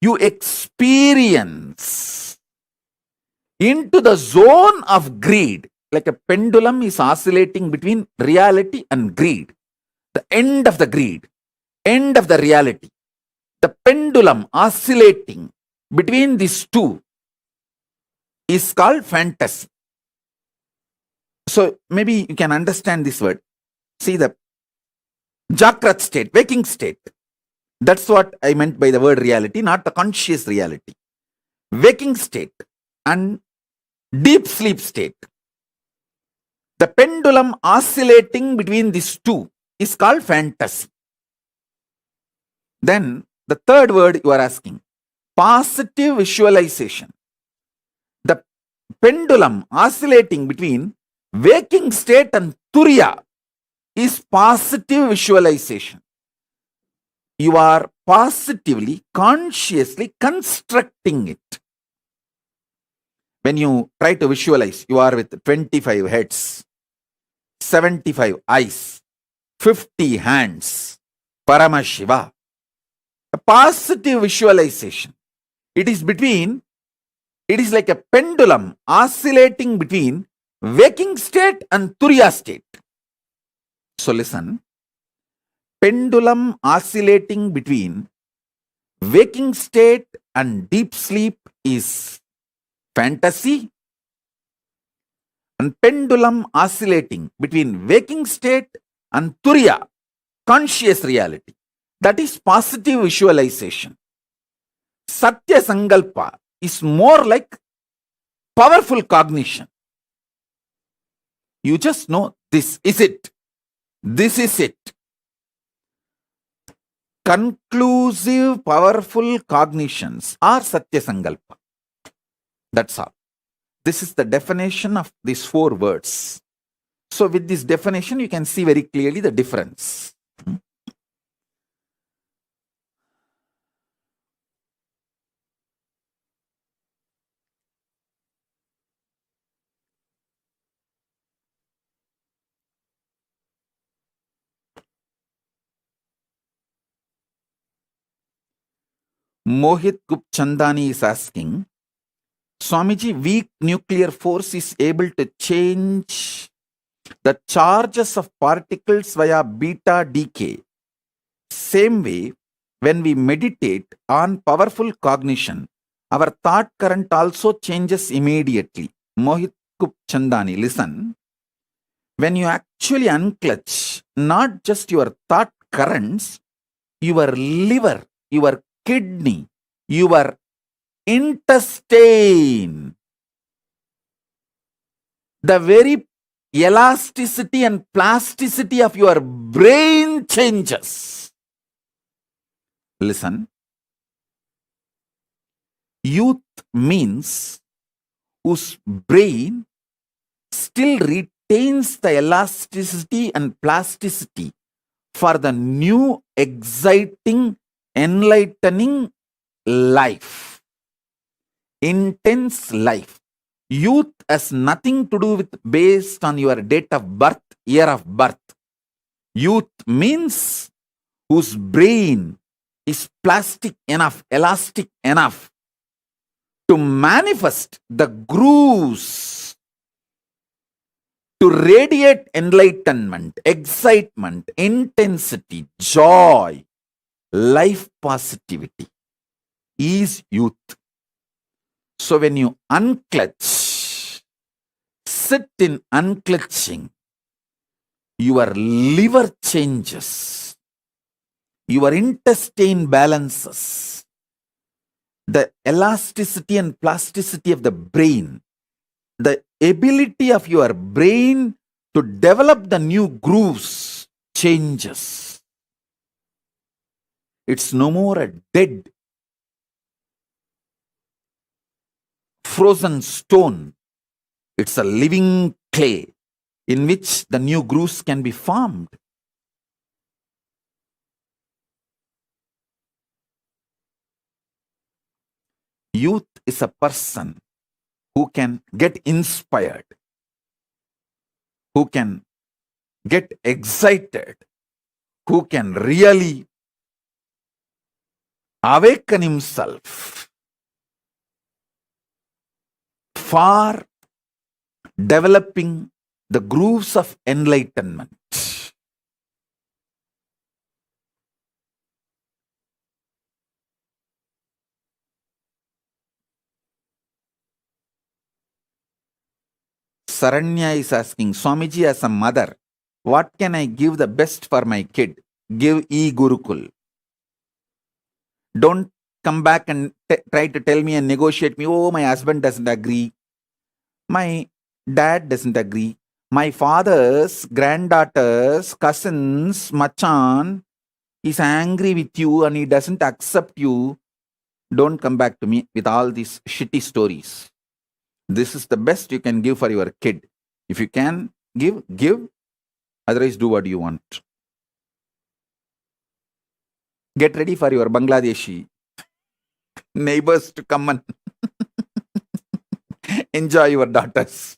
you experience into the zone of greed. Like a pendulum is oscillating between reality and greed. The end of the greed, end of the reality. The pendulum oscillating between these two is called fantasy. So maybe you can understand this word. See, the Jakrat state, waking state. That's what I meant by the word reality, not the conscious reality. Waking state and deep sleep state. The pendulum oscillating between these two is called fantasy. Then the third word you are asking, positive visualization. The pendulum oscillating between waking state and turiya is positive visualization. You are positively, consciously constructing it. When you try to visualize, you are with 25 heads, 75 eyes, 50 hands, Paramashiva. A positive visualization. It is like a pendulum oscillating between waking state and turiya state. So listen, pendulum oscillating between waking state and deep sleep is fantasy, and pendulum oscillating between waking state and turiya, conscious reality, that is positive visualization. Satya Sankalpa is more like powerful cognition. You just know this is it. This is it. Conclusive, powerful cognitions are Satya Sankalpa. That's all. This is the definition of these 4 words. So with this definition, you can see very clearly the difference. Mohit Gupchandani is asking, Swamiji, weak nuclear force is able to change the charges of particles via beta decay. Same way, when we meditate on powerful cognition, our thought current also changes immediately. Mohit Gupchandani, listen. When you actually unclutch not just your thought currents, your liver, your kidney, your intestine, the very elasticity and plasticity of your brain changes. Listen, youth means whose brain still retains the elasticity and plasticity for the new, exciting, enlightening life, intense life. Youth has nothing to do with based on your date of birth, year of birth. Youth means whose brain is plastic enough, elastic enough to manifest the grooves, to radiate enlightenment, excitement, intensity, joy, life positivity is youth. So when you unclutch, sit in unclutching, your liver changes, your intestine balances, the elasticity and plasticity of the brain, the ability of your brain to develop the new grooves changes. It's no more a dead, frozen stone. It's a living clay in which the new grooves can be formed. Youth is a person who can get inspired, who can get excited, who can really awaken himself for developing the grooves of enlightenment. Saranya is asking, Swamiji, as a mother, what can I give the best for my kid? give e-Gurukul. Don't come back and try to tell me and negotiate me. Oh, my husband doesn't agree. My dad doesn't agree. My father's granddaughter's cousins, Machan, is angry with you and he doesn't accept you. Don't come back to me with all these shitty stories. This is the best you can give for your kid. If you can give, give. Otherwise, do what you want. Get ready for your Bangladeshi neighbors to come and enjoy your daughters.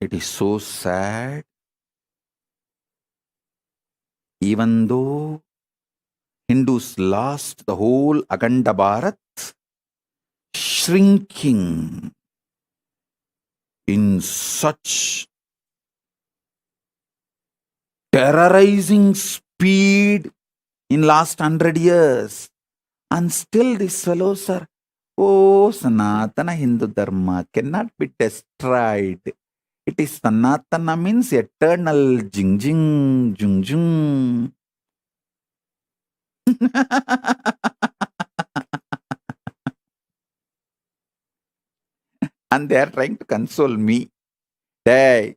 It is so sad. Even though Hindus lost the whole Akhanda Bharat, shrinking in such terrorizing speed in last 100 years. And still these fellows are, oh, Sanatana Hindu Dharma cannot be destroyed. It is Sanatana means eternal jing jing jung jung. And they are trying to console me. Hey.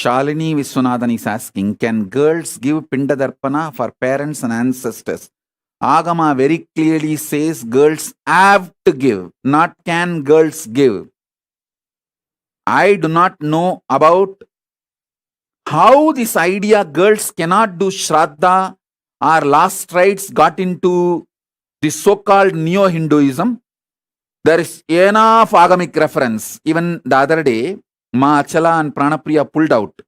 Shalini Viswanathan is asking, can girls give Pinda Darpana for parents and ancestors? Agama very clearly says girls have to give, not can girls give. I do not know about how this idea girls cannot do Shraddha or last rites got into the so-called Neo-Hinduism. There is enough agamic reference. Even the other day, Ma Achala and Pranapriya pulled out.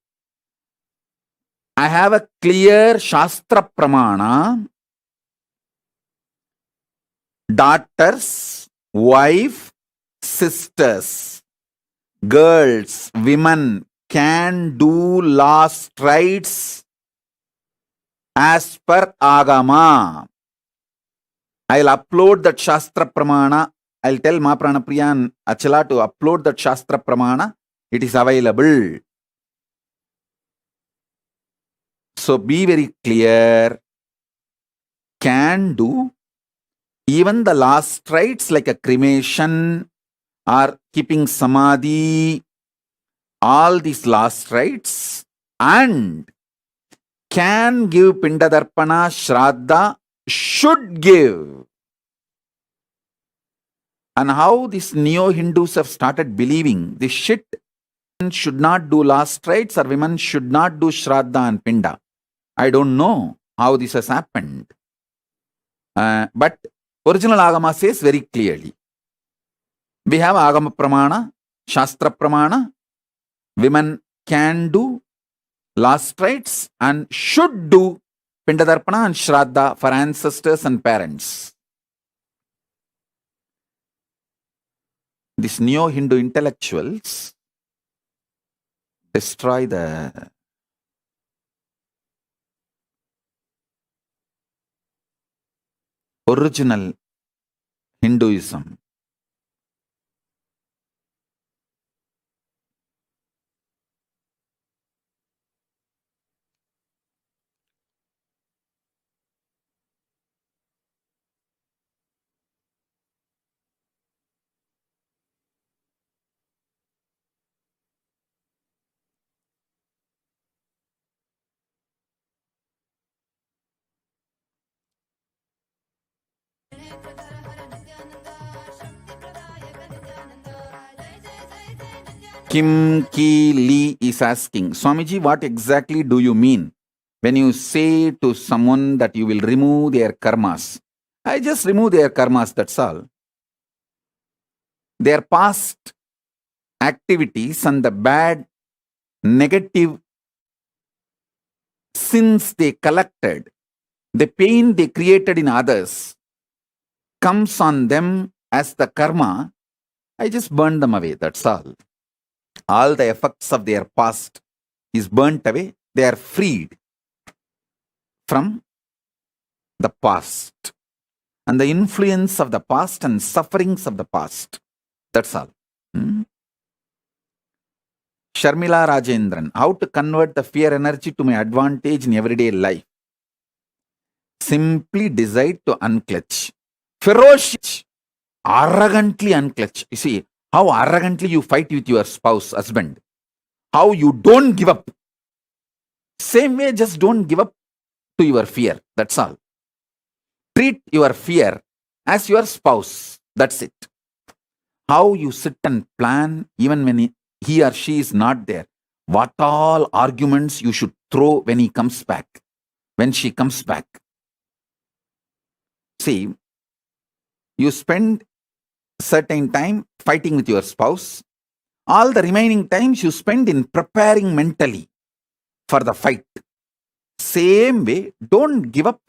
I have a clear Shastra Pramana. Daughters, wife, sisters, girls, women can do last rites as per Agama. I'll upload that Shastra Pramana. I'll tell Ma Pranapriya and Achala to upload that Shastra Pramana. It is available. So be very clear. Can do even the last rites like a cremation or keeping samadhi, all these last rites, and can give Pinda Darpana, Shraddha, should give. And how these neo-Hindus have started believing this shit, should not do last rites or women should not do Shraddha and Pinda. I don't know how this has happened. But original Agama says very clearly. We have Agama Pramana, Shastra Pramana. Women can do last rites and should do Pindadarpana and Shraddha for ancestors and parents. These neo-Hindu intellectuals destroy the original Hinduism. नेत्रधर हर नित्यानंद शक्ति प्रदायक नित्यानंद जय जय जय जय Nityanand Kim Ki Lee is asking, Swamiji, what exactly do you mean when you say to someone that you will remove their karmas? I just remove their karmas, that's all. Their past activities and the bad, negative sins they collected, the pain they created in others, comes on them as the karma. I just burn them away, that's all. All the effects of their past is burnt away. They are freed from the past and the influence of the past and sufferings of the past. That's all. Sharmila Rajendran, how to convert the fear energy to my advantage in everyday life? Simply decide to unclutch. Ferocious, arrogantly unclutch. You see how arrogantly you fight with your spouse, husband. How you don't give up. Same way, just don't give up to your fear. That's all. Treat your fear as your spouse. That's it. How you sit and plan even when he or she is not there. What all arguments you should throw when he comes back, when she comes back. See, you spend certain time fighting with your spouse. All the remaining times you spend in preparing mentally for the fight. Same way, don't give up.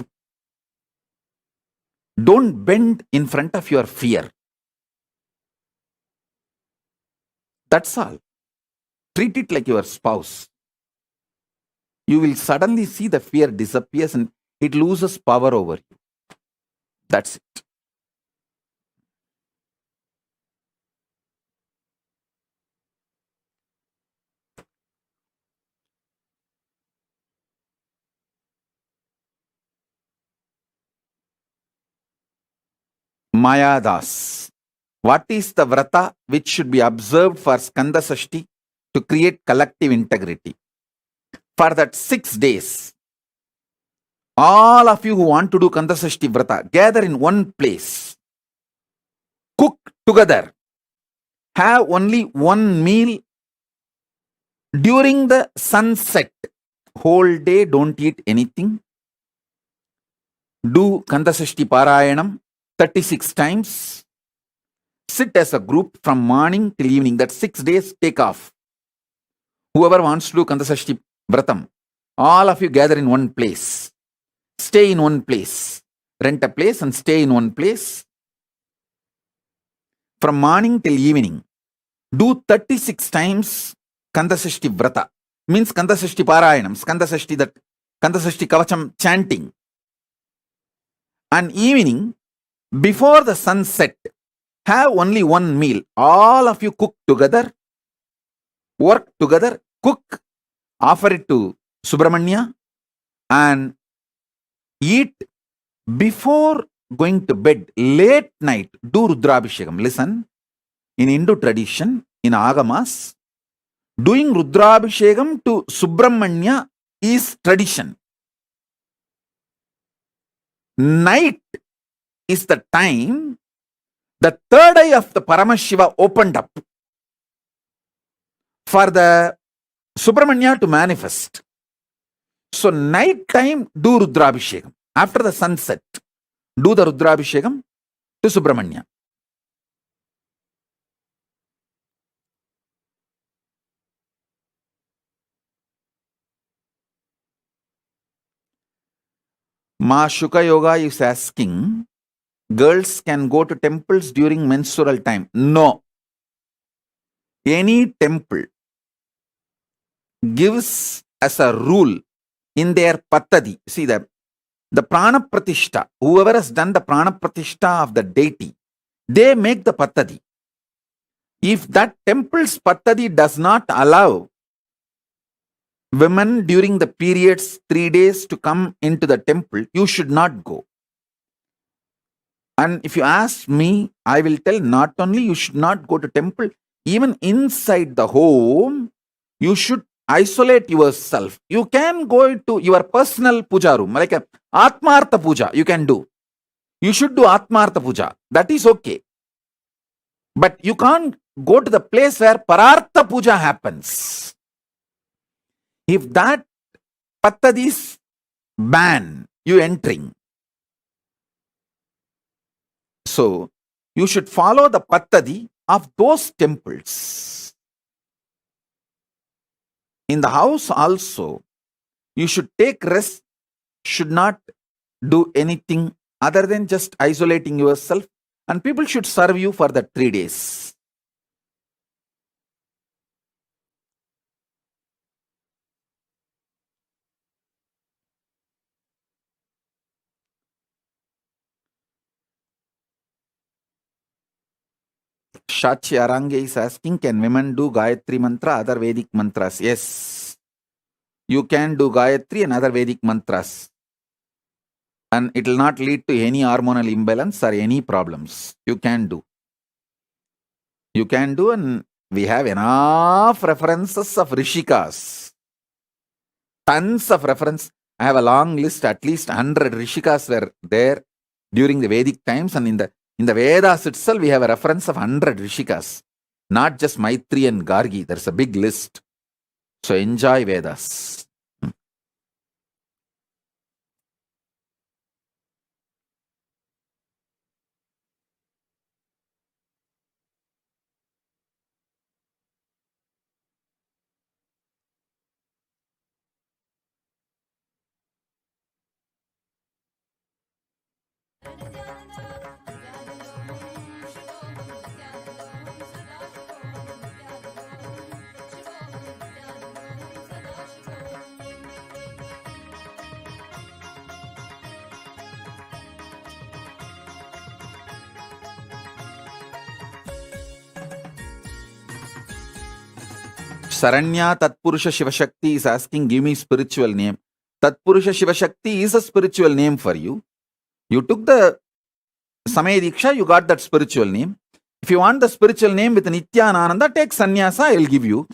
Don't bend in front of your fear. That's all. Treat it like your spouse. You will suddenly see the fear disappears and it loses power over you. That's it. Maya Das. What is the vrata which should be observed for Skanda Sashti to create collective integrity? For that 6 days, all of you who want to do Kanda Sashti vrata, gather in one place. Cook together. Have only one meal during the sunset. Whole day don't eat anything. Do Kanda Sashti Parayanam 36 times. Sit as a group from morning till evening. That 6 days take off. Whoever wants to do Kanda Sashti Vratam, all of you gather in one place. Stay in one place. Rent a place and stay in one place. From morning till evening. Do 36 times Kanda Sashti Vrata. Means Kanda Sashti Parayanam. Kanda Sashti Kavacham chanting. And evening, before the sunset, have only one meal. All of you cook together, work together, cook, offer it to Subramanya, and eat before going to bed. Late night, do Rudrabhishekam. Listen, in Hindu tradition, in Agamas, doing Rudrabhishekam to Subramanya is tradition. Night is the time the third eye of the Paramashiva opened up for the Subramanya to manifest. So night time, do Rudrabhishekam. After the sunset, do the Rudrabhishekam to Subramanya. Ma Shuka Yoga is asking, girls can go to temples during menstrual time. No. Any temple gives as a rule in their patadi. See the prana pratishta, whoever has done the prana pratishta of the deity, they make the patadi. If that temple's patadi does not allow women during the periods 3 days to come into the temple, you should not go. And if you ask me, I will tell not only you should not go to temple, even inside the home, you should isolate yourself. You can go to your personal puja room, like a Atmartha puja, you can do. You should do Atmartha Puja. That is okay. But you can't go to the place where Parartha Puja happens. If that Pattadis ban you entering, so you should follow the Pattadi of those temples. In the house also, you should take rest, should not do anything other than just isolating yourself, and people should serve you for the 3 days. Shachi Arange is asking, can women do Gayatri mantra, other Vedic mantras? Yes. You can do Gayatri and other Vedic mantras. And it will not lead to any hormonal imbalance or any problems. You can do. You can do, and we have enough references of Rishikas. Tons of reference. I have a long list, at least 100 Rishikas were there during the Vedic times, and in the Vedas itself, we have a reference of 100 Rishikas. Not just Maitri and Gargi. There's a big list. So enjoy Vedas. Saranya Tatpurusha Shivashakti is asking, give me spiritual name. Tatpurusha Shivashakti is a spiritual name for you. You took the Samaya Diksha, you got that spiritual name. If you want the spiritual name with Nithyananda, take sannyasa, I will give you.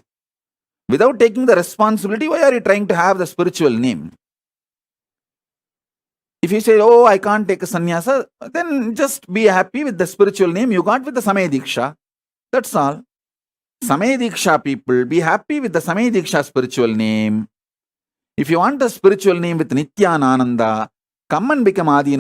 Without taking the responsibility, why are you trying to have the spiritual name? If you say, oh, I can't take a sannyasa, then just be happy with the spiritual name you got with the Samaya Diksha. That's all. Samaya Diksha people, be happy with the Samaya Diksha spiritual name. If you want a spiritual name with Nithyananda, come and become Adi